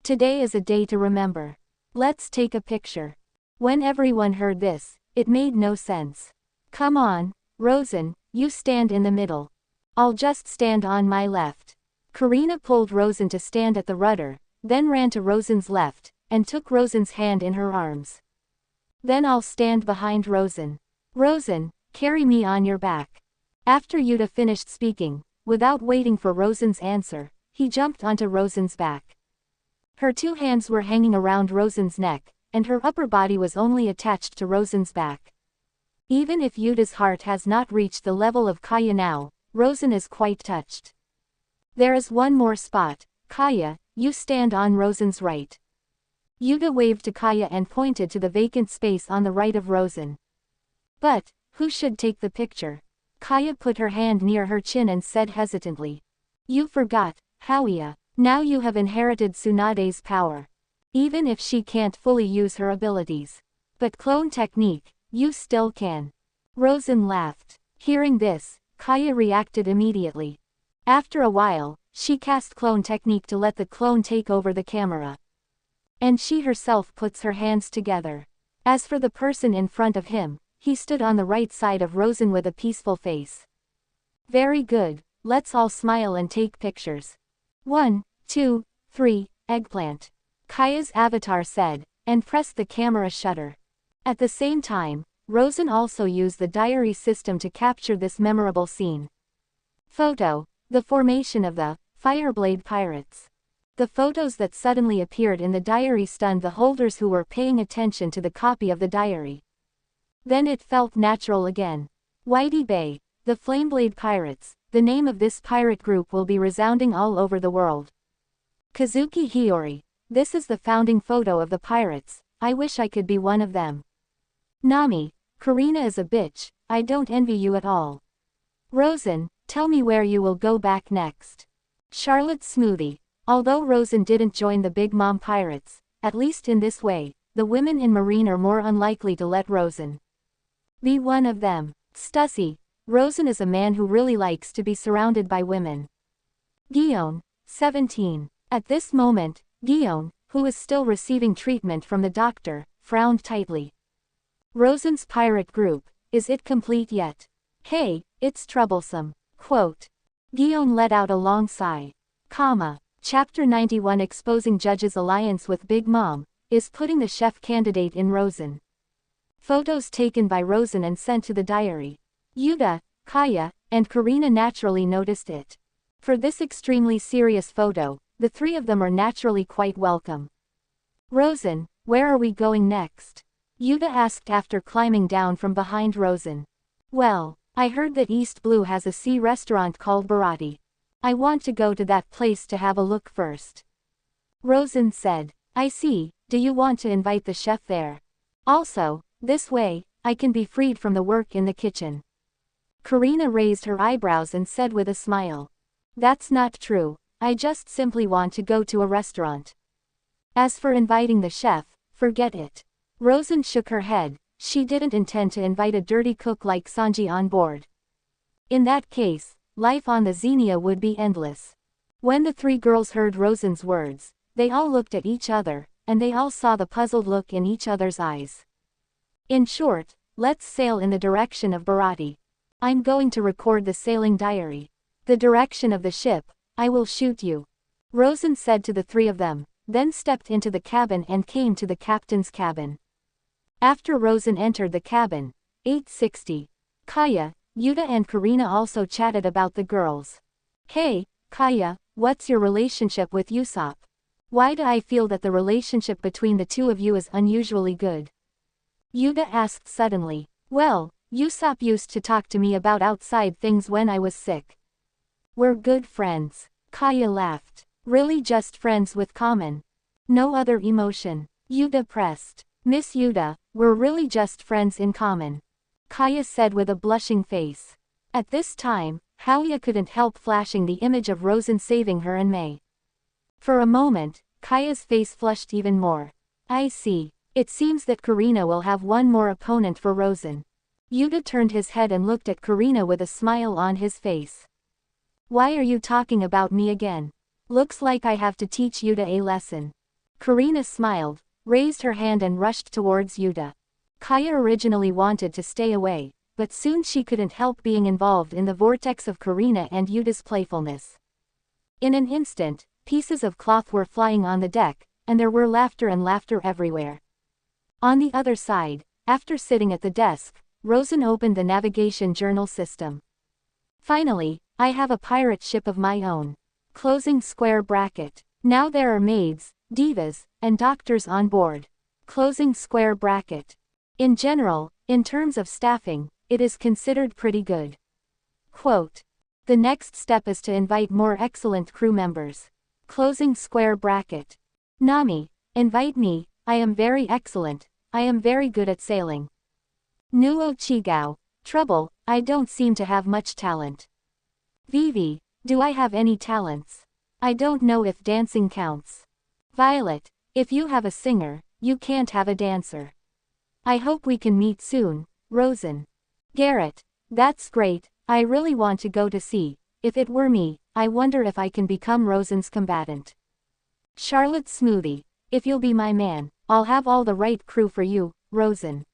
Today is a day to remember. Let's take a picture. When everyone heard this, it made no sense. Come on, Rosen, you stand in the middle. I'll just stand on my left. Karina pulled Rosen to stand at the rudder, then ran to Rosen's left, and took Rosen's hand in her arms. Then I'll stand behind Rosen. Rosen, carry me on your back. After Yuta finished speaking, without waiting for Rosen's answer, he jumped onto Rosen's back. Her two hands were hanging around Rosen's neck, and her upper body was only attached to Rosen's back. Even if Yuta's heart has not reached the level of Kaya now, Rosen is quite touched. There is one more spot. Kaya, you stand on Rosen's right. Yuta waved to Kaya and pointed to the vacant space on the right of Rosen. But, who should take the picture? Kaya put her hand near her chin and said hesitantly. You forgot, Haoya. Now you have inherited Tsunade's power. Even if she can't fully use her abilities. But clone technique, you still can. Rosen laughed. Hearing this, Kaya reacted immediately. After a while, she cast clone technique to let the clone take over the camera. And she herself puts her hands together. As for the person in front of him, he stood on the right side of Rosen with a peaceful face. Very good, let's all smile and take pictures. 1, 2, 3, eggplant. Kaya's avatar said, and pressed the camera shutter. At the same time, Rosen also used the diary system to capture this memorable scene. Photo. The formation of the Fireblade Pirates. The photos that suddenly appeared in the diary stunned the holders who were paying attention to the copy of the diary. Then it felt natural again. Whitey Bay, the Flameblade Pirates, the name of this pirate group will be resounding all over the world. Kazuki Hiyori, this is the founding photo of the pirates, I wish I could be one of them. Nami, Karina is a bitch, I don't envy you at all. Rosen, tell me where you will go back next. Charlotte Smoothie, although Rosen didn't join the Big Mom Pirates, at least in this way, the women in Marine are more unlikely to let Rosen be one of them. Stussy, Rosen is a man who really likes to be surrounded by women. Guillaume, 17. At this moment, Guillaume, who is still receiving treatment from the doctor, frowned tightly. Rosen's pirate group, is it complete yet? Hey, it's troublesome. Quote. Guillaume let out a long sigh. Chapter 91 exposing Judge's alliance with Big Mom, is putting the chef candidate in Rosen. Photos taken by Rosen and sent to the diary. Yuta, Kaya, and Karina naturally noticed it. For this extremely serious photo, the three of them are naturally quite welcome. Rosen, where are we going next? Yuta asked after climbing down from behind Rosen. Well, I heard that East Blue has a sea restaurant called Bharati. I want to go to that place to have a look first. Rosen said. I see, do you want to invite the chef there? Also, this way, I can be freed from the work in the kitchen. Karina raised her eyebrows and said with a smile. That's not true, I just simply want to go to a restaurant. As for inviting the chef, forget it. Rosen shook her head, she didn't intend to invite a dirty cook like Sanji on board. In that case, life on the Xenia would be endless. When the three girls heard Rosen's words, they all looked at each other, and they all saw the puzzled look in each other's eyes. In short, let's sail in the direction of Bharati. I'm going to record the sailing diary. The direction of the ship, I will shoot you. Rosen said to the three of them, then stepped into the cabin and came to the captain's cabin. After Rosen entered the cabin, 860. Kaya, Yuta and Karina also chatted about the girls. Hey, Kaya, what's your relationship with Usopp? Why do I feel that the relationship between the two of you is unusually good? Yuta asked suddenly. Well, Usopp used to talk to me about outside things when I was sick. We're good friends. Kaya laughed. Really just friends with common. No other emotion. Yuta pressed. Miss Yuta, we're really just friends in common. Kaya said with a blushing face. At this time, Halia couldn't help flashing the image of Rosen saving her and May. For a moment, Kaya's face flushed even more. I see. It seems that Karina will have one more opponent for Rosen. Yuta turned his head and looked at Karina with a smile on his face. Why are you talking about me again? Looks like I have to teach Yuta a lesson. Karina smiled, raised her hand and rushed towards Yuta. Kaya originally wanted to stay away, but soon she couldn't help being involved in the vortex of Karina and Yuta's playfulness. In an instant, pieces of cloth were flying on the deck, and there were laughter and laughter everywhere. On the other side, after sitting at the desk, Rosen opened the navigation journal system. Finally, I have a pirate ship of my own. Closing square bracket. Now there are maids, divas, and doctors on board. Closing square bracket. In general, in terms of staffing, it is considered pretty good. Quote. The next step is to invite more excellent crew members. Closing square bracket. Nami, invite me, I am very excellent, I am very good at sailing. Nuo Chigao, trouble, I don't seem to have much talent. Vivi, do I have any talents? I don't know if dancing counts. Violet, if you have a singer, you can't have a dancer. I hope we can meet soon, Rosen. Garrett, that's great, I really want to go to sea. If it were me, I wonder if I can become Rosen's combatant. Charlotte Smoothie, if you'll be my man, I'll have all the right crew for you, Rosen.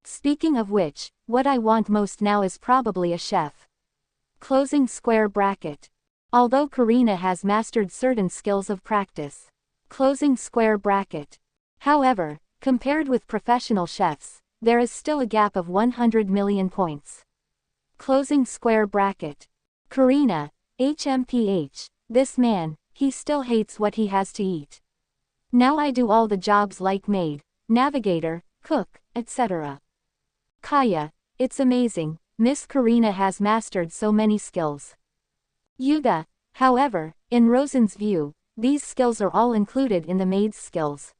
Speaking of which, what I want most now is probably a chef. Closing square bracket. Although Karina has mastered certain skills of practice. Closing square bracket. However, compared with professional chefs, there is still a gap of 100 million points. Closing square bracket. Karina, HMPH, this man, he still hates what he has to eat. Now I do all the jobs like maid, navigator, cook, etc. Kaya, it's amazing, Miss Karina has mastered so many skills. Yuta, however, in Rosen's view, these skills are all included in the maid's skills.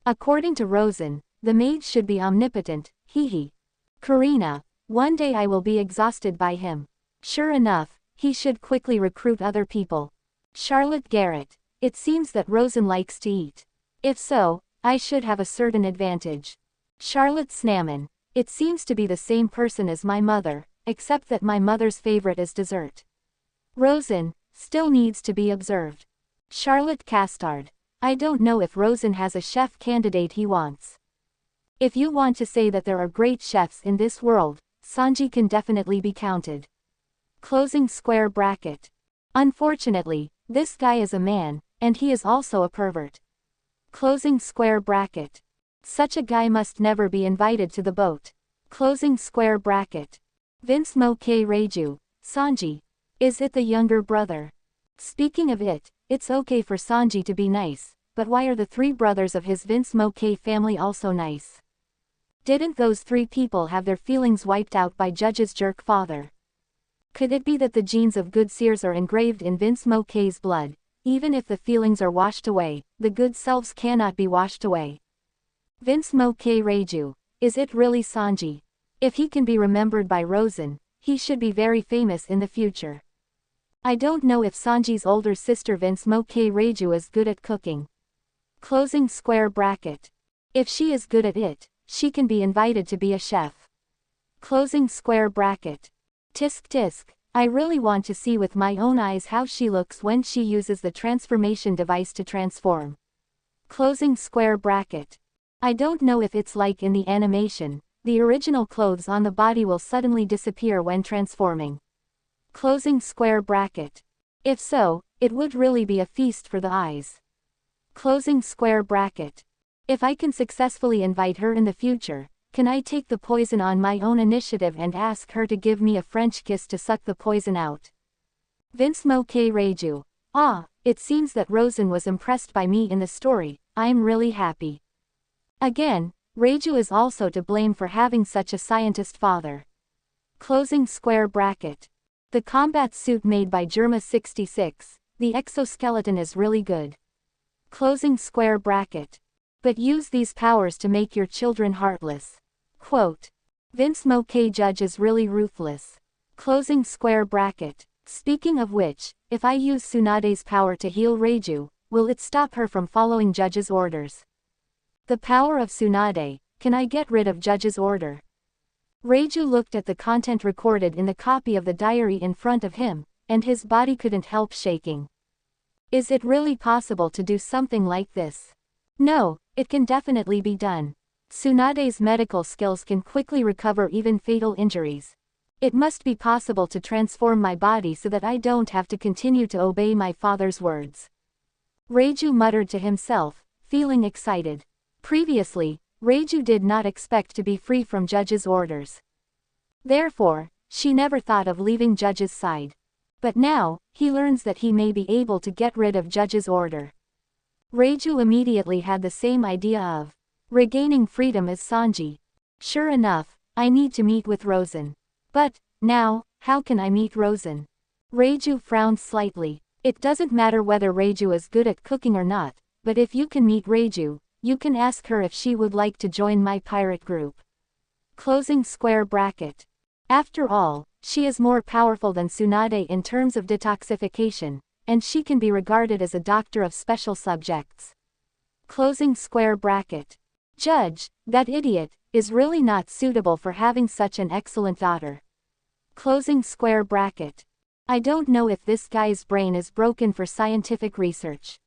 According to Rosen, the maid should be omnipotent, hee. Karina, one day I will be exhausted by him. Sure enough, he should quickly recruit other people. Charlotte Garrett, it seems that Rosen likes to eat. If so, I should have a certain advantage. Charlotte Snamon, it seems to be the same person as my mother, except that my mother's favorite is dessert. Rosen, still needs to be observed. Charlotte Castard, I don't know if Rosen has a chef candidate he wants. If you want to say that there are great chefs in this world, Sanji can definitely be counted. Closing square bracket. Unfortunately, this guy is a man, and he is also a pervert. Closing square bracket. Such a guy must never be invited to the boat. Closing square bracket. Vince Mo K. Reiju, Sanji. Is it the younger brother? Speaking of it, it's okay for Sanji to be nice, but why are the three brothers of his Vince Moke family also nice? Didn't those three people have their feelings wiped out by Judge's jerk father? Could it be that the genes of good seers are engraved in Vince Moke's blood? Even if the feelings are washed away, the good selves cannot be washed away. Vince Moke Reiju. Is it really Sanji? If he can be remembered by Rosen, he should be very famous in the future. I don't know if Sanji's older sister Vince Moke Reiju is good at cooking. Closing square bracket. If she is good at it, she can be invited to be a chef. Closing square bracket. Tisk tisk. I really want to see with my own eyes how she looks when she uses the transformation device to transform. Closing square bracket. I don't know if it's like in the animation, the original clothes on the body will suddenly disappear when transforming. Closing square bracket. If so, it would really be a feast for the eyes. Closing square bracket. If I can successfully invite her in the future, can I take the poison on my own initiative and ask her to give me a French kiss to suck the poison out? Vince Moke Reiju. Ah, it seems that Rosen was impressed by me in the story. I'm really happy. Again, Reiju is also to blame for having such a scientist father. Closing square bracket. The combat suit made by Germa 66, the exoskeleton is really good. Closing square bracket. But use these powers to make your children heartless. Quote. Vince Moke Judge is really ruthless. Closing square bracket. Speaking of which, if I use Tsunade's power to heal Reiju, will it stop her from following Judge's orders? The power of Tsunade. Can I get rid of Judge's order? Reiju looked at the content recorded in the copy of the diary in front of him, and his body couldn't help shaking. Is it really possible to do something like this? No, it can definitely be done. Tsunade's medical skills can quickly recover even fatal injuries. It must be possible to transform my body so that I don't have to continue to obey my father's words. Reiju muttered to himself, feeling excited. Previously, Reiju did not expect to be free from Judge's orders. Therefore, she never thought of leaving Judge's side. But now, he learns that he may be able to get rid of Judge's order. Reiju immediately had the same idea of regaining freedom as Sanji. Sure enough, I need to meet with Rosen. But, now, how can I meet Rosen? Reiju frowned slightly. It doesn't matter whether Reiju is good at cooking or not, but if you can meet Reiju, you can ask her if she would like to join my pirate group. Closing square bracket. After all, she is more powerful than Tsunade in terms of detoxification, and she can be regarded as a doctor of special subjects. Closing square bracket. Judge, that idiot, is really not suitable for having such an excellent daughter. Closing square bracket. I don't know if this guy's brain is broken for scientific research.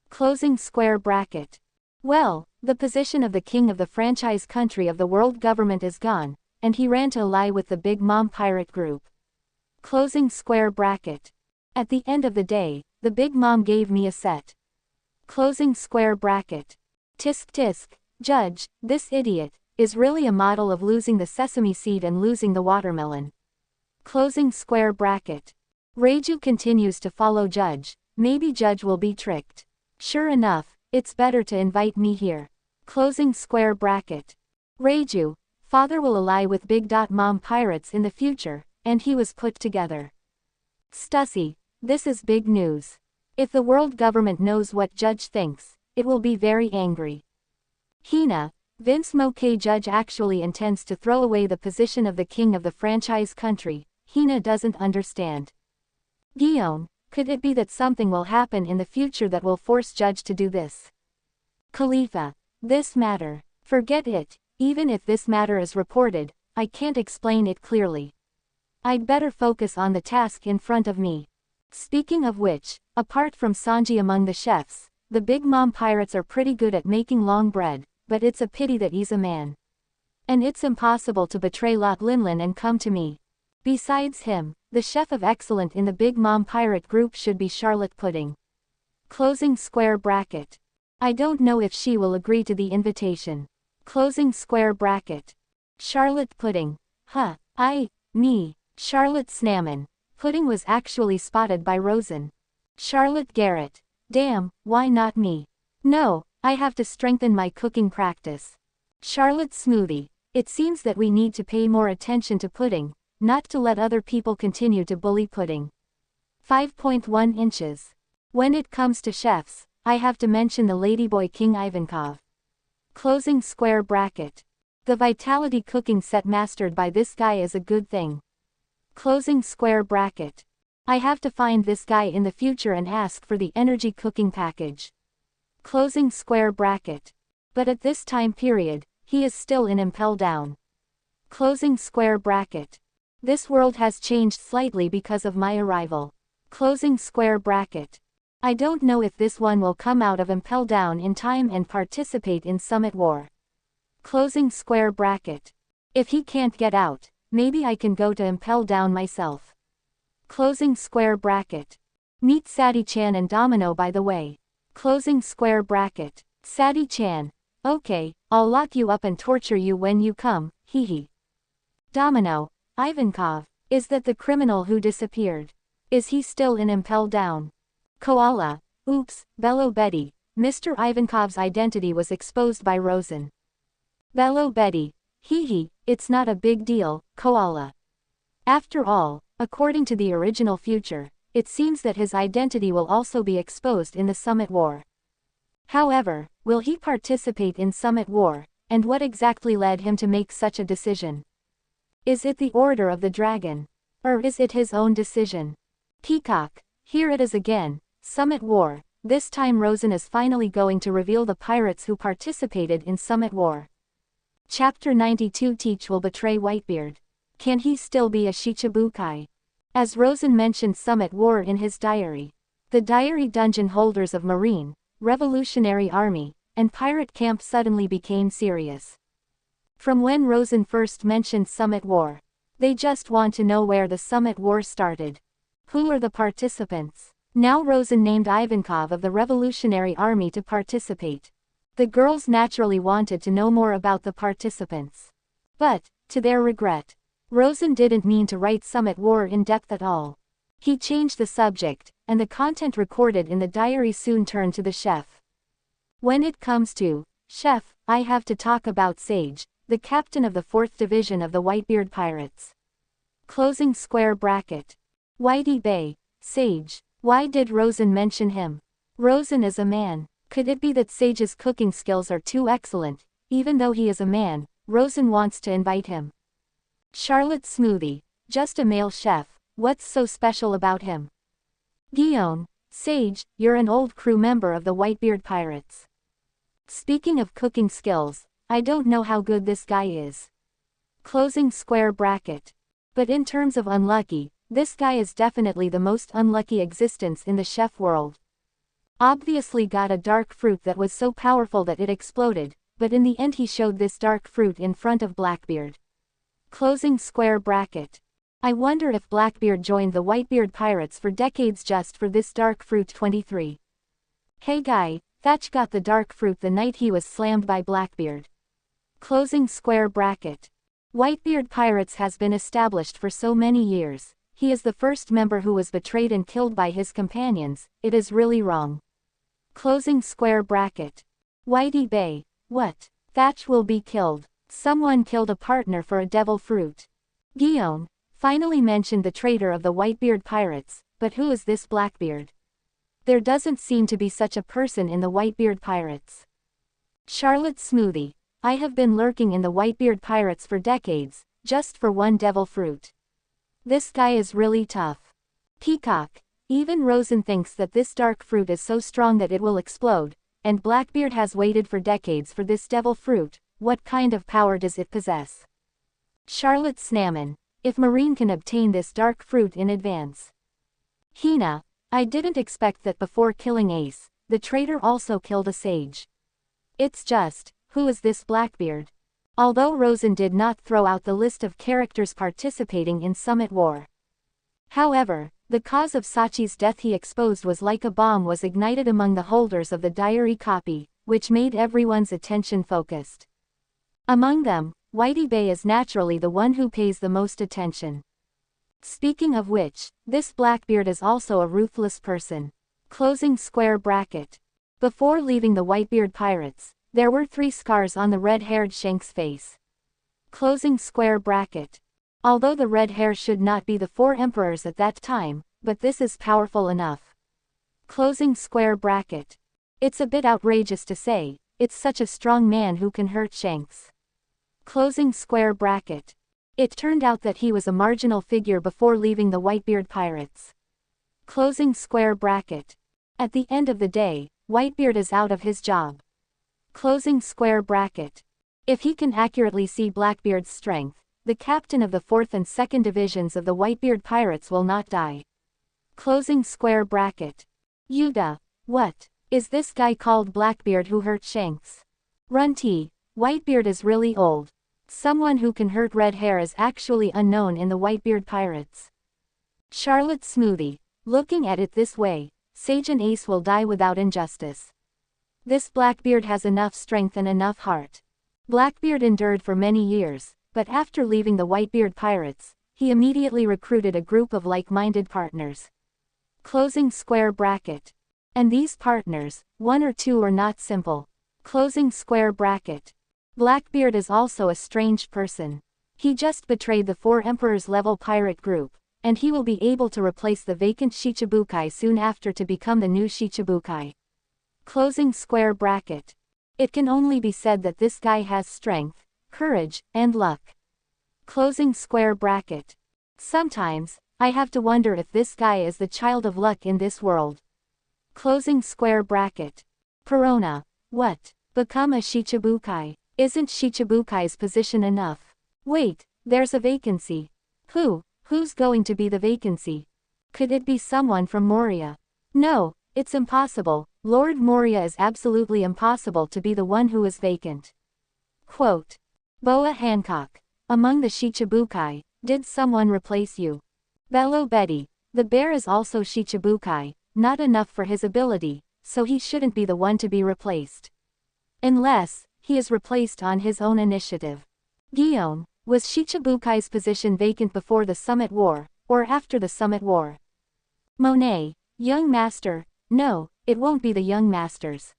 Closing square bracket. Well, the position of the king of the franchise country of the world government is gone, and he ran to ally with the Big Mom pirate group. Closing square bracket. At the end of the day, the Big Mom gave me a set. Closing square bracket. Tisk tisk, Judge, this idiot, is really a model of losing the sesame seed and losing the watermelon. Closing square bracket. Reiju continues to follow Judge. Maybe Judge will be tricked. Sure enough, it's better to invite me here. Closing square bracket. Reiju, father will ally with Big Mom pirates in the future, and he was put together. Stussy, this is big news. If the world government knows what Judge thinks, it will be very angry. Hina, Vince Moke Judge actually intends to throw away the position of the king of the franchise country. Hina doesn't understand. Guillaume, could it be that something will happen in the future that will force Judge to do this? Khalifa, this matter, forget it, even if this matter is reported, I can't explain it clearly. I'd better focus on the task in front of me. Speaking of which, apart from Sanji among the chefs, the Big Mom pirates are pretty good at making long bread, but it's a pity that he's a man. And it's impossible to betray Lot Linlin and come to me. Besides him, the chef of excellence in the Big Mom pirate group should be Charlotte Pudding. Closing square bracket. I don't know if she will agree to the invitation. Closing square bracket. Charlotte Pudding. Me, Charlotte Snammin. pudding was actually spotted by Rosen. Charlotte Garrett. Damn, why not me? No, I have to strengthen my cooking practice. Charlotte Smoothie. It seems that we need to pay more attention to pudding, not to let other people continue to bully pudding. 5.1 inches. When it comes to chefs, I have to mention the Ladyboy King Ivankov. Closing square bracket. The Vitality cooking set mastered by this guy is a good thing. Closing square bracket. I have to find this guy in the future and ask for the energy cooking package. Closing square bracket. But at this time period, he is still in Impel Down. Closing square bracket. This world has changed slightly because of my arrival. Closing square bracket. I don't know if this one will come out of Impel Down in time and participate in Summit War. Closing square bracket. If he can't get out, maybe I can go to Impel Down myself. Closing square bracket. Meet Sadie-chan and Domino by the way. Closing square bracket. Sadie-chan. Okay, I'll lock you up and torture you when you come, hee. Domino. Ivankov. Is that the criminal who disappeared? Is he still in Impel Down? Koala. Oops, Bello Betty. Mr. Ivankov's identity was exposed by Rosen. Bello Betty. Hee, it's not a big deal, Koala. After all, according to the original future, it seems that his identity will also be exposed in the Summit War. However, will he participate in Summit War, and what exactly led him to make such a decision? Is it the Order of the Dragon? Or is it his own decision? Peacock. Here it is again, Summit War. This time Rosen is finally going to reveal the pirates who participated in Summit War. Chapter 92. Teach will betray Whitebeard. Can he still be a Shichibukai? As Rosen mentioned Summit War in his diary. The diary dungeon holders of Marine, Revolutionary Army, and Pirate Camp suddenly became serious. From when Rosen first mentioned Summit War, they just want to know where the Summit War started. Who are the participants? Now Rosen named Ivankov of the Revolutionary Army to participate. The girls naturally wanted to know more about the participants. But, to their regret, Rosen didn't mean to write Summit War in depth at all. He changed the subject, and the content recorded in the diary soon turned to the chef. When it comes to chef, I have to talk about Sage, the captain of the 4th Division of the Whitebeard Pirates. Closing square bracket. Whitey Bay. Sage. Why did Rosen mention him? Rosen is a man. Could it be that Sage's cooking skills are too excellent? Even though he is a man, Rosen wants to invite him. Charlotte Smoothie. Just a male chef. What's so special about him? Guion. Sage, you're an old crew member of the Whitebeard Pirates. Speaking of cooking skills, I don't know how good this guy is. Closing square bracket. But in terms of unlucky, this guy is definitely the most unlucky existence in the chef world. Obviously got a dark fruit that was so powerful that it exploded, but in the end he showed this dark fruit in front of Blackbeard. Closing square bracket. I wonder if Blackbeard joined the Whitebeard Pirates for decades just for this dark fruit. 23. Hey guy, Thatch got the dark fruit the night he was slammed by Blackbeard. Closing square bracket. Whitebeard Pirates has been established for so many years. He is the first member who was betrayed and killed by his companions. It is really wrong. Closing square bracket. Whitey Bay. What? Thatch will be killed. Someone killed a partner for a devil fruit. Guion. Finally mentioned the traitor of the Whitebeard Pirates, but who is this Blackbeard? There doesn't seem to be such a person in the Whitebeard Pirates. Charlotte Smoothie. I have been lurking in the Whitebeard Pirates for decades, just for one devil fruit. This guy is really tough. Peacock. Even Rosen thinks that this dark fruit is so strong that it will explode, and Blackbeard has waited for decades for this devil fruit. What kind of power does it possess? Charlotte Snamon. If Marine can obtain this dark fruit in advance. Hina. I didn't expect that before killing Ace, the traitor also killed a sage. It's just, who is this Blackbeard? Although Rosen did not throw out the list of characters participating in Summit War. However, the cause of Sachi's death he exposed was like a bomb was ignited among the holders of the diary copy, which made everyone's attention focused. Among them, Whitey Bay is naturally the one who pays the most attention. Speaking of which, this Blackbeard is also a ruthless person. Closing square bracket. Before leaving the Whitebeard pirates, there were 3 scars on the red-haired Shank's face. Closing square bracket. Although the red hair should not be the 4 emperors at that time, but this is powerful enough. Closing square bracket. It's a bit outrageous to say, it's such a strong man who can hurt Shanks. Closing square bracket. It turned out that he was a marginal figure before leaving the Whitebeard pirates. Closing square bracket. At the end of the day, Whitebeard is out of his job. Closing square bracket. If he can accurately see Blackbeard's strength, the captain of the 4th and 2nd divisions of the Whitebeard pirates will not die. Closing square bracket. Yuda. What? Is this guy called Blackbeard who hurt Shanks? Runty. Whitebeard is really old. Someone who can hurt red hair is actually unknown in the Whitebeard pirates. Charlotte Smoothie. Looking at it this way, Sage and Ace will die without injustice. This Blackbeard has enough strength and enough heart. Blackbeard endured for many years, but after leaving the Whitebeard pirates, he immediately recruited a group of like-minded partners. Closing square bracket. And these partners, 1 or 2 are not simple. Closing square bracket. Blackbeard is also a strange person. He just betrayed the 4 Emperors level pirate group, and he will be able to replace the vacant Shichibukai soon after to become the new Shichibukai. Closing square bracket. It can only be said that this guy has strength, courage, and luck. Closing square bracket. Sometimes, I have to wonder if this guy is the child of luck in this world. Closing square bracket. Perona. What? Become a Shichibukai. Isn't Shichibukai's position enough? Wait, there's a vacancy. Who's going to be the vacancy? Could it be someone from Moria? No, it's impossible. Lord Moria is absolutely impossible to be the one who is vacant. Quote. Boa Hancock. Among the Shichibukai, did someone replace you? Bello Betty. The bear is also Shichibukai, not enough for his ability, so he shouldn't be the one to be replaced. Unless, he is replaced on his own initiative. Guillaume. Was Shichibukai's position vacant before the Summit War, or after the Summit War? Monet. Young Master. No, it won't be the Young Masters.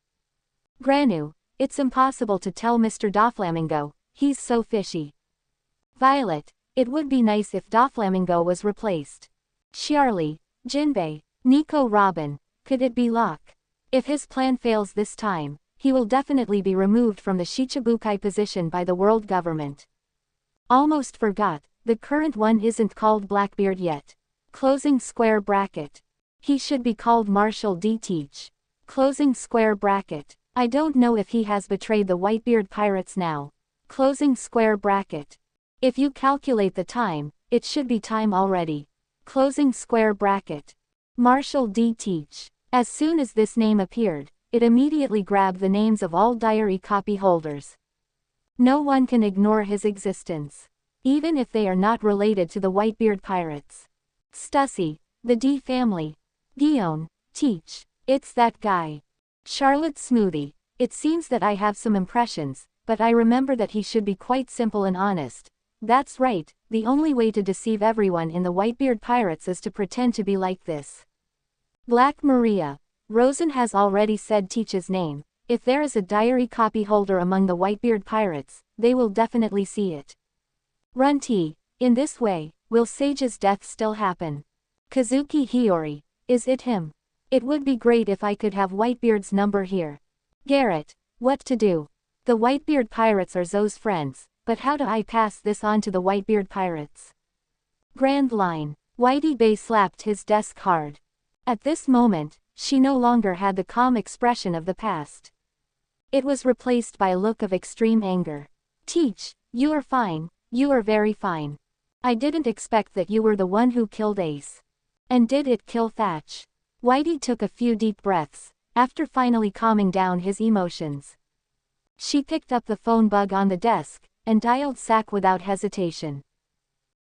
Granu. It's impossible to tell Mr. Doflamingo, he's so fishy. Violet. It would be nice if Doflamingo was replaced. Charlie. Jinbei. Nico Robin. Could it be Locke? If his plan fails this time, he will definitely be removed from the Shichibukai position by the world government. Almost forgot, the current one isn't called Blackbeard yet. Closing square bracket. He should be called Marshall D. Teach. Closing square bracket. I don't know if he has betrayed the Whitebeard pirates now. Closing square bracket. If you calculate the time, it should be time already. Closing square bracket. Marshall D. Teach. As soon as this name appeared, it immediately grabbed the names of all diary copy holders. No one can ignore his existence, even if they are not related to the Whitebeard pirates. Stussy. The D family. Guillaume. Teach. It's that guy. Charlotte Smoothie. It seems that I have some impressions, but I remember that he should be quite simple and honest. That's right, the only way to deceive everyone in the Whitebeard pirates is to pretend to be like this. Black Maria. Rosen has already said Teach's name. If there is a diary copy holder among the Whitebeard pirates, they will definitely see it. Runty. In this way, will Sage's death still happen? Kazuki Hiyori. Is it him? It would be great if I could have Whitebeard's number here. Garrett. What to do? The Whitebeard pirates are Zoe's friends, but how do I pass this on to the Whitebeard pirates? Grand Line. Whitey Bay slapped his desk hard. At this moment, she no longer had the calm expression of the past. It was replaced by a look of extreme anger. Teach, you are fine, you are very fine. I didn't expect that you were the one who killed Ace. And did it kill Thatch? Whitey took a few deep breaths, after finally calming down his emotions. She picked up the phone bug on the desk, and dialed Sack without hesitation.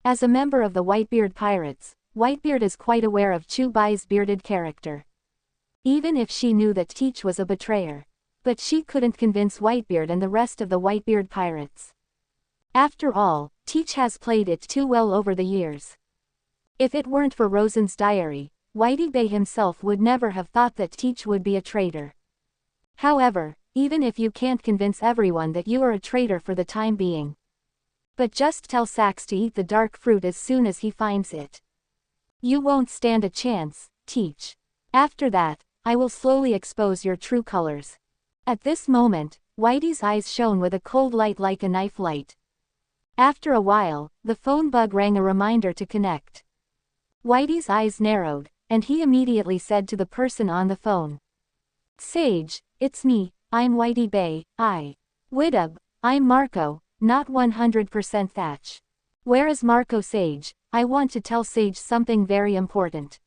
As a member of the Whitebeard pirates, Whitebeard is quite aware of Chubai's bearded character. Even if she knew that Teach was a betrayer. But she couldn't convince Whitebeard and the rest of the Whitebeard pirates. After all, Teach has played it too well over the years. If it weren't for Rosen's diary, Whitey Bay himself would never have thought that Teach would be a traitor. However, even if you can't convince everyone that you are a traitor for the time being, but just tell Sax to eat the dark fruit as soon as he finds it. You won't stand a chance, Teach. After that, I will slowly expose your true colors. At this moment, Whitey's eyes shone with a cold light like a knife light. After a while, the phone bug rang a reminder to connect. Whitey's eyes narrowed, and he immediately said to the person on the phone, "Sage, it's me, I'm Whitey Bay, Widub, I'm Marco, not 100% Thatch. Where is Marco Sage? I want to tell Sage something very important."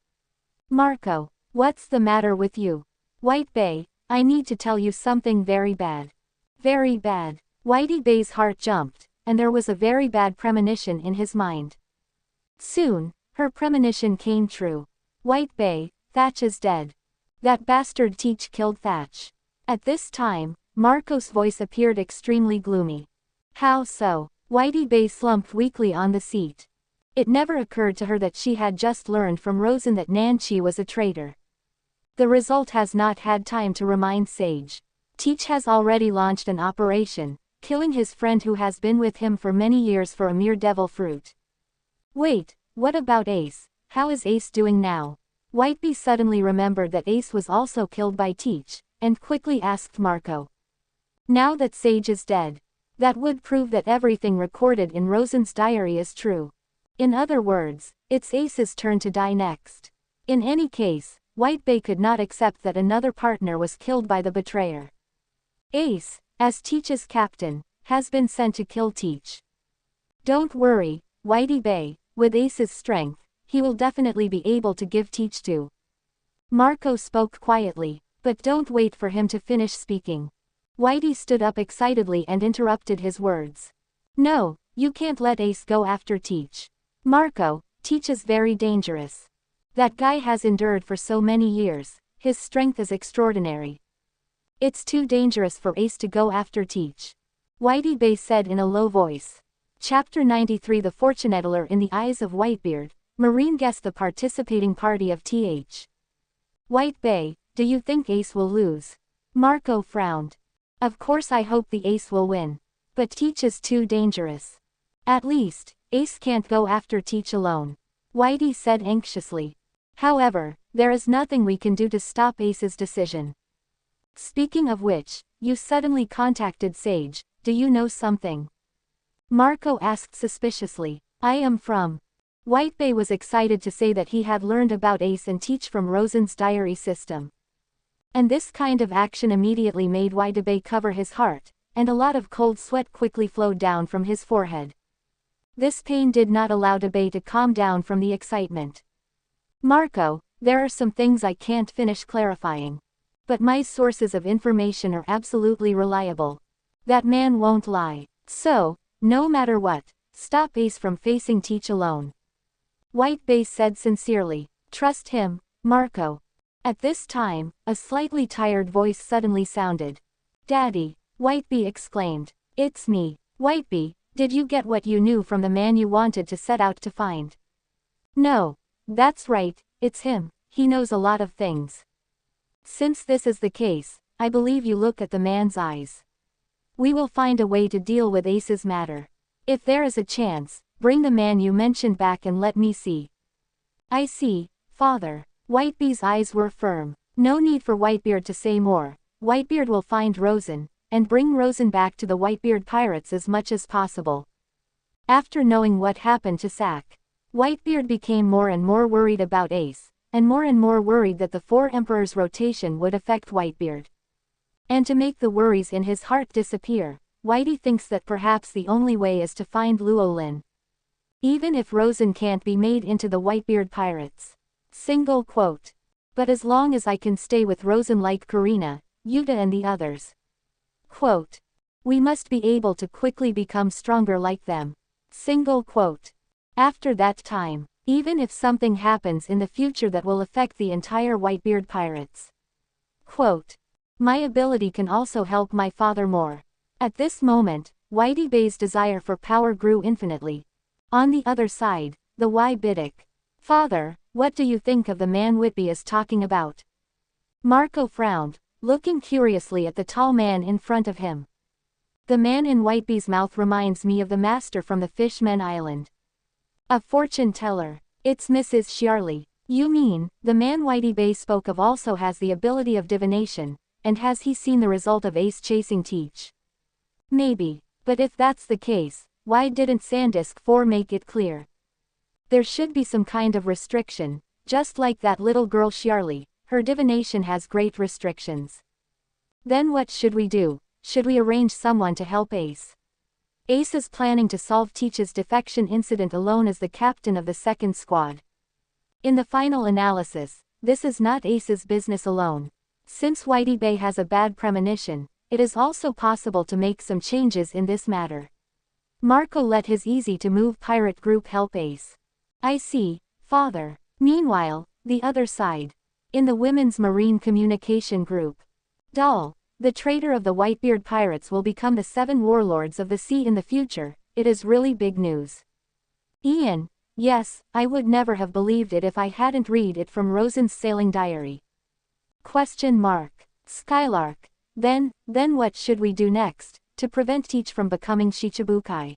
"Marco, what's the matter with you?" "White Bay, I need to tell you something very bad." "Very bad." Whitey Bay's heart jumped, and there was a very bad premonition in his mind. Soon, her premonition came true. "White Bay, Thatch is dead. That bastard Teach killed Thatch." At this time, Marco's voice appeared extremely gloomy. "How so?" Whitey Bay slumped weakly on the seat. It never occurred to her that she had just learned from Rosen that Nanchi was a traitor. The result has not had time to remind Sage. Teach has already launched an operation, killing his friend who has been with him for many years for a mere devil fruit. Wait, what about Ace? How is Ace doing now? Whiteby suddenly remembered that Ace was also killed by Teach, and quickly asked Marco. Now that Sage is dead, that would prove that everything recorded in Rosen's diary is true. In other words, it's Ace's turn to die next. In any case, Whitebay could not accept that another partner was killed by the betrayer. Ace, as Teach's captain, has been sent to kill Teach. Don't worry, Whitey Bay, with Ace's strength, he will definitely be able to give Teach to. Marco spoke quietly, but don't wait for him to finish speaking. Whitey stood up excitedly and interrupted his words. No, you can't let Ace go after Teach. Marco, Teach is very dangerous. That guy has endured for so many years, his strength is extraordinary. It's too dangerous for Ace to go after Teach. Whitey Bay said in a low voice. Chapter 93 The Fortuneteller in the Eyes of Whitebeard, Marine guessed the participating party of Th. White Bay, do you think Ace will lose? Marco frowned. Of course I hope the Ace will win. But Teach is too dangerous. At least, Ace can't go after Teach alone. Whitey said anxiously. However, there is nothing we can do to stop Ace's decision. Speaking of which, you suddenly contacted Sage, do you know something? Marco asked suspiciously. I am from. Whitebay was excited to say that he had learned about Ace and Teach from Rosen's diary system. And this kind of action immediately made Whitebay cover his heart, and a lot of cold sweat quickly flowed down from his forehead. This pain did not allow Debay to calm down from the excitement. Marco, there are some things I can't finish clarifying. But my sources of information are absolutely reliable. That man won't lie. So, no matter what, stop Ace from facing Teach alone. Whitebay said sincerely. Trust him, Marco. At this time, a slightly tired voice suddenly sounded. Daddy, Whiteby exclaimed. It's me, Whiteby, did you get what you knew from the man you wanted to set out to find? No. That's right, it's him, he knows a lot of things. Since this is the case, I believe you look at the man's eyes. We will find a way to deal with Ace's matter. If there is a chance, bring the man you mentioned back and let me see. I see, Father. Whitebeard's eyes were firm. No need for Whitebeard to say more. Whitebeard will find Rosen, and bring Rosen back to the Whitebeard pirates as much as possible. After knowing what happened to Sack, Whitebeard became more and more worried about Ace, and more worried that the Four Emperors' rotation would affect Whitebeard. And to make the worries in his heart disappear, Whitey thinks that perhaps the only way is to find Luolin. Even if Rosen can't be made into the Whitebeard pirates. Single quote. But as long as I can stay with Rosen like Karina, Yuta and the others. Quote. We must be able to quickly become stronger like them. Single quote. After that time, even if something happens in the future that will affect the entire Whitebeard pirates. Quote. My ability can also help my father more. At this moment, Whitey Bay's desire for power grew infinitely. On the other side, the Why Biddick Father, what do you think of the man Whitby is talking about? Marco frowned, looking curiously at the tall man in front of him. The man in Whitby's mouth reminds me of the master from the Fishmen Island. A fortune teller. It's Mrs. Shiarley. You mean, the man Whitby spoke of also has the ability of divination, and has he seen the result of Ace chasing Teach? Maybe, but if that's the case, why didn't Sandisk 4 make it clear? There should be some kind of restriction, just like that little girl Shiarley, her divination has great restrictions. Then what should we do? Should we arrange someone to help Ace? Ace is planning to solve Teach's defection incident alone as the captain of the second squad. In the final analysis, this is not Ace's business alone. Since Whitby has a bad premonition, it is also possible to make some changes in this matter. Marco let his easy-to-move pirate group help Ace. I see, Father. Meanwhile, the other side. In the Women's Marine Communication Group. Doll, the traitor of the Whitebeard pirates will become the 7 warlords of the sea in the future. It is really big news. Ian, yes, I would never have believed it if I hadn't read it from Rosen's sailing diary. Question mark. Skylark. Then what should we do next, to prevent Teach from becoming Shichibukai?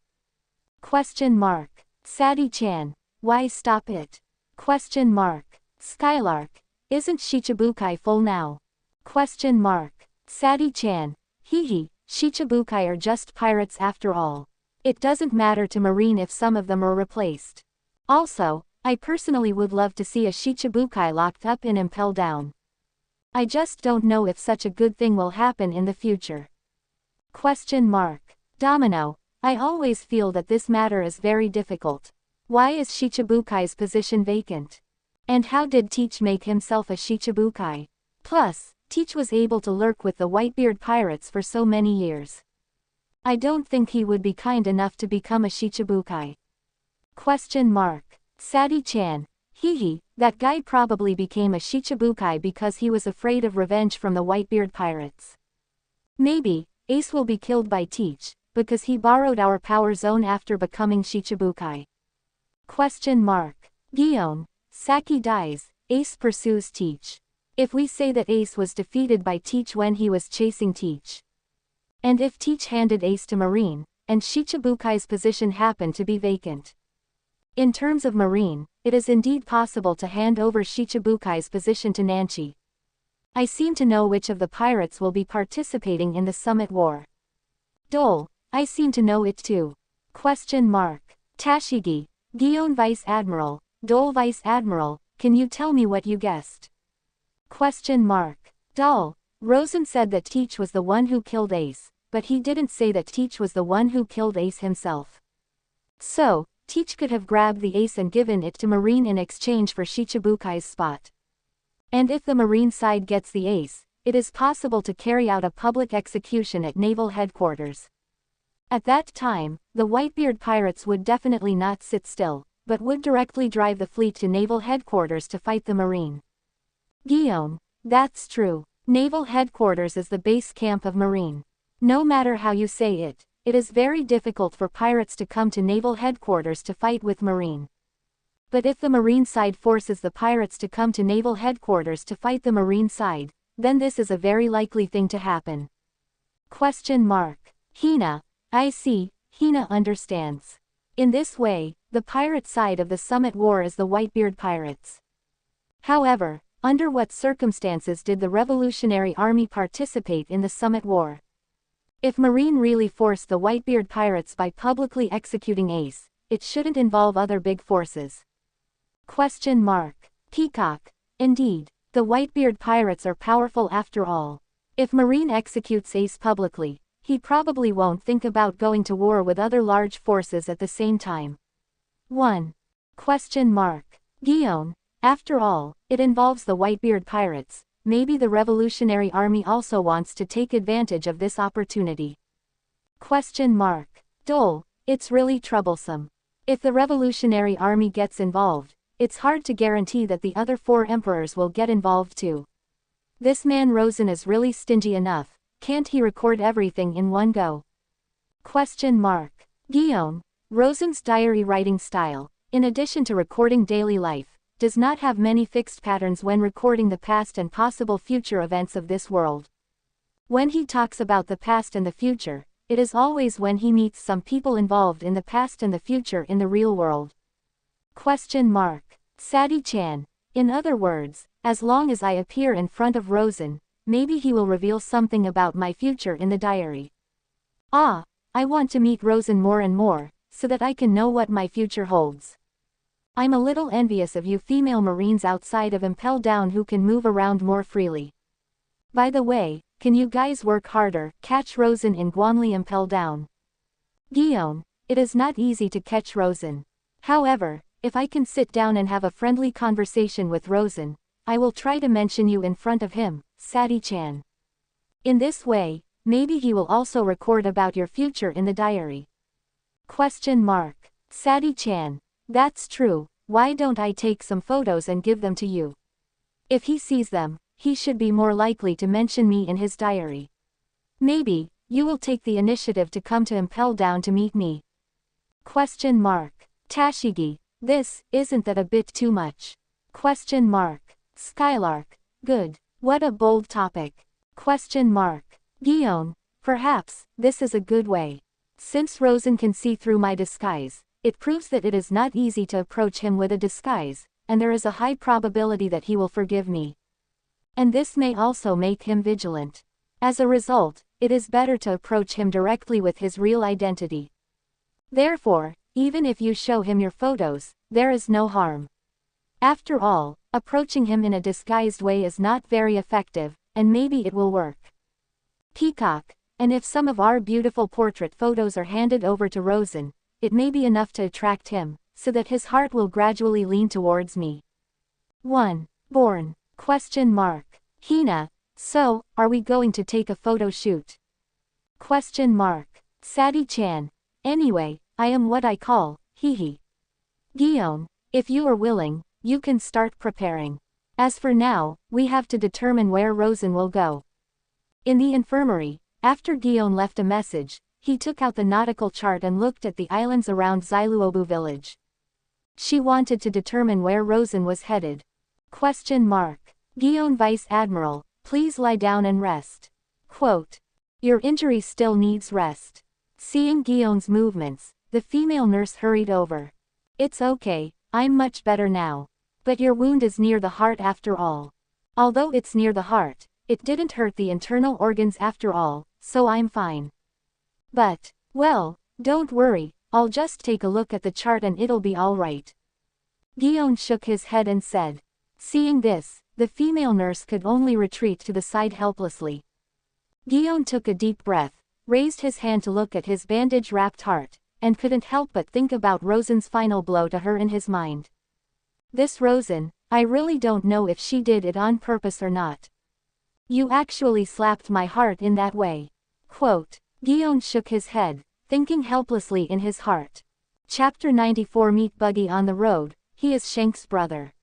Question mark. Sadie-chan. Why stop it? Question mark. Skylark. Isn't Shichibukai full now? Question mark. Sadie-chan. Hee, Shichibukai are just pirates after all. It doesn't matter to Marine if some of them are replaced. Also, I personally would love to see a Shichibukai locked up and impelled down. I just don't know if such a good thing will happen in the future. Question mark. Domino. I always feel that this matter is very difficult. Why is Shichibukai's position vacant? And how did Teach make himself a Shichibukai? Plus, Teach was able to lurk with the Whitebeard pirates for so many years. I don't think he would be kind enough to become a Shichibukai. Question mark. Sadie-chan. Hee, that guy probably became a Shichibukai because he was afraid of revenge from the Whitebeard pirates. Maybe, Ace will be killed by Teach, because he borrowed our power zone after becoming Shichibukai. Question mark. Gion. Saki dies, Ace pursues Teach. If we say that Ace was defeated by Teach when he was chasing Teach. And if Teach handed Ace to Marine, and Shichibukai's position happened to be vacant. In terms of Marine, it is indeed possible to hand over Shichibukai's position to Nanchi. I seem to know which of the pirates will be participating in the Summit War. Dole, I seem to know it too. Question mark. Tashigi. Gion Vice Admiral, Dole Vice Admiral, can you tell me what you guessed? Question mark. Dole, Rosen said that Teach was the one who killed Ace, but he didn't say that Teach was the one who killed Ace himself. So, Teach could have grabbed the Ace and given it to Marine in exchange for Shichibukai's spot. And if the Marine side gets the Ace, it is possible to carry out a public execution at naval headquarters. At that time, the Whitebeard pirates would definitely not sit still, but would directly drive the fleet to naval headquarters to fight the Marine. Gion, that's true. Naval headquarters is the base camp of Marine. No matter how you say it, it is very difficult for pirates to come to naval headquarters to fight with Marine. But if the Marine side forces the pirates to come to naval headquarters to fight the Marine side, then this is a very likely thing to happen. Question mark. Hina. I see, Hina understands. In this way, the pirate side of the Summit War is the Whitebeard pirates. However, under what circumstances did the Revolutionary Army participate in the Summit War? If Marine really forced the Whitebeard pirates by publicly executing Ace, it shouldn't involve other big forces. Question mark. Peacock. Indeed, the Whitebeard pirates are powerful after all. If Marine executes Ace publicly, he probably won't think about going to war with other large forces at the same time. 1. Question mark. Gion. After all, it involves the Whitebeard pirates. Maybe the Revolutionary Army also wants to take advantage of this opportunity. Question mark. Dole, it's really troublesome. If the Revolutionary Army gets involved, it's hard to guarantee that the other 4 emperors will get involved too. This man Rosen is really stingy enough, can't he record everything in one go? Question mark. Gion, Rosen's diary writing style, in addition to recording daily life, does not have many fixed patterns when recording the past and possible future events of this world. When he talks about the past and the future, it is always when he meets some people involved in the past and the future in the real world. Sadie-chan. In other words, as long as I appear in front of Rosen, maybe he will reveal something about my future in the diary. Ah, I want to meet Rosen more and more, so that I can know what my future holds. I'm a little envious of you female Marines outside of Impel Down who can move around more freely. By the way, can you guys work harder, catch Rosen in Guanli Impel Down? Gion, it is not easy to catch Rosen. However, if I can sit down and have a friendly conversation with Rosen, I will try to mention you in front of him, Sadie-chan. In this way, maybe he will also record about your future in the diary. Sadie-chan. That's true, why don't I take some photos and give them to you? If he sees them, he should be more likely to mention me in his diary. Maybe, you will take the initiative to come to Impel Down to meet me. Tashigi, this, isn't that a bit too much? Skylark, good, what a bold topic. Gion, perhaps, this is a good way. Since Rosen can see through my disguise, it proves that it is not easy to approach him with a disguise, and there is a high probability that he will forgive me. And this may also make him vigilant. As a result, it is better to approach him directly with his real identity. Therefore, even if you show him your photos, there is no harm. After all, approaching him in a disguised way is not very effective, and maybe it will work. Peacock, and if some of our beautiful portrait photos are handed over to Rosen, it may be enough to attract him, so that his heart will gradually lean towards me. 1. Born. Hina, so, are we going to take a photo shoot? Sadie-chan. Anyway, I am what I call, hehe. Gion, if you are willing, you can start preparing. As for now, we have to determine where Rosen will go. In the infirmary, after Gion left a message, he took out the nautical chart and looked at the islands around Zailuobu village. She wanted to determine where Rosen was headed. Gion Vice Admiral, please lie down and rest. Your injury still needs rest. Seeing Gion's movements, the female nurse hurried over. It's okay, I'm much better now. But your wound is near the heart after all. Although it's near the heart, it didn't hurt the internal organs after all, so I'm fine. But, well, don't worry, I'll just take a look at the chart and it'll be alright. Gion shook his head and said. Seeing this, the female nurse could only retreat to the side helplessly. Gion took a deep breath, raised his hand to look at his bandage-wrapped heart, and couldn't help but think about Rosen's final blow to her in his mind. This Rosen, I really don't know if she did it on purpose or not. You actually slapped my heart in that way. Gion shook his head, thinking helplessly in his heart. Chapter 94 Meet Buggy on the road, he is Shank's brother.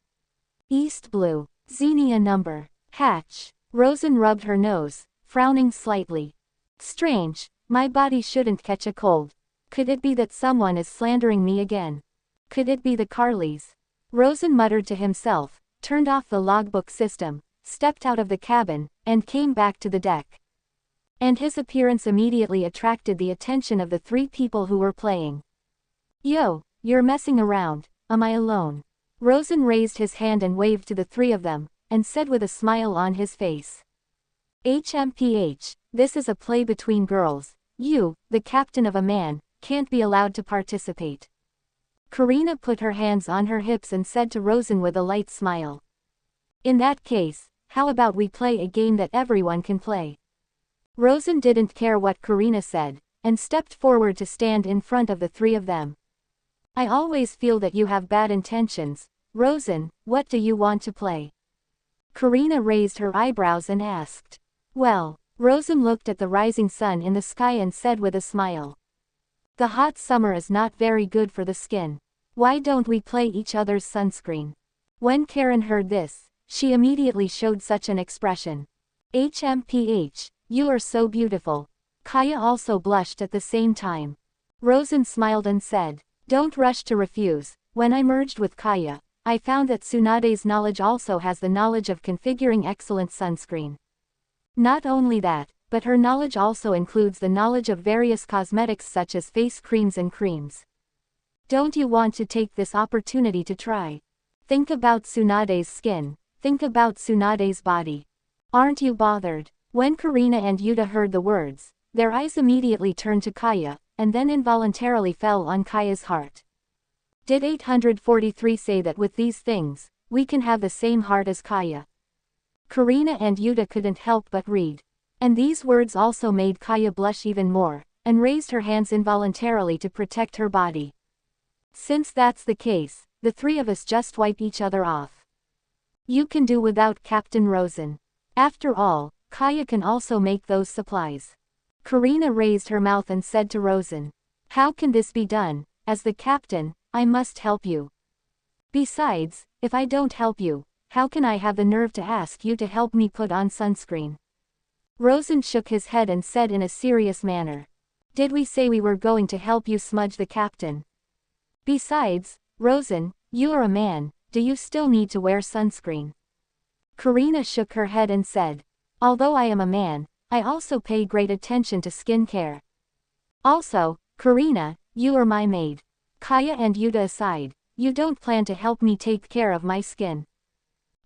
East Blue, Xenia number, Hatch. Rosen rubbed her nose, frowning slightly. Strange, my body shouldn't catch a cold. Could it be that someone is slandering me again? Could it be the Carleys? Rosen muttered to himself, turned off the logbook system, stepped out of the cabin, and came back to the deck. And his appearance immediately attracted the attention of the three people who were playing. Yo, you're messing around, am I alone? Rosen raised his hand and waved to the three of them, and said with a smile on his face. HMPH, this is a play between girls. You, the captain of a man, can't be allowed to participate. Karina put her hands on her hips and said to Rosen with a light smile. In that case, how about we play a game that everyone can play? Rosen didn't care what Karina said, and stepped forward to stand in front of the three of them. I always feel that you have bad intentions. Rosen, what do you want to play? Karina raised her eyebrows and asked. Well, Rosen looked at the rising sun in the sky and said with a smile. The hot summer is not very good for the skin. Why don't we play each other's sunscreen? When Karen heard this, she immediately showed such an expression. HMPH, you are so beautiful. Kaya also blushed at the same time. Rosen smiled and said, don't rush to refuse. When I merged with Kaya, I found that Tsunade's knowledge also has the knowledge of configuring excellent sunscreen. Not only that, but her knowledge also includes the knowledge of various cosmetics such as face creams and creams. Don't you want to take this opportunity to try? Think about Tsunade's skin, think about Tsunade's body. Aren't you bothered? When Karina and Yuta heard the words, their eyes immediately turned to Kaya, and then involuntarily fell on Kaya's heart. Did 843 say that with these things, we can have the same heart as Kaya? Karina and Yuta couldn't help but read. And these words also made Kaya blush even more, and raised her hands involuntarily to protect her body. Since that's the case, the three of us just wipe each other off. You can do without Captain Rosen. After all, Kaya can also make those supplies. Karina raised her mouth and said to Rosen, "How can this be done? As the captain, I must help you. Besides, if I don't help you, how can I have the nerve to ask you to help me put on sunscreen?" Rosen shook his head and said in a serious manner, "Did we say we were going to help you smudge the captain? Besides, Rosen, you are a man, do you still need to wear sunscreen?" Karina shook her head and said, "Although I am a man, I also pay great attention to skin care. Also, Karina, you are my maid. Kaya and Yuta aside, you don't plan to help me take care of my skin.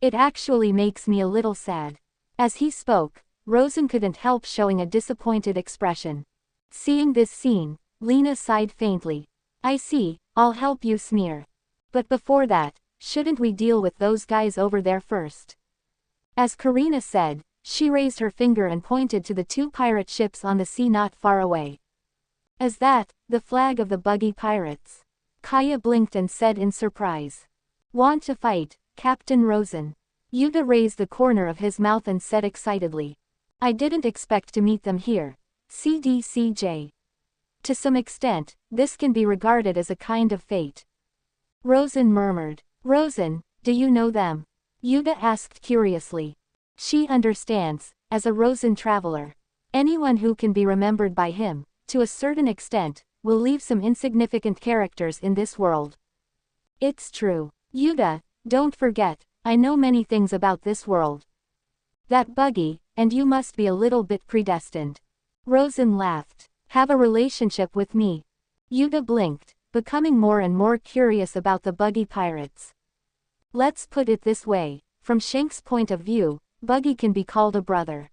It actually makes me a little sad." As he spoke, Rosen couldn't help showing a disappointed expression. Seeing this scene, Lena sighed faintly. "I see, I'll help you smear. But before that, shouldn't we deal with those guys over there first?" As Karina said, she raised her finger and pointed to the two pirate ships on the sea not far away. "Is that the flag of the buggy pirates?" Kaya blinked and said in surprise. "Want to fight, Captain Rosen?" Yuta raised the corner of his mouth and said excitedly, "I didn't expect to meet them here. CDCJ. To some extent, this can be regarded as a kind of fate." Rosen murmured. "Rosen, do you know them?" Yuta asked curiously. She understands, as a Rosen traveler, anyone who can be remembered by him, to a certain extent, will leave some insignificant characters in this world. "It's true. Yuta, don't forget, I know many things about this world. That buggy, and you must be a little bit predestined." Rosen laughed. "Have a relationship with me?" Yuta blinked, becoming more and more curious about the buggy pirates. "Let's put it this way, from Shank's point of view, Buggy can be called a brother.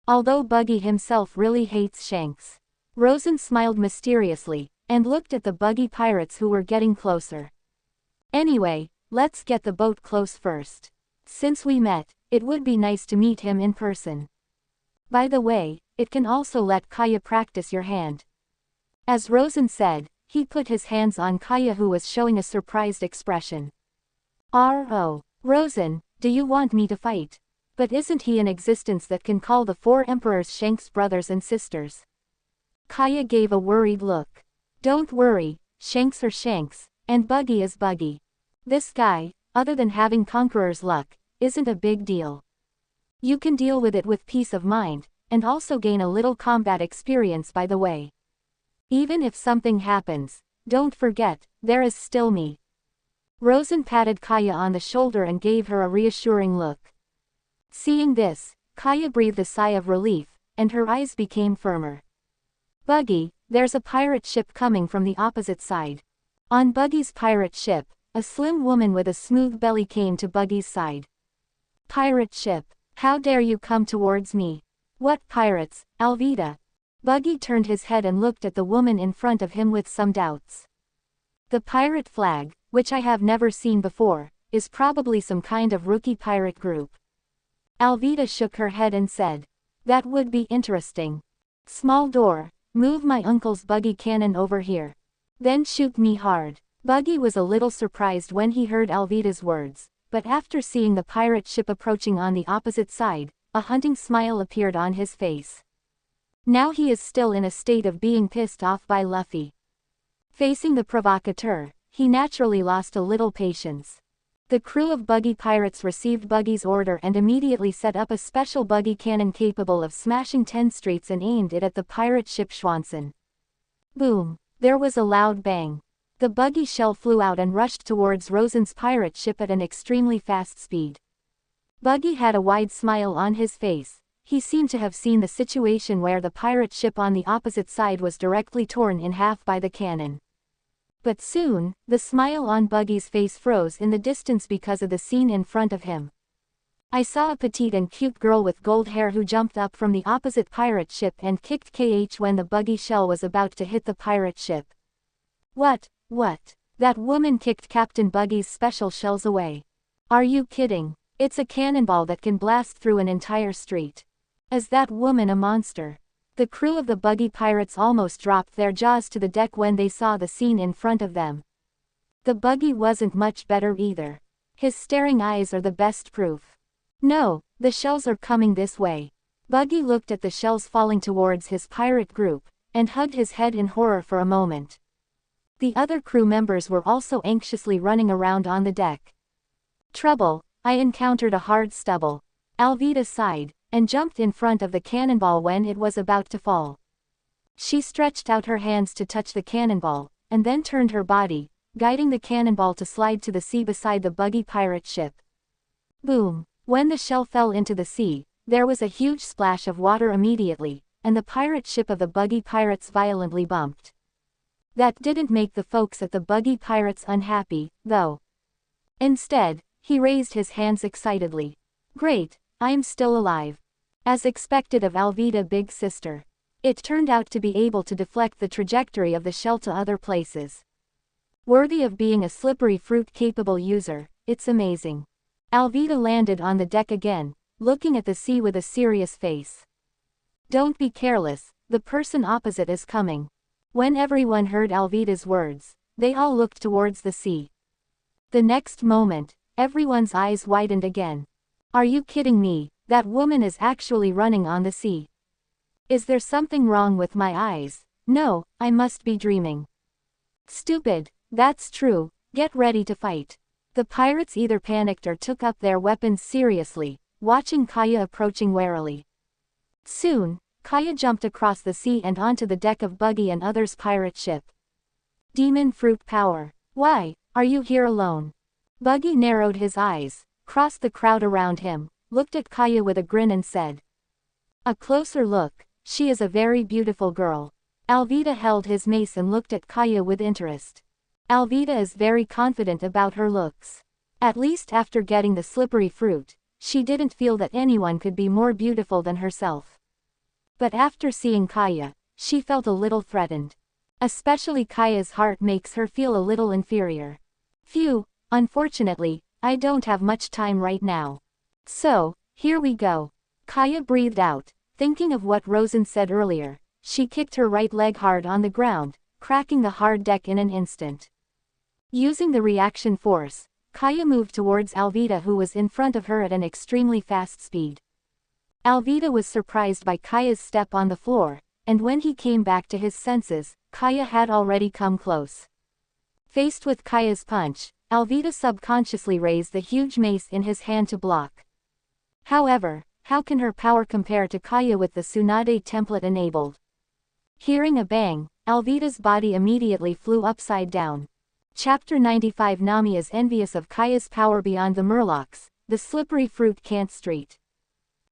Although Buggy himself really hates Shanks." Rosen smiled mysteriously, and looked at the buggy pirates who were getting closer. "Anyway, let's get the boat close first. Since we met, it would be nice to meet him in person. By the way, it can also let Kaya practice your hand." As Rosen said, he put his hands on Kaya who was showing a surprised expression. "Oh, Rosen, do you want me to fight? But isn't he an existence that can call the four emperors Shanks brothers and sisters?" Kaya gave a worried look. "Don't worry, Shanks are Shanks, and Buggy is Buggy. This guy, other than having conqueror's luck, isn't a big deal. You can deal with it with peace of mind, and also gain a little combat experience by the way. Even if something happens, don't forget, there is still me." Rosen patted Kaya on the shoulder and gave her a reassuring look. Seeing this, Kaya breathed a sigh of relief, and her eyes became firmer. "Buggy, there's a pirate ship coming from the opposite side." On Buggy's pirate ship, a slim woman with a smooth belly came to Buggy's side. "Pirate ship, how dare you come towards me? What pirates, Alvida?" Buggy turned his head and looked at the woman in front of him with some doubts. "The pirate flag, which I have never seen before, is probably some kind of rookie pirate group." Alvida shook her head and said, "That would be interesting. Small door, move my uncle's buggy cannon over here. Then shoot me hard." Buggy was a little surprised when he heard Alvida's words, but after seeing the pirate ship approaching on the opposite side, a hunting smile appeared on his face. Now he is still in a state of being pissed off by Luffy. Facing the provocateur, he naturally lost a little patience. The crew of buggy pirates received Buggy's order and immediately set up a special buggy cannon capable of smashing 10 streets and aimed it at the pirate ship Schwanson. Boom! There was a loud bang. The buggy shell flew out and rushed towards Rosen's pirate ship at an extremely fast speed. Buggy had a wide smile on his face. He seemed to have seen the situation where the pirate ship on the opposite side was directly torn in half by the cannon. But soon, the smile on Buggy's face froze in the distance because of the scene in front of him. I saw a petite and cute girl with gold hair who jumped up from the opposite pirate ship and kicked KH when the buggy shell was about to hit the pirate ship. What? That woman kicked Captain Buggy's special shells away. Are you kidding? It's a cannonball that can blast through an entire street. Is that woman a monster? The crew of the buggy pirates almost dropped their jaws to the deck when they saw the scene in front of them. The buggy wasn't much better either. His staring eyes are the best proof. No, the shells are coming this way. Buggy looked at the shells falling towards his pirate group, and hugged his head in horror for a moment. The other crew members were also anxiously running around on the deck. Trouble, I encountered a hard stubble. Alvida sighed, and jumped in front of the cannonball when it was about to fall. She stretched out her hands to touch the cannonball, and then turned her body, guiding the cannonball to slide to the sea beside the buggy pirate ship. Boom! When the shell fell into the sea, there was a huge splash of water immediately, and the pirate ship of the buggy pirates violently bumped. That didn't make the folks at the buggy pirates unhappy, though. Instead, he raised his hands excitedly. Great, I'm still alive. As expected of Alvida Big Sister. It turned out to be able to deflect the trajectory of the shell to other places. Worthy of being a slippery fruit-capable user, it's amazing. Alvida landed on the deck again, looking at the sea with a serious face. Don't be careless, the person opposite is coming. When everyone heard Alvida's words, they all looked towards the sea. The next moment, everyone's eyes widened again. Are you kidding me? That woman is actually running on the sea. Is there something wrong with my eyes? No, I must be dreaming. Stupid, that's true, get ready to fight. The pirates either panicked or took up their weapons seriously, watching Kaya approaching warily. Soon, Kaya jumped across the sea and onto the deck of Buggy and others' pirate ship. Demon fruit power. Why, are you here alone? Buggy narrowed his eyes, crossed the crowd around him, looked at Kaya with a grin and said. A closer look, she is a very beautiful girl. Alvida held his mace and looked at Kaya with interest. Alvida is very confident about her looks. At least after getting the slippery fruit, she didn't feel that anyone could be more beautiful than herself. But after seeing Kaya, she felt a little threatened. Especially Kaya's heart makes her feel a little inferior. Phew, unfortunately, I don't have much time right now. So, here we go. Kaya breathed out, thinking of what Rosen said earlier. She kicked her right leg hard on the ground, cracking the hard deck in an instant. Using the reaction force, Kaya moved towards Alvida who was in front of her at an extremely fast speed. Alvida was surprised by Kaya's step on the floor, and when he came back to his senses, Kaya had already come close. Faced with Kaya's punch, Alvida subconsciously raised the huge mace in his hand to block. However, how can her power compare to Kaya with the Tsunade template enabled? Hearing a bang, Alvida's body immediately flew upside down. Chapter 95 Nami is envious of Kaya's power beyond the Murlocs, the slippery fruit can't street.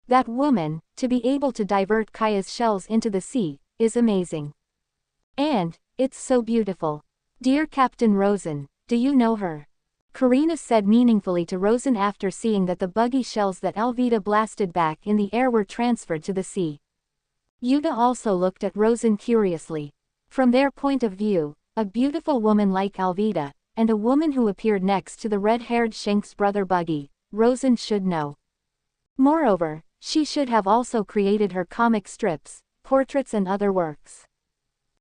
That woman, to be able to divert Kaya's shells into the sea, is amazing. And, it's so beautiful. Dear Captain Rosen, do you know her? Karina said meaningfully to Rosen after seeing that the buggy shells that Alvida blasted back in the air were transferred to the sea. Yuta also looked at Rosen curiously. From their point of view, a beautiful woman like Alvida, and a woman who appeared next to the red-haired Shank's brother Buggy, Rosen should know. Moreover, she should have also created her comic strips, portraits and other works.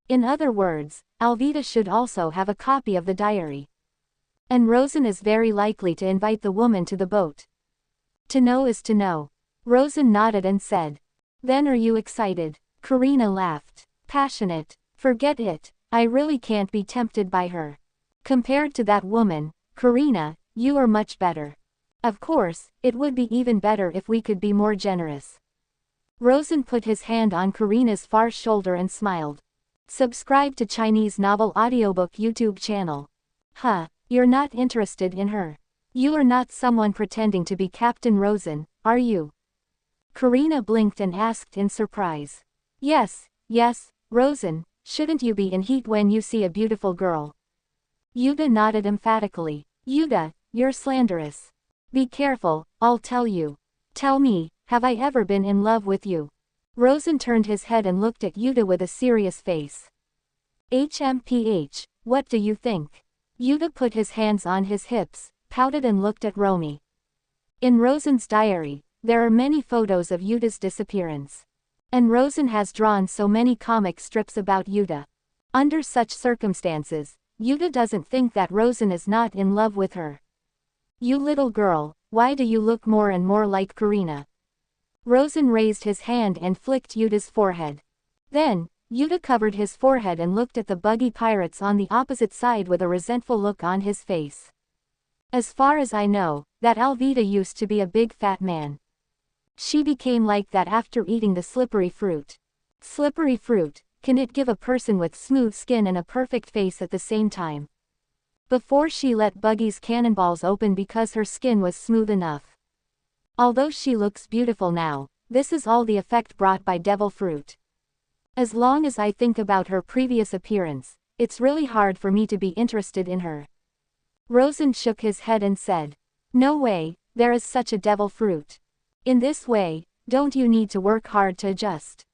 In other words, Alvida should also have a copy of the diary. And Rosen is very likely to invite the woman to the boat. To know is to know. Rosen nodded and said. Then are you excited? Karina laughed. Passionate. Forget it, I really can't be tempted by her. Compared to that woman, Karina, you are much better. Of course, it would be even better if we could be more generous. Rosen put his hand on Karina's far shoulder and smiled. Subscribe to Chinese Novel Audiobook YouTube channel. Huh, you're not interested in her. You are not someone pretending to be Captain Rosen, are you? Karina blinked and asked in surprise. Yes, Rosen, shouldn't you be in heat when you see a beautiful girl? Yuta nodded emphatically. Yuta, you're slanderous. Be careful, I'll tell you. Tell me, have I ever been in love with you? Rosen turned his head and looked at Yuta with a serious face. HMPH, what do you think? Yuta put his hands on his hips, pouted and looked at Romy. In Rosen's diary, there are many photos of Yuta's disappearance. And Rosen has drawn so many comic strips about Yuta. Under such circumstances, Yuta doesn't think that Rosen is not in love with her. You little girl, why do you look more and more like Karina? Rosen raised his hand and flicked Yuta's forehead. Then, Yuta covered his forehead and looked at the buggy pirates on the opposite side with a resentful look on his face. As far as I know, that Alvida used to be a big fat man. She became like that after eating the slippery fruit. Slippery fruit, can it give a person with smooth skin and a perfect face at the same time? Before she let Buggy's cannonballs open because her skin was smooth enough. Although she looks beautiful now, this is all the effect brought by devil fruit. As long as I think about her previous appearance, it's really hard for me to be interested in her. Rosen shook his head and said, no way, there is such a devil fruit. In this way, don't you need to work hard to adjust?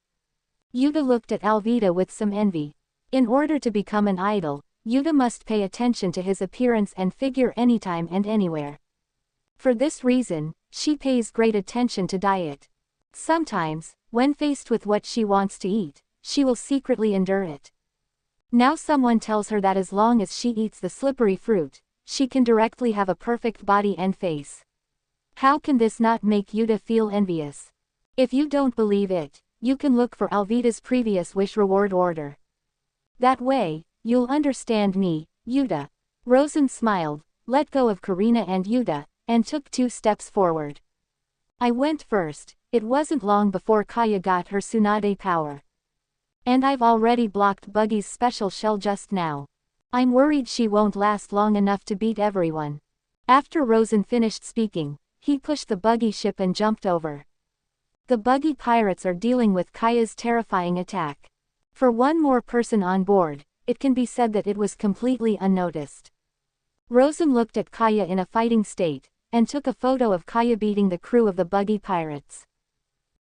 Yuta looked at Alvida with some envy. In order to become an idol, Yuta must pay attention to his appearance and figure anytime and anywhere. For this reason, she pays great attention to diet. Sometimes, when faced with what she wants to eat, she will secretly endure it. Now someone tells her that as long as she eats the slippery fruit, she can directly have a perfect body and face. How can this not make Yuta feel envious? If you don't believe it, you can look for Alvida's previous wish reward order. That way, you'll understand me, Yuta. Rosen smiled, let go of Karina and Yuta, and took 2 steps forward. I went first. It wasn't long before Kaya got her Tsunade power. And I've already blocked Buggy's special shell just now. I'm worried she won't last long enough to beat everyone. After Rosen finished speaking, he pushed the buggy ship and jumped over. The buggy pirates are dealing with Kaya's terrifying attack. For one more person on board, it can be said that it was completely unnoticed. Rosen looked at Kaya in a fighting state, and took a photo of Kaya beating the crew of the buggy pirates.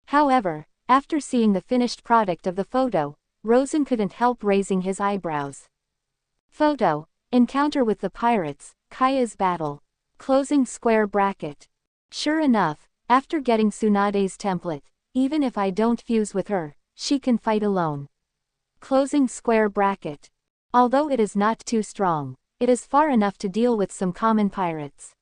However, after seeing the finished product of the photo, Rosen couldn't help raising his eyebrows. Photo: Encounter with the pirates, Kaya's battle. Closing square bracket. Sure enough, after getting Tsunade's template, even if I don't fuse with her, she can fight alone. Closing square bracket. Although it is not too strong, it is far enough to deal with some common pirates.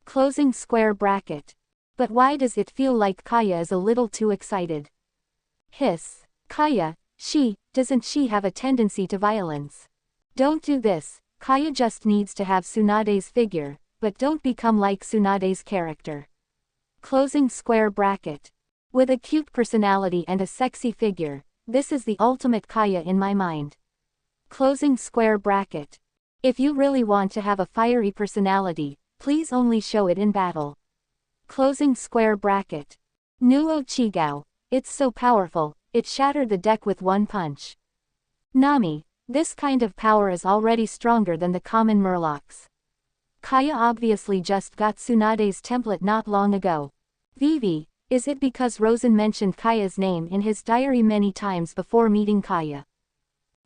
Closing square bracket. But why does it feel like Kaya is a little too excited? Hiss. Kaya, doesn't she have a tendency to violence? Don't do this. Kaya just needs to have Tsunade's figure, but don't become like Tsunade's character. Closing square bracket. With a cute personality and a sexy figure, this is the ultimate Kaya in my mind. Closing square bracket. If you really want to have a fiery personality, please only show it in battle. Closing square bracket. Nuo Chigao, it's so powerful, it shattered the deck with one punch. Nami, this kind of power is already stronger than the common murlocs. Kaya obviously just got Tsunade's template not long ago. Vivi, is it because Rosen mentioned Kaya's name in his diary many times before meeting Kaya?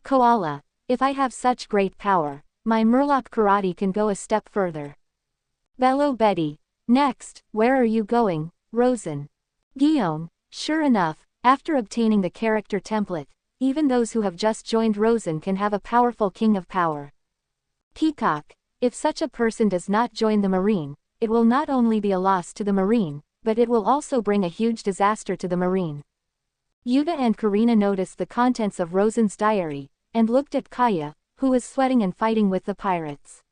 Koala, if I have such great power, my murloc karate can go a step further. Bello Betty, next, where are you going, Rosen? Guillaume, sure enough, after obtaining the character template, even those who have just joined Rosen can have a powerful king of power. Peacock, if such a person does not join the Marine, it will not only be a loss to the Marine, but it will also bring a huge disaster to the Marine. Yuta and Karina noticed the contents of Rosen's diary, and looked at Kaya, who was sweating and fighting with the pirates.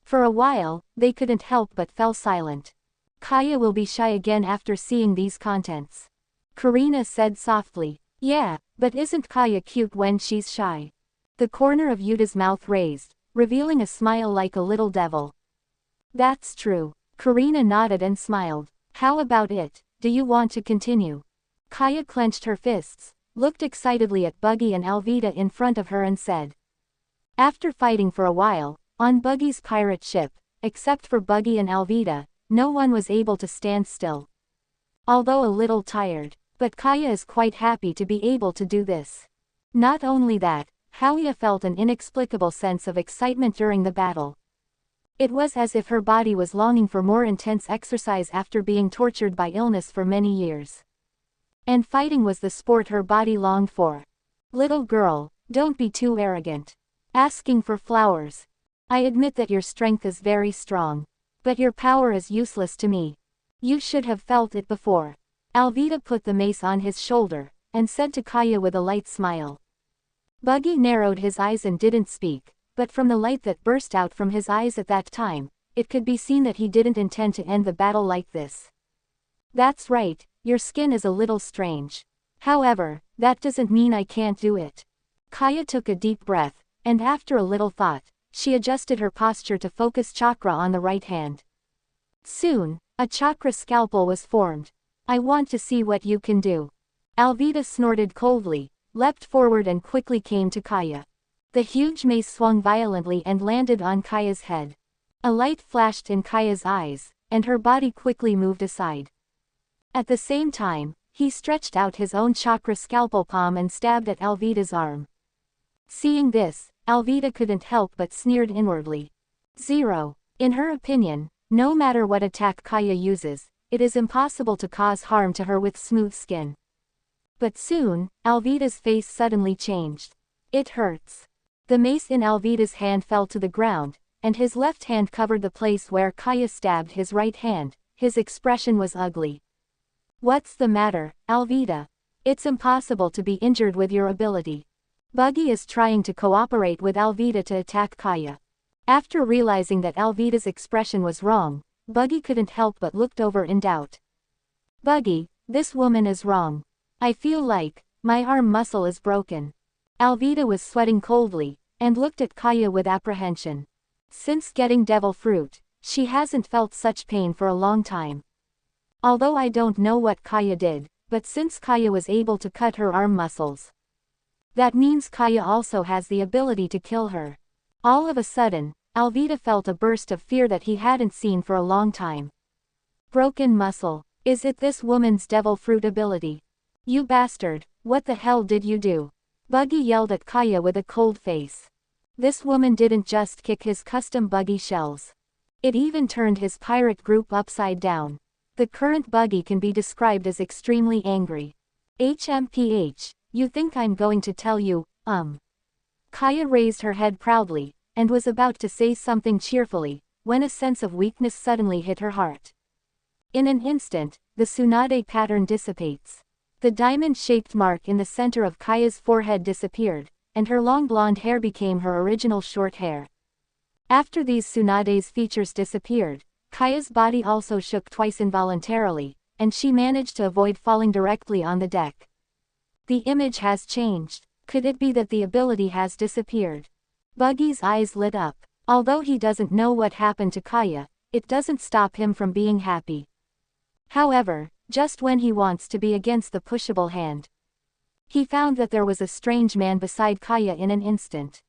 For a while, they couldn't help but fell silent. Kaya will be shy again after seeing these contents. Karina said softly. Yeah, but isn't Kaya cute when she's shy? The corner of Yuta's mouth raised, revealing a smile like a little devil. That's true. Karina nodded and smiled. How about it? Do you want to continue? Kaya clenched her fists, looked excitedly at Buggy and Alvida in front of her and said. After fighting for a while, on Buggy's pirate ship, except for Buggy and Alvida, no one was able to stand still. Although a little tired, but Kaya is quite happy to be able to do this. Not only that, Halia felt an inexplicable sense of excitement during the battle. It was as if her body was longing for more intense exercise after being tortured by illness for many years. And fighting was the sport her body longed for. Little girl, don't be too arrogant. Asking for flowers. I admit that your strength is very strong. But your power is useless to me. You should have felt it before. Alvida put the mace on his shoulder, and said to Kaya with a light smile. Buggy narrowed his eyes and didn't speak, but from the light that burst out from his eyes at that time, it could be seen that he didn't intend to end the battle like this. That's right, your skin is a little strange. However, that doesn't mean I can't do it. Kaya took a deep breath, and after a little thought, she adjusted her posture to focus chakra on the right hand. Soon, a chakra scalpel was formed. I want to see what you can do. Alvida snorted coldly, leapt forward and quickly came to Kaya. The huge mace swung violently and landed on Kaya's head. A light flashed in Kaya's eyes, and her body quickly moved aside. At the same time, he stretched out his own chakra scalpel palm and stabbed at Alvida's arm. Seeing this, Alvida couldn't help but sneered inwardly. 0. In her opinion, no matter what attack Kaya uses, it is impossible to cause harm to her with smooth skin. But soon, Alvida's face suddenly changed. It hurts. The mace in Alvida's hand fell to the ground, and his left hand covered the place where Kaya stabbed his right hand. His expression was ugly. What's the matter, Alvida? It's impossible to be injured with your ability. Buggy is trying to cooperate with Alvida to attack Kaya. After realizing that Alvida's expression was wrong, Buggy couldn't help but looked over in doubt. Buggy, this woman is wrong. I feel like my arm muscle is broken. Alvida was sweating coldly, and looked at Kaya with apprehension. Since getting devil fruit, she hasn't felt such pain for a long time. Although I don't know what Kaya did, but since Kaya was able to cut her arm muscles, that means Kaya also has the ability to kill her. All of a sudden, Alvida felt a burst of fear that he hadn't seen for a long time. Broken muscle. Is it this woman's devil fruit ability? You bastard, what the hell did you do? Buggy yelled at Kaya with a cold face. This woman didn't just kick his custom buggy shells. It even turned his pirate group upside down. The current Buggy can be described as extremely angry. HMPH, you think I'm going to tell you, Kaya raised her head proudly, and was about to say something cheerfully, when a sense of weakness suddenly hit her heart. In an instant, the Tsunade pattern dissipates. The diamond-shaped mark in the center of Kaya's forehead disappeared, and her long blonde hair became her original short hair. After these Tsunade's features disappeared, Kaya's body also shook twice involuntarily, and she managed to avoid falling directly on the deck. The image has changed. Could it be that the ability has disappeared? Buggy's eyes lit up. Although he doesn't know what happened to Kaya, it doesn't stop him from being happy. However, just when he wants to be against the pushable hand, he found that there was a strange man beside Kaya in an instant.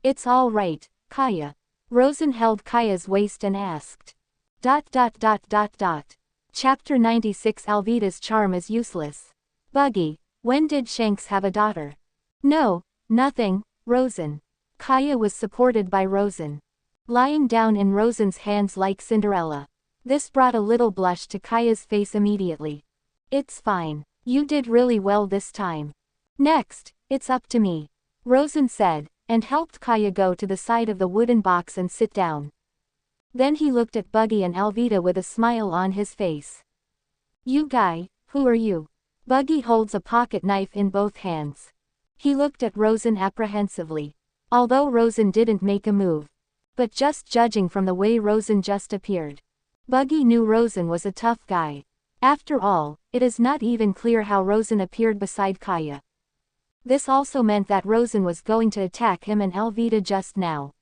It's all right, Kaya. Rosen held Kaya's waist and asked. ... Chapter 96 Alvida's charm is useless. Buggy, when did Shanks have a daughter? No, nothing, Rosen. Kaya was supported by Rosen, lying down in Rosen's hands like Cinderella. This brought a little blush to Kaya's face immediately. It's fine. You did really well this time. Next, it's up to me, Rosen said, and helped Kaya go to the side of the wooden box and sit down. Then he looked at Buggy and Alvida with a smile on his face. You guy, who are you? Buggy holds a pocket knife in both hands. He looked at Rosen apprehensively. Although Rosen didn't make a move. But just judging from the way Rosen just appeared, Buggy knew Rosen was a tough guy. After all, it is not even clear how Rosen appeared beside Kaya. This also meant that Rosen was going to attack him and Alvida just now.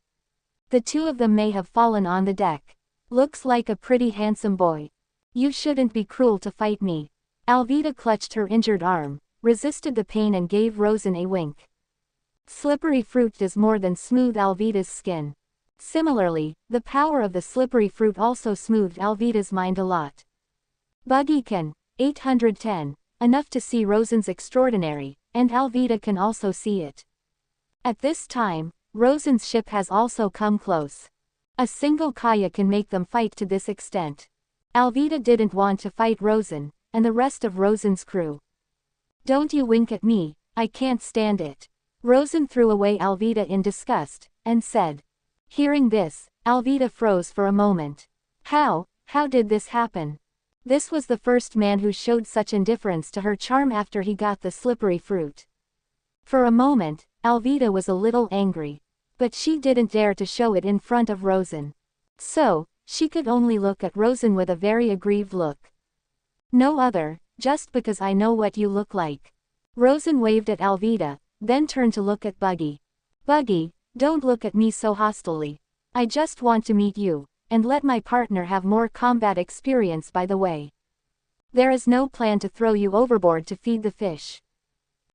The two of them may have fallen on the deck. Looks like a pretty handsome boy. You shouldn't be cruel to fight me. Alvida clutched her injured arm, resisted the pain and gave Rosen a wink. Slippery fruit does more than smooth Alvida's skin. Similarly, the power of the slippery fruit also smoothed Alvida's mind a lot. Buggy can, 810, enough to see Rosen's extraordinary, and Alvida can also see it. At this time, Rosen's ship has also come close. A single Kaya can make them fight to this extent. Alvida didn't want to fight Rosen, and the rest of Rosen's crew. Don't you wink at me, I can't stand it. Rosen threw away Alvida in disgust, and said. Hearing this, Alvida froze for a moment. How did this happen? This was the first man who showed such indifference to her charm after he got the slippery fruit. For a moment, Alvida was a little angry. But she didn't dare to show it in front of Rosen. So, she could only look at Rosen with a very aggrieved look. No other, just because I know what you look like. Rosen waved at Alvida, then turned to look at Buggy. Buggy, don't look at me so hostilely. I just want to meet you, and let my partner have more combat experience by the way. There is no plan to throw you overboard to feed the fish.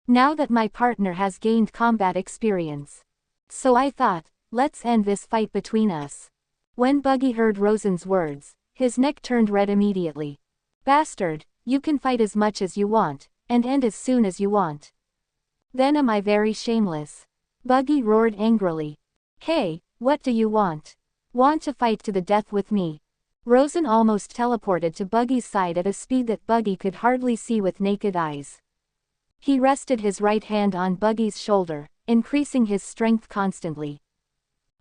Now that my partner has gained combat experience. So I thought, let's end this fight between us. When Buggy heard Rosen's words, his neck turned red immediately. Bastard, you can fight as much as you want, and end as soon as you want. Then am I very shameless? Buggy roared angrily. Hey, what do you want? Want to fight to the death with me? Rosen almost teleported to Buggy's side at a speed that Buggy could hardly see with naked eyes. He rested his right hand on Buggy's shoulder, increasing his strength constantly.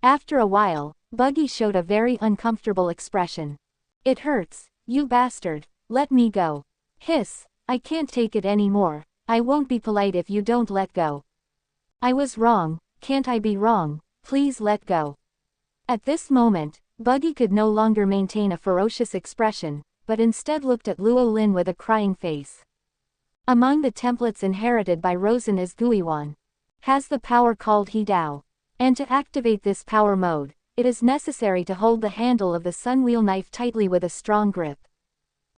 After a while, Buggy showed a very uncomfortable expression. It hurts, you bastard, let me go. Hiss, I can't take it anymore, I won't be polite if you don't let go. I was wrong, can't I be wrong, please let go. At this moment, Buggy could no longer maintain a ferocious expression, but instead looked at Luo Lin with a crying face. Among the templates inherited by Rosen is Jiguo Yuan. Has the power called He Dao. And to activate this power mode, it is necessary to hold the handle of the sunwheel knife tightly with a strong grip.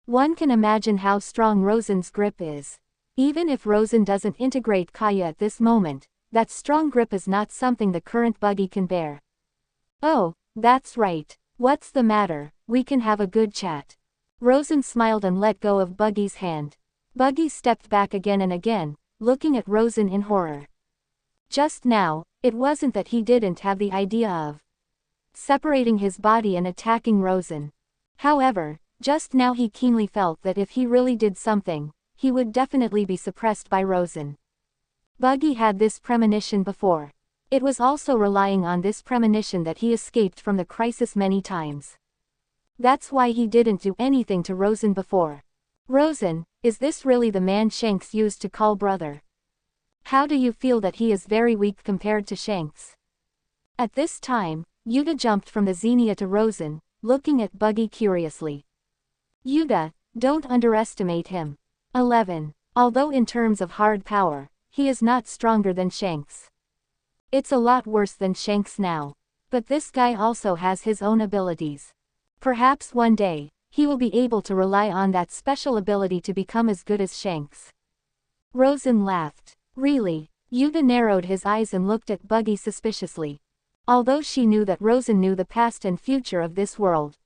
One can imagine how strong Rosen's grip is. Even if Rosen doesn't integrate Kaya at this moment, that strong grip is not something the current Buggy can bear. Oh, that's right. What's the matter? We can have a good chat. Rosen smiled and let go of Buggy's hand. Buggy stepped back again and again, looking at Rosen in horror. Just now, it wasn't that he didn't have the idea of separating his body and attacking Rosen. However, just now he keenly felt that if he really did something, he would definitely be suppressed by Rosen. Buggy had this premonition before. It was also relying on this premonition that he escaped from the crisis many times. That's why he didn't do anything to Rosen before. Rosen, is this really the man Shanks used to call brother? How do you feel that he is very weak compared to Shanks? At this time, Yuta jumped from the Xenia to Rosen, looking at Buggy curiously. Yuta, don't underestimate him. 11. Although in terms of hard power, he is not stronger than Shanks. It's a lot worse than Shanks now. But this guy also has his own abilities. Perhaps one day, he will be able to rely on that special ability to become as good as Shanks. Rosen laughed. Really? Yuta narrowed his eyes and looked at Buggy suspiciously. Although she knew that Rosen knew the past and future of this world.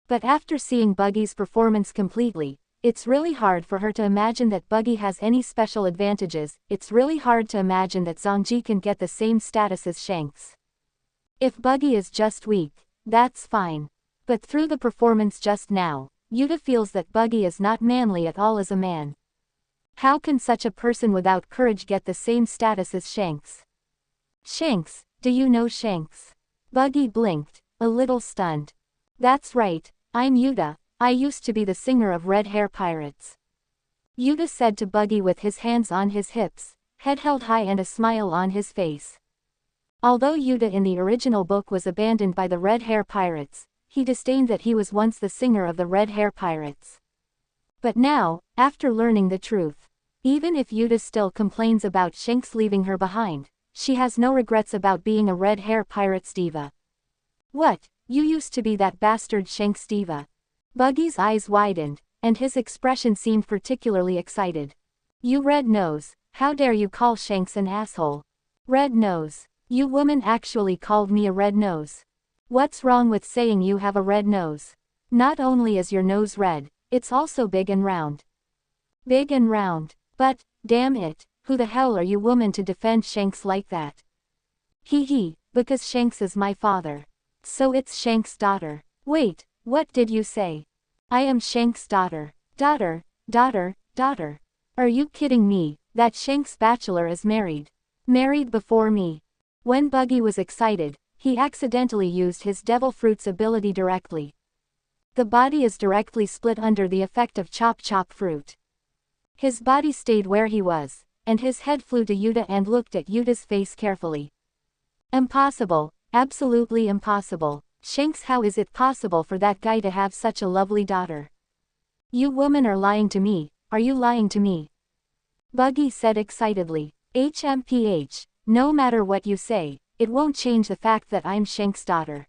But after seeing Buggy's performance completely, it's really hard for her to imagine that Buggy has any special advantages. It's really hard to imagine that Zhongji can get the same status as Shanks. If Buggy is just weak, that's fine. But through the performance just now, Yuta feels that Buggy is not manly at all as a man. How can such a person without courage get the same status as Shanks? Shanks, do you know Shanks? Buggy blinked, a little stunned. That's right, I'm Yuta, I used to be the singer of Red Hair Pirates. Yuta said to Buggy with his hands on his hips, head held high and a smile on his face. Although Yuta in the original book was abandoned by the Red Hair Pirates, he disdained that he was once the singer of the Red Hair Pirates. But now, after learning the truth, even if Yuta still complains about Shanks leaving her behind, she has no regrets about being a red hair pirate's diva. What, you used to be that bastard Shanks diva? Buggy's eyes widened, and his expression seemed particularly excited. You red nose, how dare you call Shanks an asshole? Red nose. You woman actually called me a red nose. What's wrong with saying you have a red nose? Not only is your nose red, it's also big and round. Big and round. But, damn it, who the hell are you woman to defend Shanks like that? Hee, because Shanks is my father. So it's Shanks' daughter. Wait, what did you say? I am Shanks' daughter. Daughter. Are you kidding me? That Shanks bachelor is married. Married before me. When Buggy was excited, he accidentally used his devil fruit's ability directly. The body is directly split under the effect of chop fruit. His body stayed where he was, and his head flew to Yuta and looked at Yuta's face carefully. Impossible, absolutely impossible. Shanks, how is it possible for that guy to have such a lovely daughter? You women are lying to me, are you lying to me? Buggy said excitedly. HMPH, no matter what you say, it won't change the fact that I'm Shanks' daughter.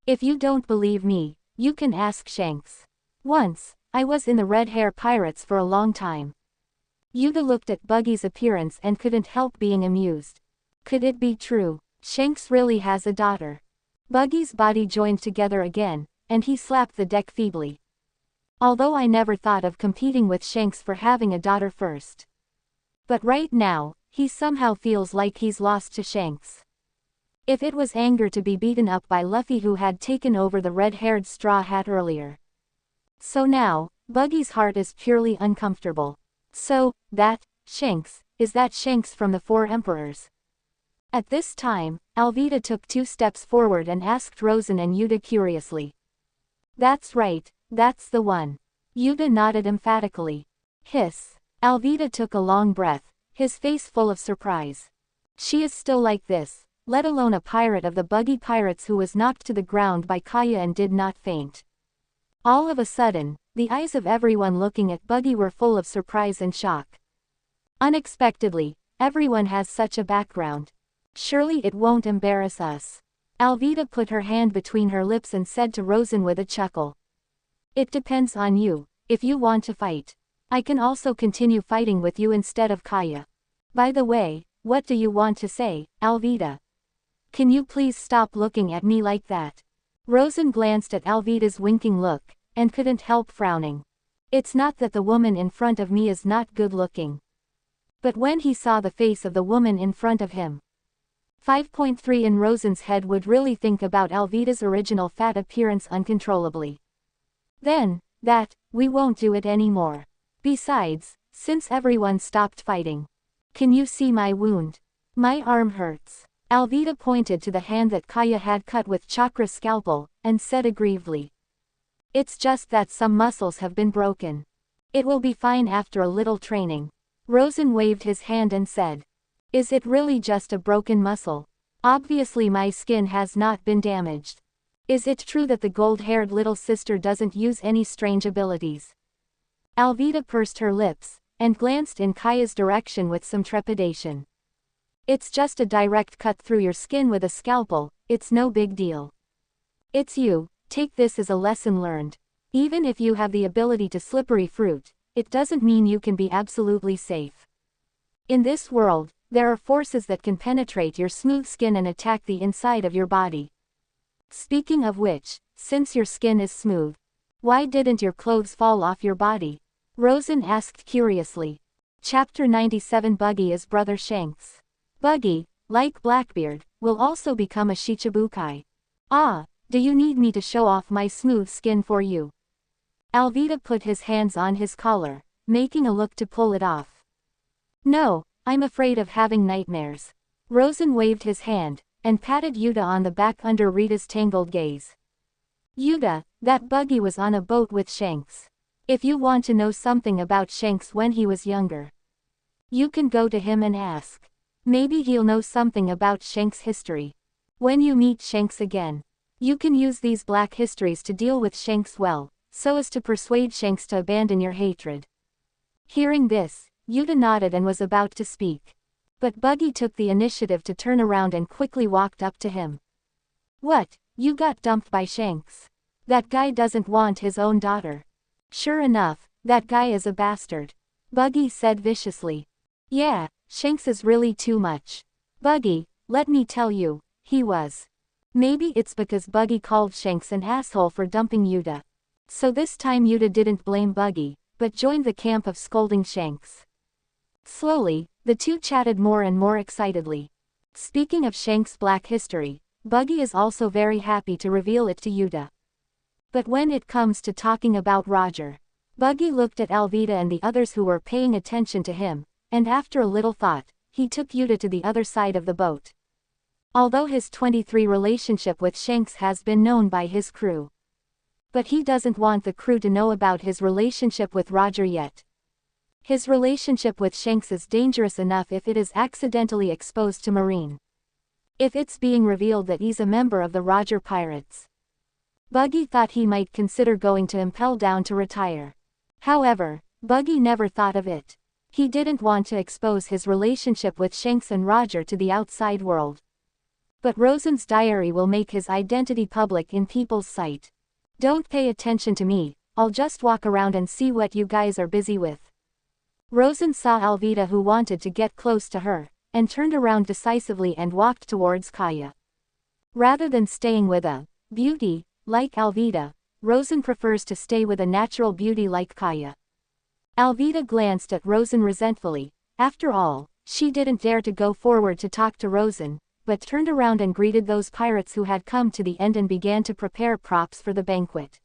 If you don't believe me, you can ask Shanks. Once, I was in the Red Hair Pirates for a long time. Yuta looked at Buggy's appearance and couldn't help being amused. Could it be true? Shanks really has a daughter. Buggy's body joined together again, and he slapped the deck feebly. Although I never thought of competing with Shanks for having a daughter first. But right now, he somehow feels like he's lost to Shanks. If it was anger to be beaten up by Luffy who had taken over the red-haired Straw Hat earlier. So now, Buggy's heart is purely uncomfortable. So, is that Shanks from the Four Emperors? At this time, Alvida took 2 steps forward and asked Rosen and Yuta curiously. That's right, that's the one. Yuta nodded emphatically. Hiss. Alvida took a long breath, his face full of surprise. She is still like this, let alone a pirate of the Buggy Pirates who was knocked to the ground by Kaya and did not faint. All of a sudden, the eyes of everyone looking at Buggy were full of surprise and shock. Unexpectedly, everyone has such a background. Surely it won't embarrass us. Alvida put her hand between her lips and said to Rosen with a chuckle. It depends on you, if you want to fight. I can also continue fighting with you instead of Kaya. By the way, what do you want to say, Alvida? Can you please stop looking at me like that? Rosen glanced at Alvida's winking look, and couldn't help frowning. It's not that the woman in front of me is not good looking. But when he saw the face of the woman in front of him. 5.3 in Rosen's head would really think about Alvida's original fat appearance uncontrollably. Then, we won't do it anymore. Besides, since everyone stopped fighting. Can you see my wound? My arm hurts. Alvida pointed to the hand that Kaya had cut with Chakra scalpel, and said aggrievedly. It's just that some muscles have been broken. It will be fine after a little training. Rosen waved his hand and said. Is it really just a broken muscle? Obviously my skin has not been damaged. Is it true that the gold-haired little sister doesn't use any strange abilities? Alvida pursed her lips, and glanced in Kaya's direction with some trepidation. It's just a direct cut through your skin with a scalpel, it's no big deal. It's you, take this as a lesson learned. Even if you have the ability to slippery fruit, it doesn't mean you can be absolutely safe. In this world, there are forces that can penetrate your smooth skin and attack the inside of your body. Speaking of which, since your skin is smooth, why didn't your clothes fall off your body? Rosen asked curiously. Chapter 97 Buggy is Brother Shanks. Buggy, like Blackbeard, will also become a Shichibukai. Ah, do you need me to show off my smooth skin for you? Alvida put his hands on his collar, making a look to pull it off. No, I'm afraid of having nightmares. Rosen waved his hand, and patted Yuta on the back under Rita's tangled gaze. Yuta, that Buggy was on a boat with Shanks. If you want to know something about Shanks when he was younger, you can go to him and ask. Maybe he'll know something about Shanks' history. When you meet Shanks again, you can use these black histories to deal with Shanks well, so as to persuade Shanks to abandon your hatred. Hearing this, Yuta nodded and was about to speak. But Buggy took the initiative to turn around and quickly walked up to him. What, you got dumped by Shanks? That guy doesn't want his own daughter. Sure enough, that guy is a bastard. Buggy said viciously. Yeah, Shanks is really too much. Buggy, let me tell you, he was. Maybe it's because Buggy called Shanks an asshole for dumping Yuta. So this time Yuta didn't blame Buggy, but joined the camp of scolding Shanks. Slowly, the two chatted more and more excitedly. Speaking of Shanks' black history, Buggy is also very happy to reveal it to Yuta. But when it comes to talking about Roger, Buggy looked at Alvida and the others who were paying attention to him, and after a little thought, he took Yuta to the other side of the boat. Although his 23 relationship with Shanks has been known by his crew. But he doesn't want the crew to know about his relationship with Roger yet. His relationship with Shanks is dangerous enough if it is accidentally exposed to Marine. If it's being revealed that he's a member of the Roger Pirates. Buggy thought he might consider going to Impel Down to retire. However, Buggy never thought of it. He didn't want to expose his relationship with Shanks and Roger to the outside world. But Rosen's diary will make his identity public in people's sight. Don't pay attention to me, I'll just walk around and see what you guys are busy with. Rosen saw Alvida, who wanted to get close to her, and turned around decisively and walked towards Kaya. Rather than staying with a beauty like Alvida, Rosen prefers to stay with a natural beauty like Kaya. Alvida glanced at Rosen resentfully. After all, she didn't dare to go forward to talk to Rosen, but turned around and greeted those pirates who had come to the end and began to prepare props for the banquet.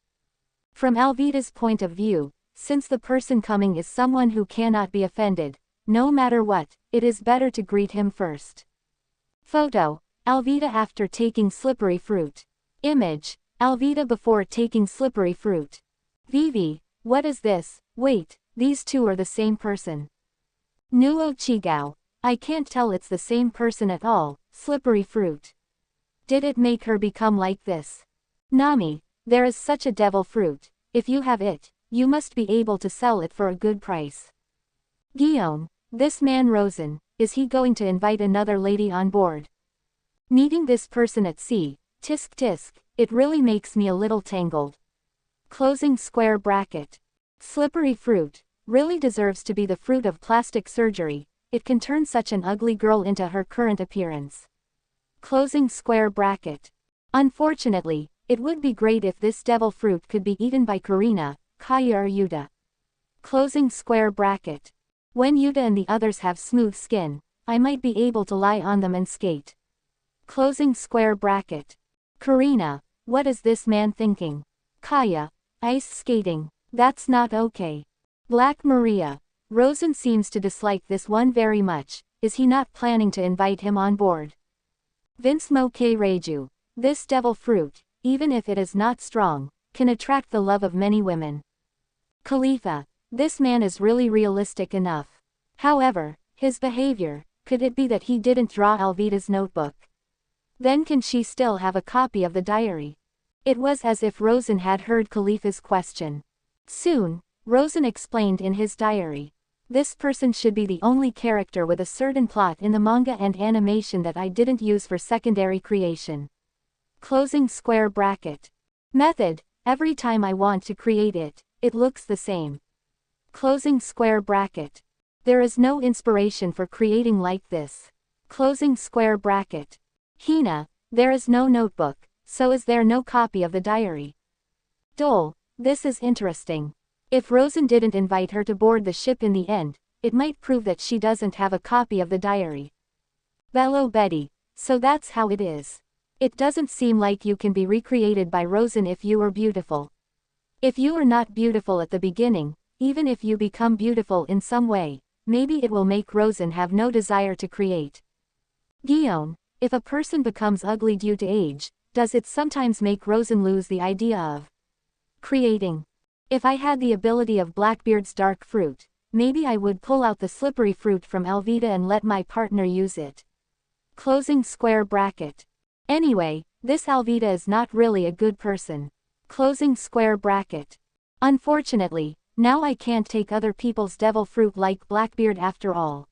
From Alvida's point of view, since the person coming is someone who cannot be offended, no matter what, it is better to greet him first. Photo: Alvida after taking slippery fruit. Image: Alvida before taking slippery fruit. Vivi, what is this? Wait, these two are the same person. Nuo Chigao. I can't tell it's the same person at all. Slippery fruit. Did it make her become like this? Nami, there is such a devil fruit. If you have it, you must be able to sell it for a good price. Guillaume, this man Rosen, is he going to invite another lady on board? Meeting this person at sea, tisk tisk, it really makes me a little tangled. Closing square bracket. Slippery fruit, really deserves to be the fruit of plastic surgery. It can turn such an ugly girl into her current appearance. Closing square bracket. Unfortunately, it would be great if this devil fruit could be eaten by Karina, Kaya or Yuta. Closing square bracket. When Yuta and the others have smooth skin, I might be able to lie on them and skate. Closing square bracket. Karina, what is this man thinking? Kaya, ice skating, that's not okay. Black Maria. Rosen seems to dislike this one very much. Is he not planning to invite him on board? Vince Moke Reiju. This devil fruit, even if it is not strong, can attract the love of many women. Khalifa. This man is really realistic enough. However, his behavior, could it be that he didn't draw Alvida's notebook? Then can she still have a copy of the diary? It was as if Rosen had heard Khalifa's question. Soon, Rosen explained in his diary. This person should be the only character with a certain plot in the manga and animation that I didn't use for secondary creation. Closing square bracket. Method: every time I want to create it, it looks the same. Closing square bracket. There is no inspiration for creating like this. Closing square bracket. Hina, there is no notebook, so is there no copy of the diary? Dole, this is interesting. If Rosen didn't invite her to board the ship in the end, it might prove that she doesn't have a copy of the diary. Bello Betty, so that's how it is. It doesn't seem like you can be recreated by Rosen if you are beautiful. If you are not beautiful at the beginning, even if you become beautiful in some way, maybe it will make Rosen have no desire to create. Guillaume, if a person becomes ugly due to age, does it sometimes make Rosen lose the idea of creating? If I had the ability of Blackbeard's dark fruit, maybe I would pull out the slippery fruit from Alvida and let my partner use it. Closing square bracket. Anyway, this Alvida is not really a good person. Closing square bracket. Unfortunately, now I can't take other people's devil fruit like Blackbeard after all.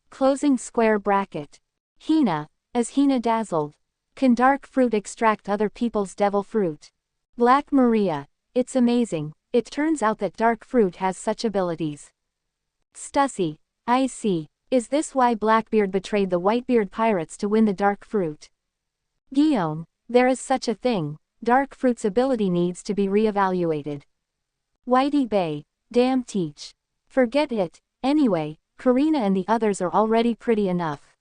Closing square bracket. Hina, as Hina dazzled. Can dark fruit extract other people's devil fruit? Black Maria, it's amazing, it turns out that dark fruit has such abilities. Stussy, I see, is this why Blackbeard betrayed the Whitebeard pirates to win the dark fruit? Guillaume, there is such a thing, dark fruit's ability needs to be re-evaluated. Whitey Bay, damn teach. Forget it, anyway, Karina and the others are already pretty enough.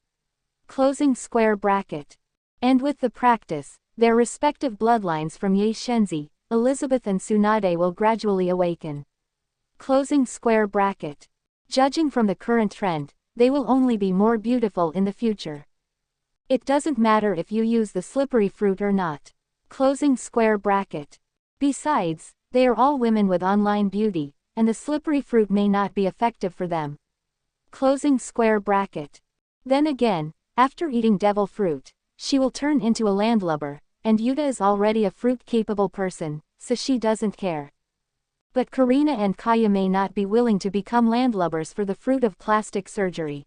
Closing square bracket. And with the practice, their respective bloodlines from Ye Shenzi, Elizabeth and Tsunade will gradually awaken. Closing square bracket. Judging from the current trend, they will only be more beautiful in the future. It doesn't matter if you use the slippery fruit or not. Closing square bracket. Besides, they are all women with online beauty, and the slippery fruit may not be effective for them. Closing square bracket. Then again, after eating devil fruit, she will turn into a landlubber, and Yuta is already a fruit-capable person, so she doesn't care. But Karina and Kaya may not be willing to become landlubbers for the fruit of plastic surgery.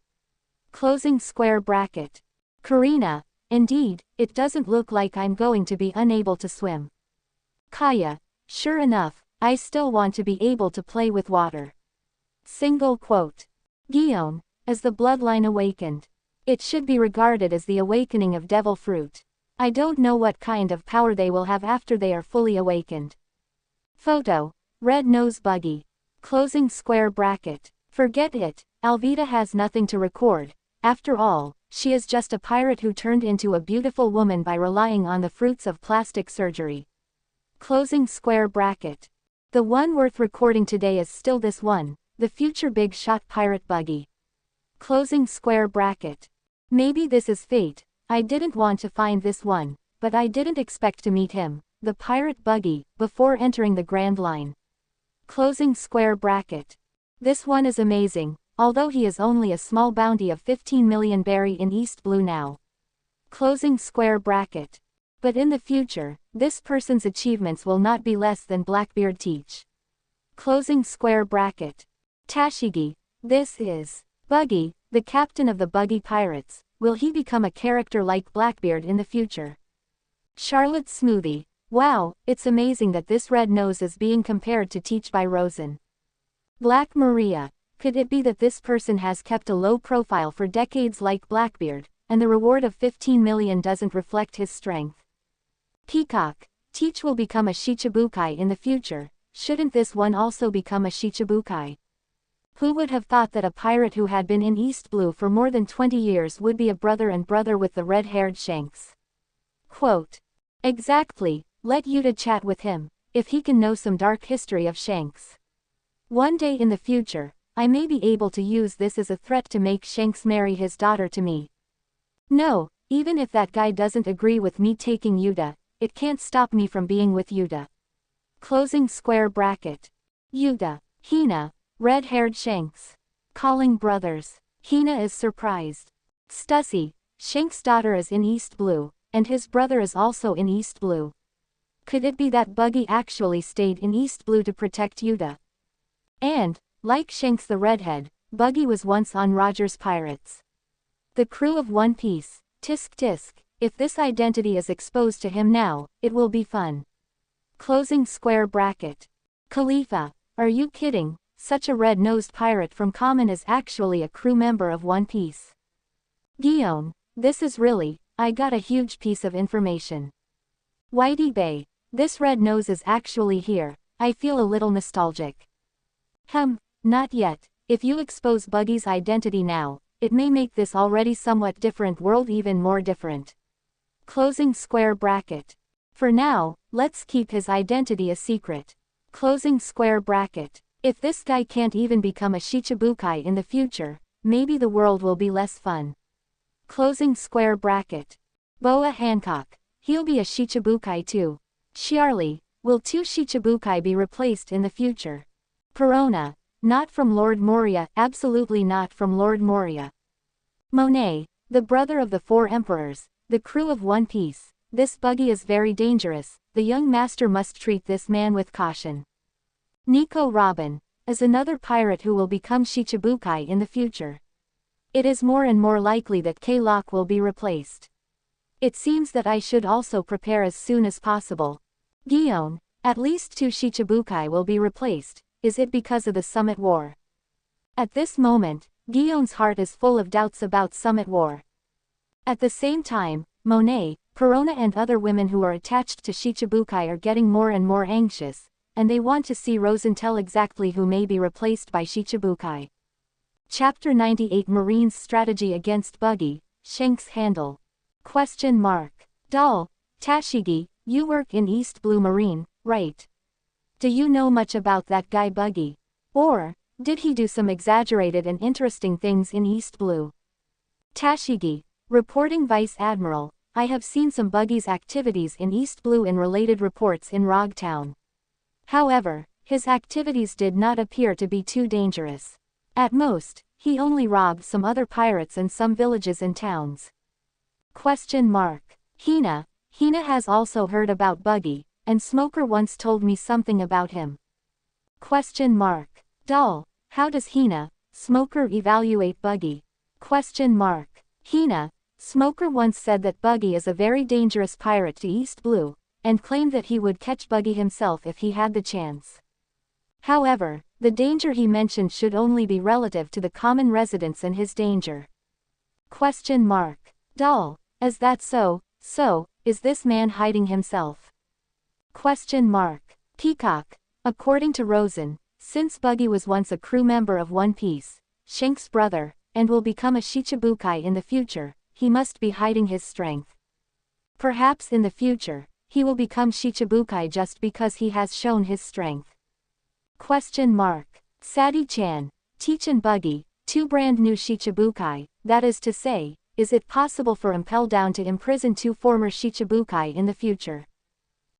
Closing square bracket. Karina, indeed, it doesn't look like I'm going to be unable to swim. Kaya, sure enough, I still want to be able to play with water. Single quote. Guillaume, as the bloodline awakened. It should be regarded as the awakening of devil fruit. I don't know what kind of power they will have after they are fully awakened. Photo. Red Nose Buggy. Closing square bracket. Forget it, Alvita has nothing to record. After all, she is just a pirate who turned into a beautiful woman by relying on the fruits of plastic surgery. Closing square bracket. The one worth recording today is still this one, the future big shot pirate Buggy. Closing square bracket. Maybe this is fate, I didn't want to find this one, but I didn't expect to meet him, the pirate Buggy, before entering the Grand Line. Closing square bracket. This one is amazing, although he is only a small bounty of 15 million berry in East Blue now. Closing square bracket. But in the future, this person's achievements will not be less than Blackbeard teach. Closing square bracket. Tashigi, this is Buggy, the captain of the Buggy Pirates. Will he become a character like Blackbeard in the future? Charlotte Smoothie, wow, it's amazing that this red nose is being compared to Teach by Rosen. Black Maria, could it be that this person has kept a low profile for decades like Blackbeard, and the reward of 15 million doesn't reflect his strength? Peacock, Teach will become a Shichibukai in the future, shouldn't this one also become a Shichibukai? Who would have thought that a pirate who had been in East Blue for more than 20 years would be a brother and brother with the red-haired Shanks? Quote. Exactly, let Yuta chat with him, if he can know some dark history of Shanks. One day in the future, I may be able to use this as a threat to make Shanks marry his daughter to me. No, even if that guy doesn't agree with me taking Yuta, it can't stop me from being with Yuta. Closing square bracket. Yuta, Hina, red-haired Shanks. Calling brothers. Hina is surprised. Stussy, Shanks' daughter is in East Blue, and his brother is also in East Blue. Could it be that Buggy actually stayed in East Blue to protect Yuta? And, like Shanks the redhead, Buggy was once on Roger's Pirates. The crew of One Piece, tisk tisk, if this identity is exposed to him now, it will be fun. Closing square bracket. Khalifa, are you kidding? Such a red-nosed pirate from Common is actually a crew member of One Piece. Guillaume, this is really, I got a huge piece of information. Whitey Bay, this red nose is actually here, I feel a little nostalgic. Not yet, if you expose Buggy's identity now, it may make this already somewhat different world even more different. Closing square bracket. For now, let's keep his identity a secret. Closing square bracket. If this guy can't even become a Shichibukai in the future, maybe the world will be less fun. Closing square bracket. Boa Hancock, he'll be a Shichibukai too. Charlie, will 2 Shichibukai be replaced in the future? Perona, not from Lord Moria, absolutely not from Lord Moria. Monet, the brother of the 4 emperors, the crew of One Piece, this Buggy is very dangerous, the young master must treat this man with caution. Nico Robin is another pirate who will become Shichibukai in the future. It is more and more likely that K-Lock will be replaced. It seems that I should also prepare as soon as possible. Gion, at least 2 Shichibukai will be replaced. Is it because of the Summit War? At this moment, Gion's heart is full of doubts about Summit War. At the same time, Monet, Perona and other women who are attached to Shichibukai are getting more and more anxious, and they want to see Rosen tell exactly who may be replaced by Shichibukai. Chapter 98 Marine's Strategy Against Buggy, Shanks Handle. Doll, Tashigi, you work in East Blue Marine, right? Do you know much about that guy Buggy? Or, did he do some exaggerated and interesting things in East Blue? Tashigi, reporting Vice Admiral, I have seen some Buggy's activities in East Blue in related reports in Rogtown. However, his activities did not appear to be too dangerous. At most, he only robbed some other pirates and some villages and towns. Hina has also heard about Buggy, and Smoker once told me something about him. Doll, how does Hina, Smoker evaluate Buggy? Hina, Smoker once said that Buggy is a very dangerous pirate to East Blue, and claimed that he would catch Buggy himself if he had the chance. However, the danger he mentioned should only be relative to the common residents and his danger. Doll, is that so? So, is this man hiding himself? Peacock, according to Rosen, since Buggy was once a crew member of One Piece, Shanks' brother, and will become a Shichibukai in the future, he must be hiding his strength. Perhaps in the future, he will become Shichibukai just because he has shown his strength. Sadie-chan, Teach and Buggy, 2 brand new Shichibukai, that is to say, is it possible for Impel Down to imprison 2 former Shichibukai in the future?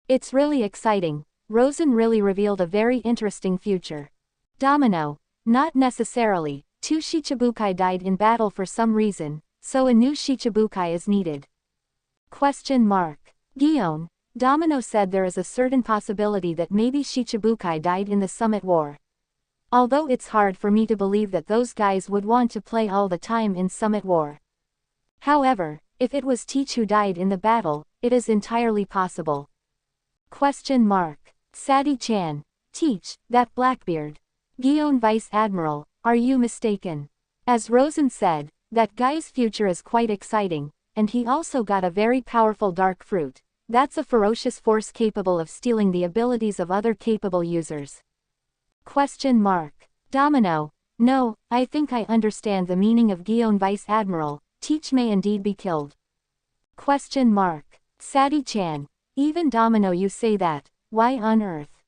It's really exciting. Rosen really revealed a very interesting future. Domino, not necessarily, 2 Shichibukai died in battle for some reason, so a new Shichibukai is needed. Gion, Domino said there is a certain possibility that maybe Shichibukai died in the Summit War. Although it's hard for me to believe that those guys would want to play all the time in Summit War. However, if it was Teach who died in the battle, it is entirely possible. Sadie-chan, Teach, that Blackbeard. Gion Vice Admiral, are you mistaken? As Rosen said, that guy's future is quite exciting, and he also got a very powerful dark fruit. That's a ferocious force capable of stealing the abilities of other capable users. Domino, no, I think I understand the meaning of Gion Vice Admiral, Teach may indeed be killed. Sadie-chan, even Domino you say that, why on earth?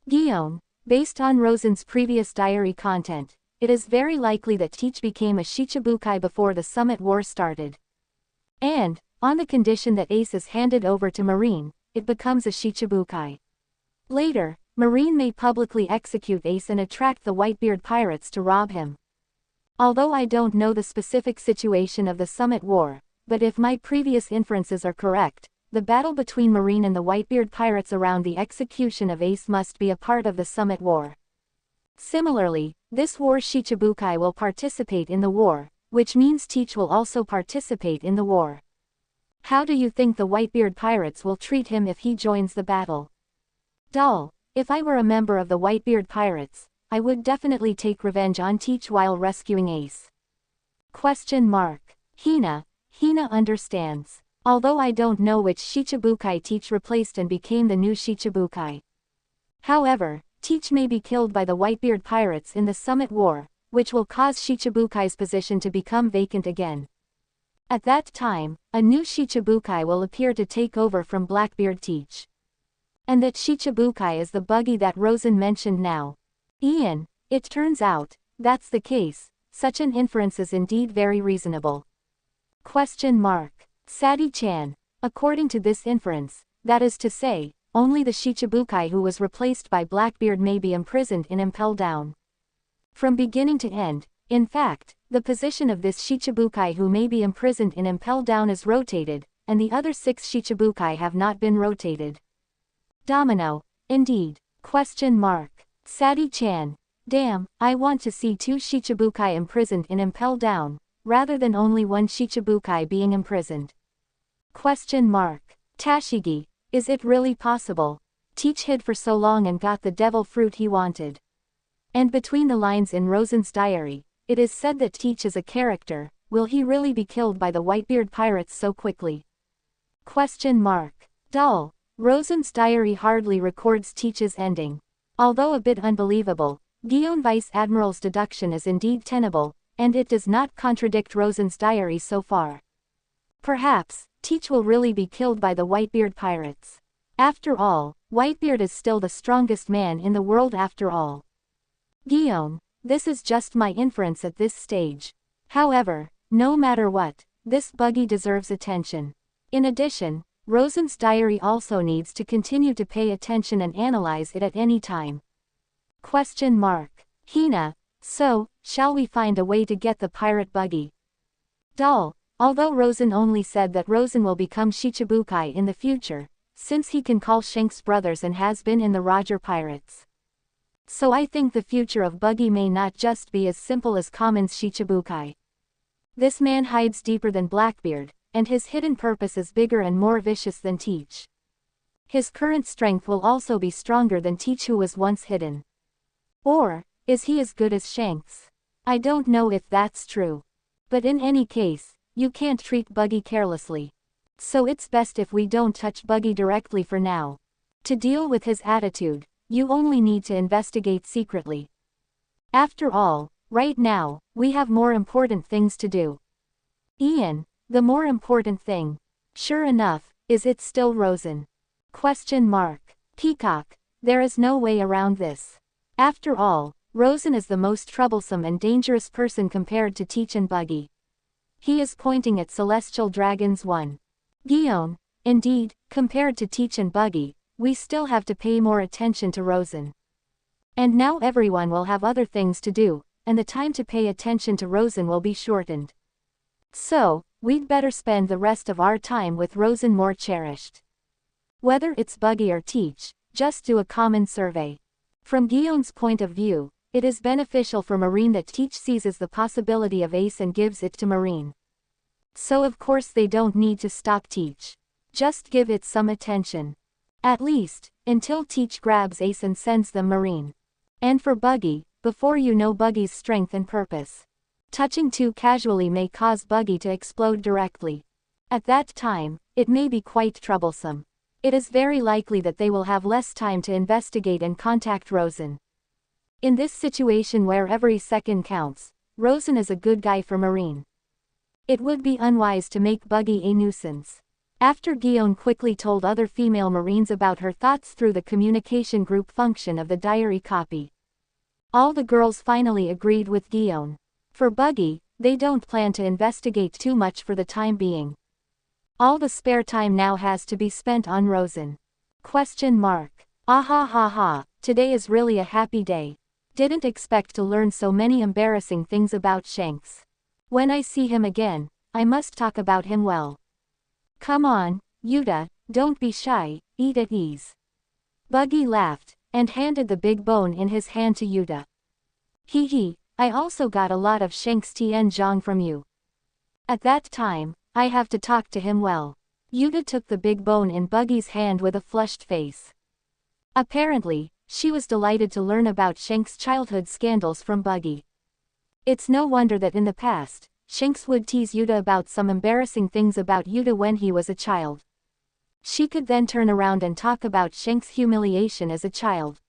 Gion, based on Rosen's previous diary content, it is very likely that Teach became a Shichibukai before the Summit War started. And, on the condition that Ace is handed over to Marine, it becomes a Shichibukai. Later, Marine may publicly execute Ace and attract the Whitebeard pirates to rob him. Although I don't know the specific situation of the Summit War, but if my previous inferences are correct, the battle between Marine and the Whitebeard pirates around the execution of Ace must be a part of the Summit War. Similarly, this war Shichibukai will participate in the war, which means Teach will also participate in the war. How do you think the Whitebeard pirates will treat him if he joins the battle? Doll, if I were a member of the Whitebeard pirates, I would definitely take revenge on Teach while rescuing Ace. Hina understands. Although I don't know which Shichibukai Teach replaced and became the new Shichibukai. However, Teach may be killed by the Whitebeard pirates in the Summit War, which will cause Shichibukai's position to become vacant again. At that time, a new Shichibukai will appear to take over from Blackbeard Teach. And that Shichibukai is the Buggy that Rosen mentioned now. Ian, it turns out, that's the case, such an inference is indeed very reasonable. Sadie-chan, according to this inference, that is to say, only the Shichibukai who was replaced by Blackbeard may be imprisoned in Impel Down. From beginning to end, in fact, the position of this Shichibukai who may be imprisoned in Impel Down is rotated, and the other 6 Shichibukai have not been rotated. Domino, indeed. Question mark. Sadi-chan. Damn, I want to see 2 Shichibukai imprisoned in Impel Down, rather than only 1 Shichibukai being imprisoned. Question mark. Tashigi. Is it really possible? Teach hid for so long and got the devil fruit he wanted. And between the lines in Rosen's diary, it is said that Teach is a character. Will he really be killed by the Whitebeard pirates so quickly? Question mark. Dull. Rosen's diary hardly records Teach's ending. Although a bit unbelievable, Guion Vice Admiral's deduction is indeed tenable, and it does not contradict Rosen's diary so far. Perhaps, Teach will really be killed by the Whitebeard pirates. After all, Whitebeard is still the strongest man in the world after all. Guion, this is just my inference at this stage. However, no matter what, this buggy deserves attention. In addition, Rosen's diary also needs to continue to pay attention and analyze it at any time. Question mark. Hina, so, shall we find a way to get the pirate buggy? Dull. Although Rosen only said that Rosen will become Shichibukai in the future, since he can call Shanks brothers and has been in the Roger Pirates. So I think the future of Buggy may not just be as simple as Common's Shichibukai. This man hides deeper than Blackbeard, and his hidden purpose is bigger and more vicious than Teach. His current strength will also be stronger than Teach, who was once hidden. Or, is he as good as Shanks? I don't know if that's true. But in any case, you can't treat Buggy carelessly. So it's best if we don't touch Buggy directly for now. To deal with his attitude, you only need to investigate secretly. After all, right now, we have more important things to do. Ian, the more important thing. Sure enough, is it still Rosen? Question mark. Peacock, there is no way around this. After all, Rosen is the most troublesome and dangerous person compared to Teach and Buggy. He is pointing at Celestial Dragons 1. Guion, indeed, compared to Teach and Buggy, we still have to pay more attention to Rosen. And now everyone will have other things to do, and the time to pay attention to Rosen will be shortened. So, we'd better spend the rest of our time with Rosen more cherished. Whether it's Buggy or Teach, just do a common survey. From Guion's point of view, it is beneficial for Marine that Teach seizes the possibility of Ace and gives it to Marine. So of course they don't need to stop Teach. Just give it some attention. At least, until Teach grabs Ace and sends them Marine. And for Buggy, before you know Buggy's strength and purpose. Touching too casually may cause Buggy to explode directly. At that time, it may be quite troublesome. It is very likely that they will have less time to investigate and contact Rosen. In this situation where every second counts, Rosen is a good guy for Marine. It would be unwise to make Buggy a nuisance. After Guion quickly told other female Marines about her thoughts through the communication group function of the diary copy. All the girls finally agreed with Guion. For Buggy, they don't plan to investigate too much for the time being. All the spare time now has to be spent on Rosen. Question mark. Ah ha, today is really a happy day. Didn't expect to learn so many embarrassing things about Shanks. When I see him again, I must talk about him well. Come on, Yuta, don't be shy, eat at ease. Buggy laughed, and handed the big bone in his hand to Yuta. Hee, I also got a lot of Shanks Tianzhong from you. At that time, I have to talk to him well. Yuta took the big bone in Buggy's hand with a flushed face. Apparently, she was delighted to learn about Shanks' childhood scandals from Buggy. It's no wonder that in the past, Shanks would tease Yuta about some embarrassing things about Yuta when he was a child. She could then turn around and talk about Shanks' humiliation as a child.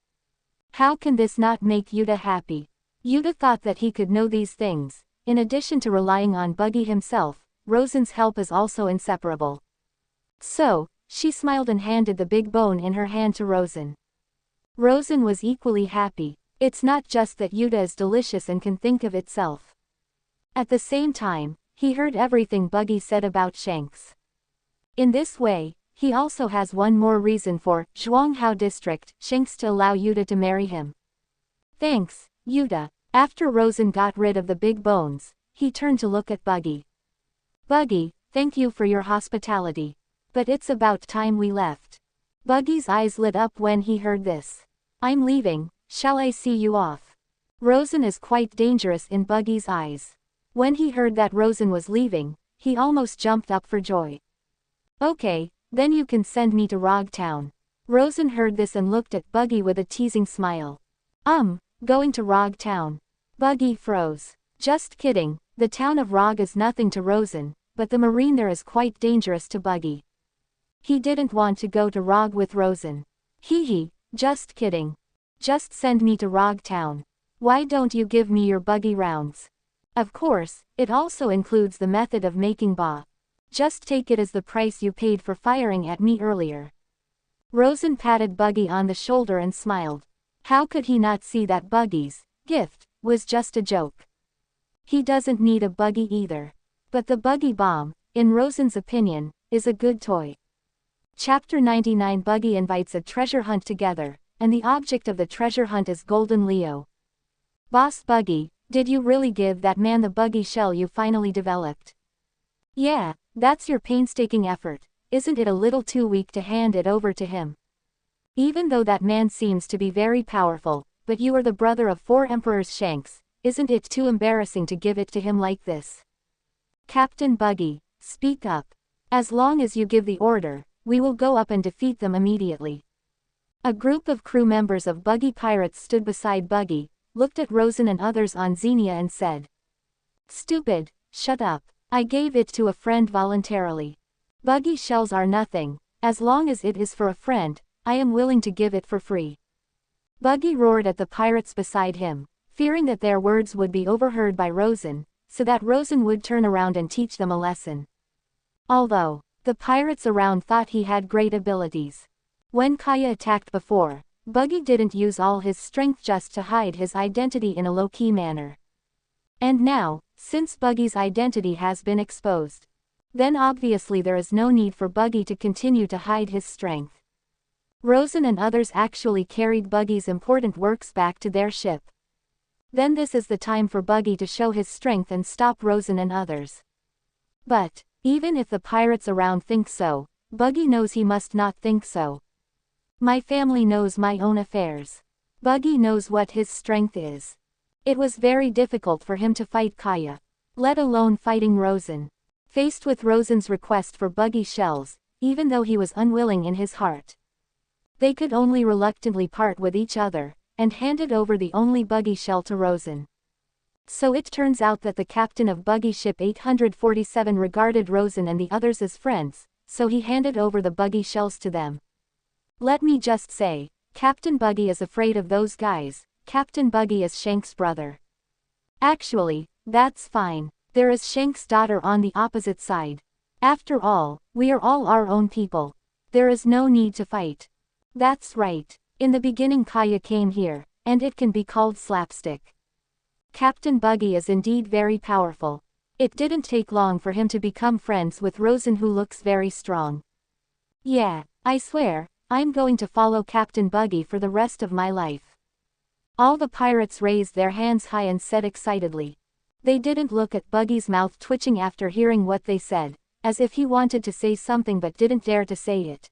How can this not make Yuta happy? Yuta thought that he could know these things. In addition to relying on Buggy himself, Rosen's help is also inseparable. So, she smiled and handed the big bone in her hand to Rosen. Rosen was equally happy. It's not just that Yuta is delicious and can think of itself. At the same time, he heard everything Buggy said about Shanks. In this way, he also has one more reason for Zhuanghao District Shanks to allow Yuta to marry him. Thanks, Yuta. After Rosen got rid of the big bones, he turned to look at Buggy. Buggy, thank you for your hospitality. But it's about time we left. Buggy's eyes lit up when he heard this. I'm leaving, shall I see you off? Rosen is quite dangerous in Buggy's eyes. When he heard that Rosen was leaving, he almost jumped up for joy. Okay, then you can send me to Rog Town. Rosen heard this and looked at Buggy with a teasing smile. Going to Rog Town. Buggy froze. Just kidding, the town of Rog is nothing to Rosen, but the marine there is quite dangerous to Buggy. He didn't want to go to Rog with Rosen. Hee, just kidding. Just send me to Rog Town. Why don't you give me your Buggy rounds? Of course, it also includes the method of making ba. Just take it as the price you paid for firing at me earlier. Rosen patted Buggy on the shoulder and smiled. How could he not see that Buggy's gift was just a joke? He doesn't need a Buggy either. But the Buggy bomb, in Rosen's opinion, is a good toy. Chapter 99. Buggy invites a treasure hunt together, and the object of the treasure hunt is Golden Leo. Boss Buggy, did you really give that man the Buggy shell you finally developed? Yeah, that's your painstaking effort. Isn't it a little too weak to hand it over to him? Even though that man seems to be very powerful, but you are the brother of 4 emperors Shanks, isn't it too embarrassing to give it to him like this? Captain Buggy, speak up. As long as you give the order, we will go up and defeat them immediately. A group of crew members of Buggy Pirates stood beside Buggy, looked at Rosen and others on Xenia and said, "Stupid, shut up. I gave it to a friend voluntarily. Buggy shells are nothing. As long as it is for a friend, I am willing to give it for free." Buggy roared at the pirates beside him, fearing that their words would be overheard by Rosen, so that Rosen would turn around and teach them a lesson. Although the pirates around thought he had great abilities. When Kaya attacked before, Buggy didn't use all his strength just to hide his identity in a low-key manner. And now, since Buggy's identity has been exposed, then obviously there is no need for Buggy to continue to hide his strength. Rosen and others actually carried Buggy's important works back to their ship. Then this is the time for Buggy to show his strength and stop Rosen and others. But even if the pirates around think so, Buggy knows he must not think so. My family knows my own affairs. Buggy knows what his strength is. It was very difficult for him to fight Kaya, let alone fighting Rosen. Faced with Rosen's request for Buggy shells, even though he was unwilling in his heart, they could only reluctantly part with each other, and handed over the only Buggy shell to Rosen. So it turns out that the captain of Buggy ship 847 regarded Rosen and the others as friends, so he handed over the Buggy shells to them. Let me just say, Captain Buggy is afraid of those guys. Captain Buggy is Shank's brother. Actually, that's fine. There is Shank's daughter on the opposite side. After all, we are all our own people. There is no need to fight. That's right. In the beginning Kaya came here, and it can be called slapstick. Captain Buggy is indeed very powerful. It didn't take long for him to become friends with Rosen, who looks very strong. Yeah, I swear, I'm going to follow Captain Buggy for the rest of my life. All the pirates raised their hands high and said excitedly. They didn't look at Buggy's mouth twitching after hearing what they said, as if he wanted to say something but didn't dare to say it.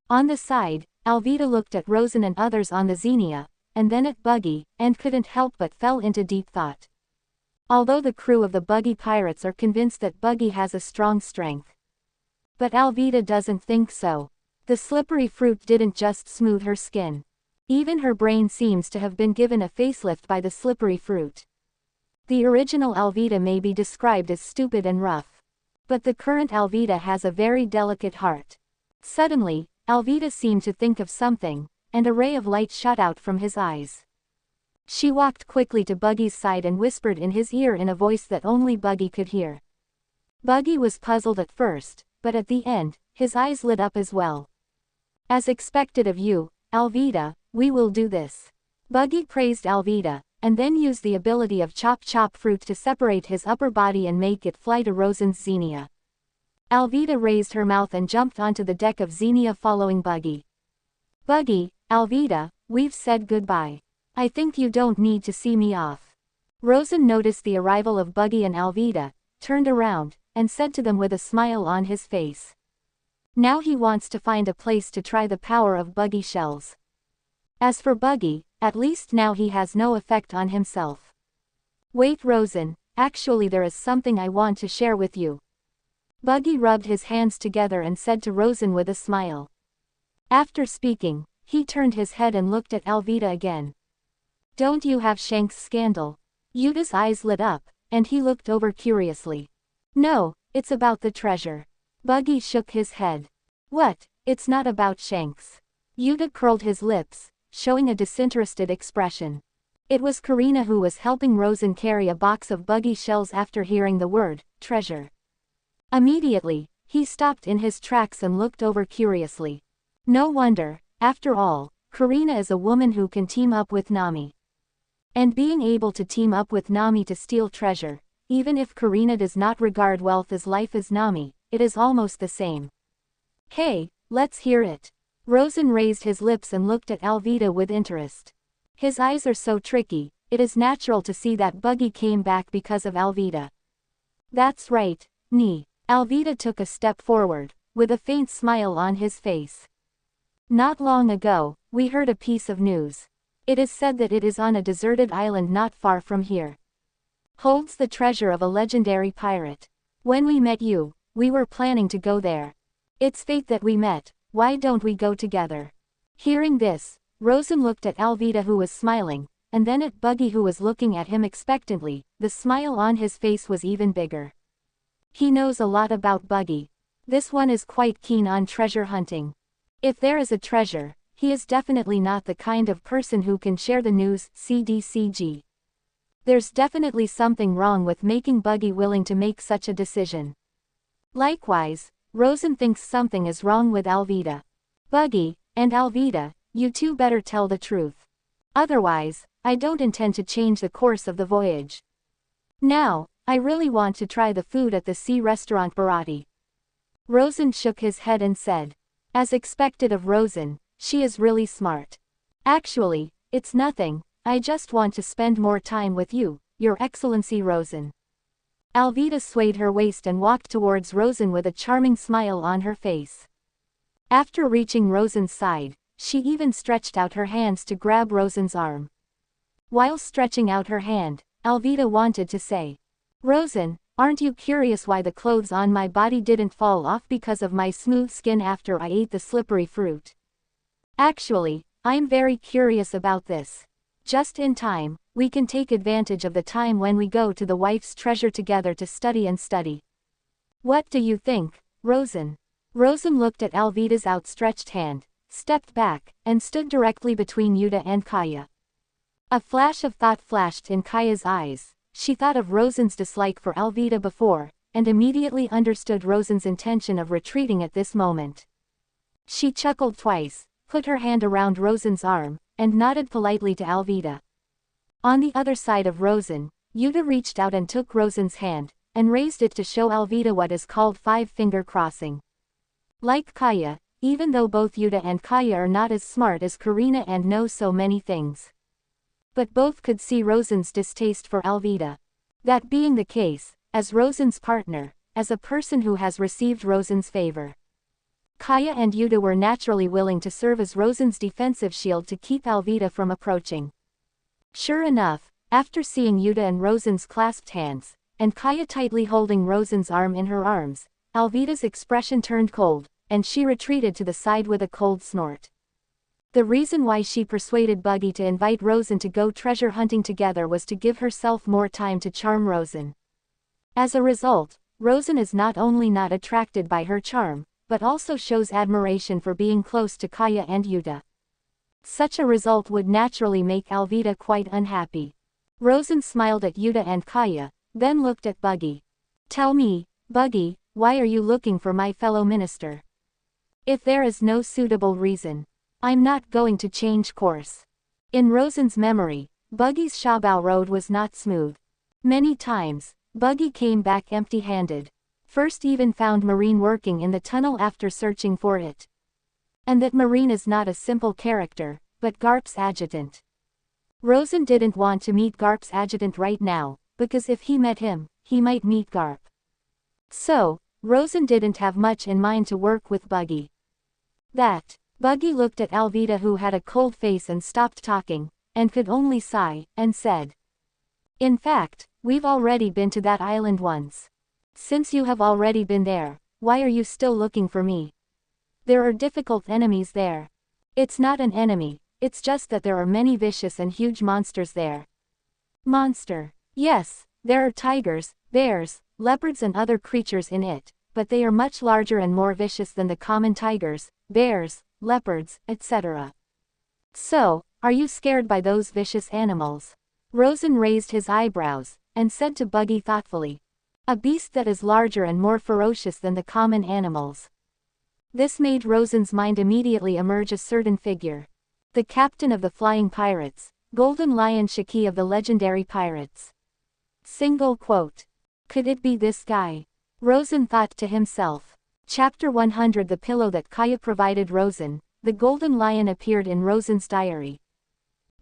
On the side, Alvida looked at Rosen and others on the Xenia, and then at Buggy, and couldn't help but fell into deep thought. Although the crew of the Buggy Pirates are convinced that Buggy has a strong strength, but Alvida doesn't think so. The slippery fruit didn't just smooth her skin. Even her brain seems to have been given a facelift by the slippery fruit. The original Alvida may be described as stupid and rough, but the current Alvida has a very delicate heart. Suddenly, Alvida seemed to think of something, and a ray of light shot out from his eyes. She walked quickly to Buggy's side and whispered in his ear in a voice that only Buggy could hear. Buggy was puzzled at first, but at the end, his eyes lit up as well. As expected of you, Alvida, we will do this. Buggy praised Alvida, and then used the ability of Chop Fruit to separate his upper body and make it fly to Rosen's Xenia. Alvida raised her mouth and jumped onto the deck of Xenia following Buggy. Buggy, Alvida, we've said goodbye. I think you don't need to see me off. Rosen noticed the arrival of Buggy and Alvida, turned around, and said to them with a smile on his face. Now he wants to find a place to try the power of Buggy shells. As for Buggy, at least now he has no effect on himself. Wait, Rosen, actually there is something I want to share with you. Buggy rubbed his hands together and said to Rosen with a smile. After speaking, he turned his head and looked at Alvida again. Don't you have Shank's scandal? Yuta's eyes lit up, and he looked over curiously. No, it's about the treasure. Buggy shook his head. What, it's not about Shanks? Yuta curled his lips, showing a disinterested expression. It was Karina who was helping Rosen carry a box of Buggy shells after hearing the word, treasure. Immediately, he stopped in his tracks and looked over curiously. No wonder, after all, Karina is a woman who can team up with Nami. And being able to team up with Nami to steal treasure, even if Karina does not regard wealth as life as Nami, it is almost the same. Hey, let's hear it. Rosen raised his lips and looked at Alvida with interest. His eyes are so tricky, it is natural to see that Buggy came back because of Alvida. That's right, Ni. Alvida took a step forward, with a faint smile on his face. Not long ago, we heard a piece of news. It is said that it is on a deserted island not far from here. Holds the treasure of a legendary pirate. When we met you, we were planning to go there. It's fate that we met, why don't we go together? Hearing this, Rosen looked at Alvida who was smiling, and then at Buggy who was looking at him expectantly. The smile on his face was even bigger. He knows a lot about Buggy. This one is quite keen on treasure hunting. If there is a treasure, he is definitely not the kind of person who can share the news. CDCG. There's definitely something wrong with making Buggy willing to make such a decision. Likewise, Rosen thinks something is wrong with Alvida. Buggy, and Alvida, you two better tell the truth. Otherwise, I don't intend to change the course of the voyage. Now, I really want to try the food at the sea restaurant Bharati. Rosen shook his head and said. As expected of Rosen, she is really smart. Actually, it's nothing, I just want to spend more time with you, Your Excellency Rosen. Alvida swayed her waist and walked towards Rosen with a charming smile on her face. After reaching Rosen's side, she even stretched out her hands to grab Rosen's arm. While stretching out her hand, Alvida wanted to say, Rosen, aren't you curious why the clothes on my body didn't fall off because of my smooth skin after I ate the slippery fruit? Actually, I'm very curious about this. Just in time, we can take advantage of the time when we go to the wife's treasure together to study and study. What do you think, Rosen? Rosen looked at Alvida's outstretched hand, stepped back, and stood directly between Yuta and Kaya. A flash of thought flashed in Kaya's eyes. She thought of Rosen's dislike for Alvida before, and immediately understood Rosen's intention of retreating at this moment. She chuckled twice, put her hand around Rosen's arm, and nodded politely to Alvida. On the other side of Rosen, Yuta reached out and took Rosen's hand, and raised it to show Alvida what is called five-finger crossing. Like Kaya, even though both Yuta and Kaya are not as smart as Karina and know so many things. But both could see Rosen's distaste for Alvida. That being the case, as Rosen's partner, as a person who has received Rosen's favor, Kaya and Yuta were naturally willing to serve as Rosen's defensive shield to keep Alvida from approaching. Sure enough, after seeing Yuta and Rosen's clasped hands, and Kaya tightly holding Rosen's arm in her arms, Alvida's expression turned cold, and she retreated to the side with a cold snort. The reason why she persuaded Buggy to invite Rosen to go treasure hunting together was to give herself more time to charm Rosen. As a result, Rosen is not only not attracted by her charm, but also shows admiration for being close to Kaya and Yuta. Such a result would naturally make Alvida quite unhappy. Rosen smiled at Yuta and Kaya, then looked at Buggy. Tell me, Buggy, why are you looking for my fellow minister? If there is no suitable reason, I'm not going to change course. In Rosen's memory, Buggy's Shabao road was not smooth. Many times, Buggy came back empty-handed. First even found Marine working in the tunnel after searching for it. And that Marine is not a simple character, but Garp's adjutant. Rosen didn't want to meet Garp's adjutant right now, because if he met him, he might meet Garp. So, Rosen didn't have much in mind to work with Buggy. Buggy looked at Alvida, who had a cold face and stopped talking, and could only sigh, and said, "In fact, we've already been to that island once. Since you have already been there, why are you still looking for me? There are difficult enemies there." "It's not an enemy, it's just that there are many vicious and huge monsters there." "Monster? Yes, there are tigers, bears, leopards and other creatures in it, but they are much larger and more vicious than the common tigers, bears, leopards, etc. So, are you scared by those vicious animals?" Rosen raised his eyebrows, and said to Buggy thoughtfully, "A beast that is larger and more ferocious than the common animals." This made Rosen's mind immediately emerge a certain figure. The captain of the flying pirates, Golden Lion Shiki of the legendary pirates. Single quote. Could it be this guy? Rosen thought to himself. Chapter 100. The pillow that Kaya provided Rosen. The golden lion appeared in Rosen's diary.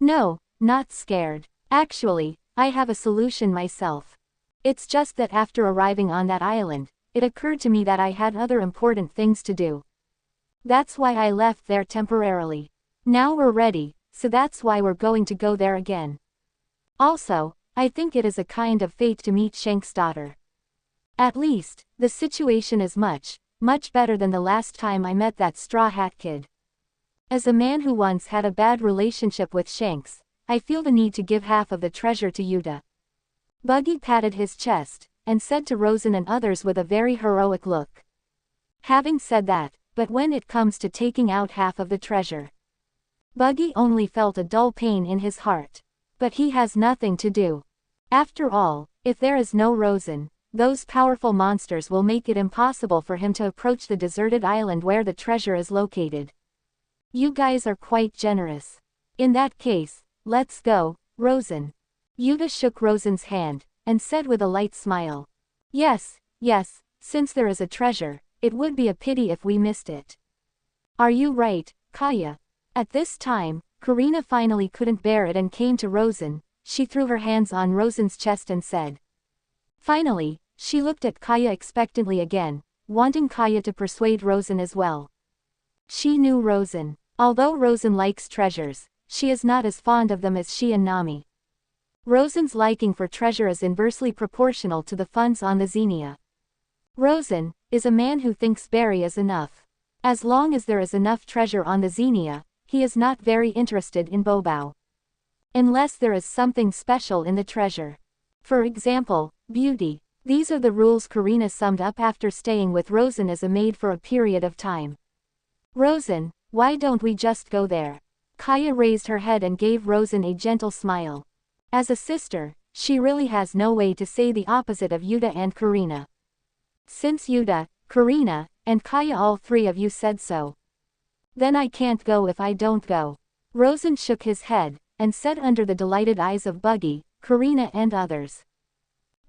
"No, not scared. Actually, I have a solution myself. It's just that after arriving on that island, it occurred to me that I had other important things to do. That's why I left there temporarily. Now we're ready, so that's why we're going to go there again. Also, I think it is a kind of fate to meet Shank's daughter. At least, the situation is much, much better than the last time I met that Straw Hat Kid. As a man who once had a bad relationship with Shanks, I feel the need to give half of the treasure to Yuta." Buggy patted his chest, and said to Rosen and others with a very heroic look. Having said that, but when it comes to taking out half of the treasure, Buggy only felt a dull pain in his heart. But he has nothing to do. After all, if there is no Rosen, those powerful monsters will make it impossible for him to approach the deserted island where the treasure is located. "You guys are quite generous. In that case, let's go, Rosen." Yuta shook Rosen's hand, and said with a light smile. Yes, since there is a treasure, it would be a pity if we missed it." "Are you right, Kaya?" At this time, Karina finally couldn't bear it and came to Rosen. She threw her hands on Rosen's chest and said. Finally, she looked at Kaya expectantly again, wanting Kaya to persuade Rosen as well. She knew Rosen. Although Rosen likes treasures, she is not as fond of them as she and Nami. Rosen's liking for treasure is inversely proportional to the funds on the Xenia. Rosen is a man who thinks berry is enough. As long as there is enough treasure on the Xenia, he is not very interested in Bobao. Unless there is something special in the treasure. For example, beauty. These are the rules Karina summed up after staying with Rosen as a maid for a period of time. "Rosen, why don't we just go there?" Kaya raised her head and gave Rosen a gentle smile. As a sister, she really has no way to say the opposite of Yuta and Karina. Since Yuta, Karina, and Kaya all three of you said so, then I can't go if I don't go. Rosen shook his head, and said under the delighted eyes of Buggy, Karina and others.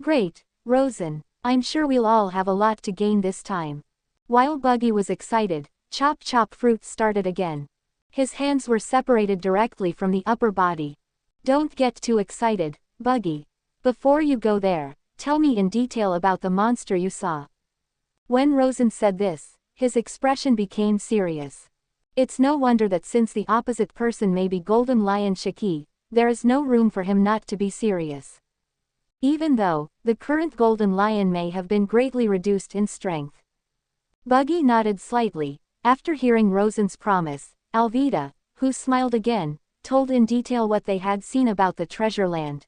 Great, Rosen, I'm sure we'll all have a lot to gain this time. While Buggy was excited, Chop Chop Fruit started again. His hands were separated directly from the upper body. Don't get too excited, Buggy. Before you go there, tell me in detail about the monster you saw. When Rosen said this, his expression became serious. It's no wonder that since the opposite person may be Golden Lion Shiki, there is no room for him not to be serious. Even though, the current Golden Lion may have been greatly reduced in strength. Buggy nodded slightly. After hearing Rosen's promise, Alvida, who smiled again, told in detail what they had seen about the treasure land.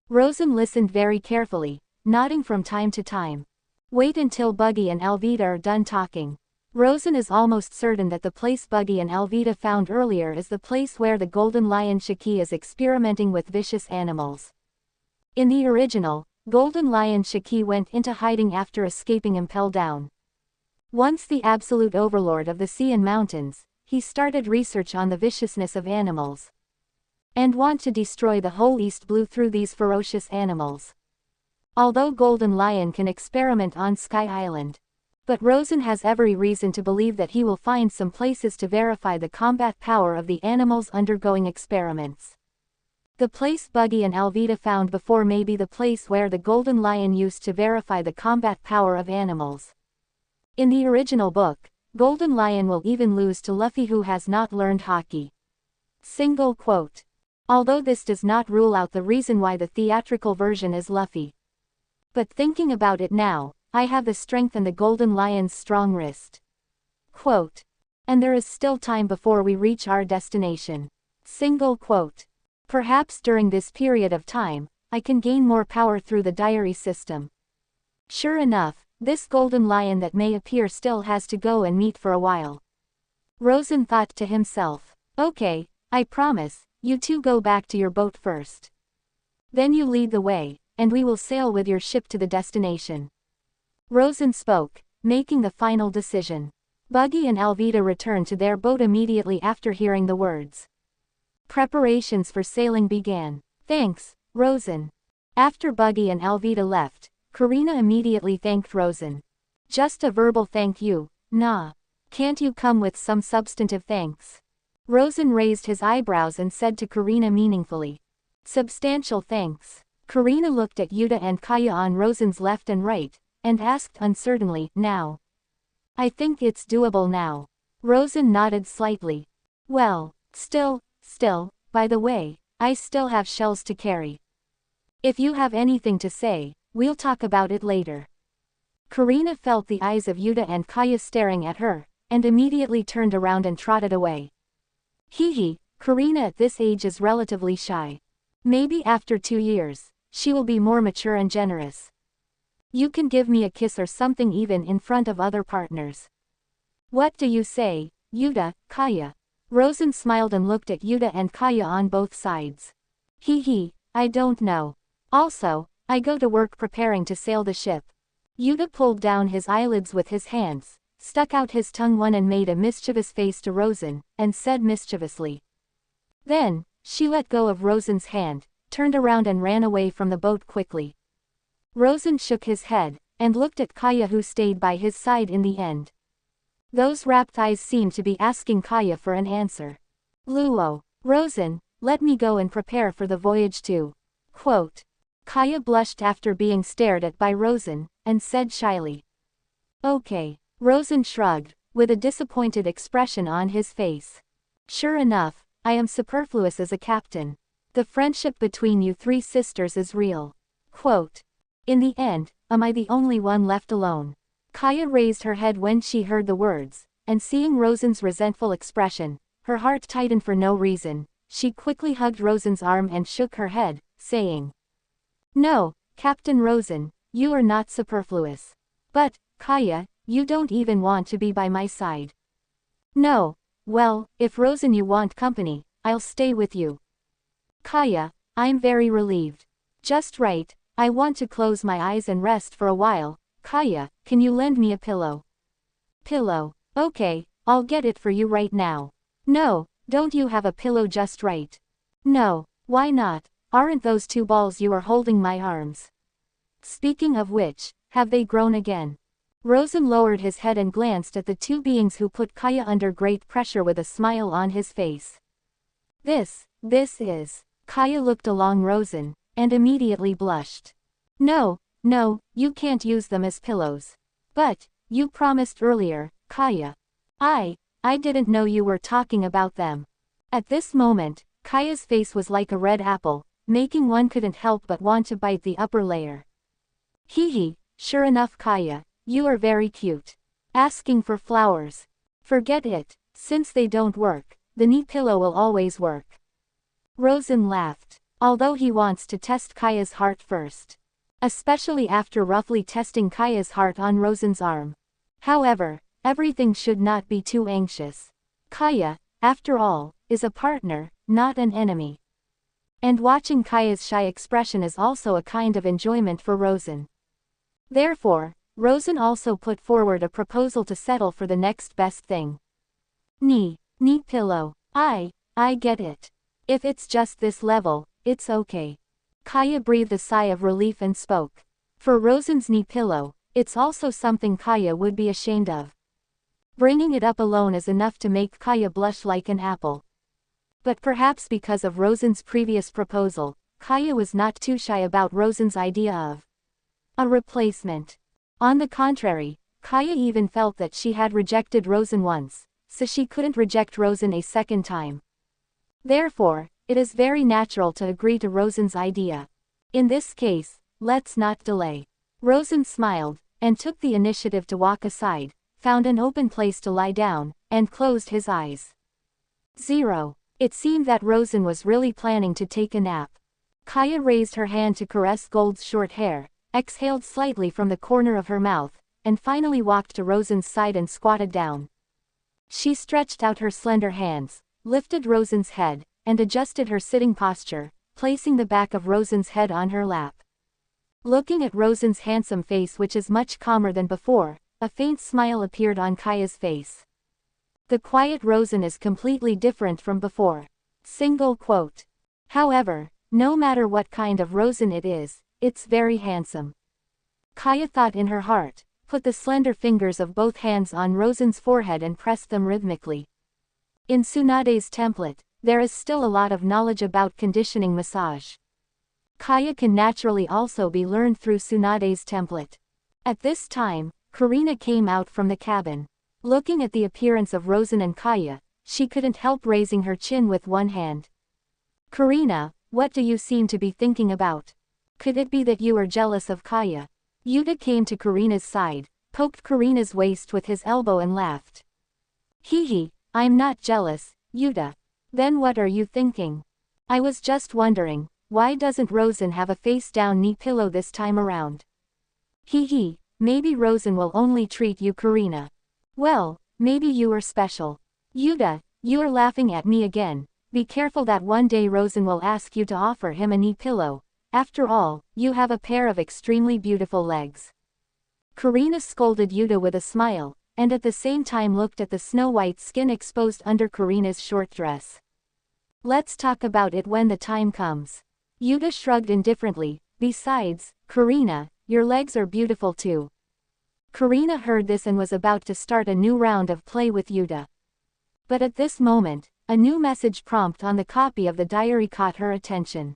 Rosen listened very carefully, nodding from time to time. Wait until Buggy and Alvida are done talking. Rosen is almost certain that the place Buggy and Alvida found earlier is the place where the Golden Lion Shiki is experimenting with vicious animals. In the original, Golden Lion Shiki went into hiding after escaping Impel Down. Once the absolute overlord of the sea and mountains, he started research on the viciousness of animals. And want to destroy the whole East Blue through these ferocious animals. Although Golden Lion can experiment on Sky Island. But Rosen has every reason to believe that he will find some places to verify the combat power of the animals undergoing experiments. The place Buggy and Alvida found before may be the place where the Golden Lion used to verify the combat power of animals. In the original book, Golden Lion will even lose to Luffy, who has not learned Haki. Single quote. Although this does not rule out the reason why the theatrical version is Luffy. But thinking about it now, I have the strength and the Golden Lion's strong wrist. Quote. And there is still time before we reach our destination. Single quote. Perhaps during this period of time, I can gain more power through the diary system. Sure enough, this Golden Lion that may appear still has to go and meet for a while. Rosen thought to himself. Okay, I promise, you two go back to your boat first. Then you lead the way, and we will sail with your ship to the destination. Rosen spoke, making the final decision. Buggy and Alvida returned to their boat immediately after hearing the words. Preparations for sailing began. Thanks, Rosen. After Buggy and Alvida left, Karina immediately thanked Rosen. Just a verbal thank you, nah. Can't you come with some substantive thanks? Rosen raised his eyebrows and said to Karina meaningfully. Substantial thanks. Karina looked at Yuta and Kaya on Rosen's left and right, and asked uncertainly, now. I think it's doable now. Rosen nodded slightly. Well, still, by the way, I still have shells to carry. If you have anything to say, we'll talk about it later. Karina felt the eyes of Yuta and Kaya staring at her, and immediately turned around and trotted away. Hee, Karina at this age is relatively shy. Maybe after 2 years, she will be more mature and generous. You can give me a kiss or something even in front of other partners. What do you say, Yuta, Kaya? Rosen smiled and looked at Yuta and Kaya on both sides. Hee, I don't know. Also, I go to work preparing to sail the ship. Yuta pulled down his eyelids with his hands, stuck out his tongue one and made a mischievous face to Rosen, and said mischievously. Then, she let go of Rosen's hand, turned around and ran away from the boat quickly. Rosen shook his head, and looked at Kaya, who stayed by his side in the end. Those rapt eyes seemed to be asking Kaya for an answer. Luo, Rosen, let me go and prepare for the voyage too. Quote. Kaya blushed after being stared at by Rosen, and said shyly. Okay. Rosen shrugged, with a disappointed expression on his face. Sure enough, I am superfluous as a captain. The friendship between you three sisters is real. Quote. In the end, am I the only one left alone? Kaya raised her head when she heard the words, and seeing Rosen's resentful expression, her heart tightened for no reason. She quickly hugged Rosen's arm and shook her head, saying. No, Captain Rosen, you are not superfluous. But, Kaya, you don't even want to be by my side. No, well, if Rosen you want company, I'll stay with you. Kaya, I'm very relieved. Just right, I want to close my eyes and rest for a while. Kaya, can you lend me a pillow? Pillow, okay, I'll get it for you right now. No, don't you have a pillow just right? No, why not? Aren't those 2 balls you are holding my arms? Speaking of which, have they grown again? Rosen lowered his head and glanced at the 2 beings who put Kaya under great pressure with a smile on his face. This is. Kaya looked along Rosen, and immediately blushed. No, you can't use them as pillows. But, you promised earlier, Kaya. I didn't know you were talking about them. At this moment, Kaya's face was like a red apple, making one couldn't help but want to bite the upper layer. Hee, sure enough Kaya, you are very cute. Asking for flowers. Forget it, since they don't work, the knee pillow will always work. Rosen laughed, although he wants to test Kaya's heart first. Especially after roughly testing Kaya's heart on Rosen's arm. However, everything should not be too anxious. Kaya, after all, is a partner, not an enemy. And watching Kaya's shy expression is also a kind of enjoyment for Rosen. Therefore, Rosen also put forward a proposal to settle for the next best thing. Knee pillow. I get it. If it's just this level, it's okay. Kaya breathed a sigh of relief and spoke. For Rosen's knee pillow, it's also something Kaya would be ashamed of. Bringing it up alone is enough to make Kaya blush like an apple. But perhaps because of Rosen's previous proposal, Kaya was not too shy about Rosen's idea of a replacement. On the contrary, Kaya even felt that she had rejected Rosen once, so she couldn't reject Rosen a second time. Therefore, it is very natural to agree to Rosen's idea. In this case, let's not delay. Rosen smiled, and took the initiative to walk aside, found an open place to lie down, and closed his eyes. 0. It seemed that Rosen was really planning to take a nap. Kaya raised her hand to caress Gold's short hair, exhaled slightly from the corner of her mouth, and finally walked to Rosen's side and squatted down. She stretched out her slender hands, lifted Rosen's head, and adjusted her sitting posture, placing the back of Rosen's head on her lap. Looking at Rosen's handsome face, which is much calmer than before, a faint smile appeared on Kaya's face. The quiet Rosen is completely different from before. Single quote. However, no matter what kind of Rosen it is, it's very handsome. Kaya thought in her heart, put the slender fingers of both hands on Rosen's forehead and pressed them rhythmically. In Tsunade's template, there is still a lot of knowledge about conditioning massage. Kaya can naturally also be learned through Tsunade's template. At this time, Karina came out from the cabin. Looking at the appearance of Rosen and Kaya, she couldn't help raising her chin with one hand. Karina, what do you seem to be thinking about? Could it be that you are jealous of Kaya? Yuta came to Karina's side, poked Karina's waist with his elbow and laughed. Hee, I'm not jealous, Yuta. Then what are you thinking? I was just wondering, why doesn't Rosen have a face-down knee pillow this time around? Hee, maybe Rosen will only treat you, Karina. Well, maybe you are special. Yuta, you are laughing at me again. Be careful that one day Rosen will ask you to offer him a knee pillow. After all, you have a pair of extremely beautiful legs. Karina scolded Yuta with a smile, and at the same time looked at the snow-white skin exposed under Karina's short dress. Let's talk about it when the time comes. Yuta shrugged indifferently. Besides, Karina, your legs are beautiful too. Karina heard this and was about to start a new round of play with Yuta. But at this moment, a new message prompt on the copy of the diary caught her attention.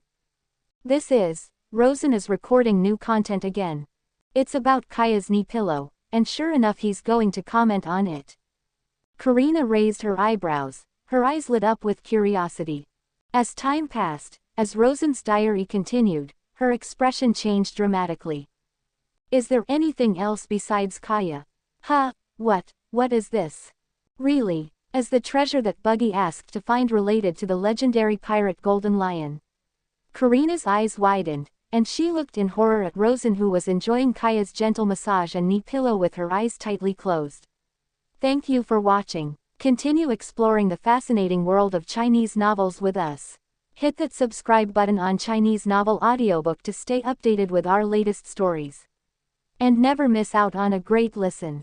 This is, Rosen is recording new content again. It's about Kaya's knee pillow, and sure enough he's going to comment on it. Karina raised her eyebrows, her eyes lit up with curiosity. As time passed, as Rosen's diary continued, her expression changed dramatically. Is there anything else besides Kaya? What is this? Really, is the treasure that Buggy asked to find related to the legendary pirate Golden Lion? Karina's eyes widened, and she looked in horror at Rosen, who was enjoying Kaya's gentle massage and knee pillow with her eyes tightly closed. Thank you for watching. Continue exploring the fascinating world of Chinese novels with us. Hit that subscribe button on Chinese Novel Audiobook to stay updated with our latest stories. And never miss out on a great listen.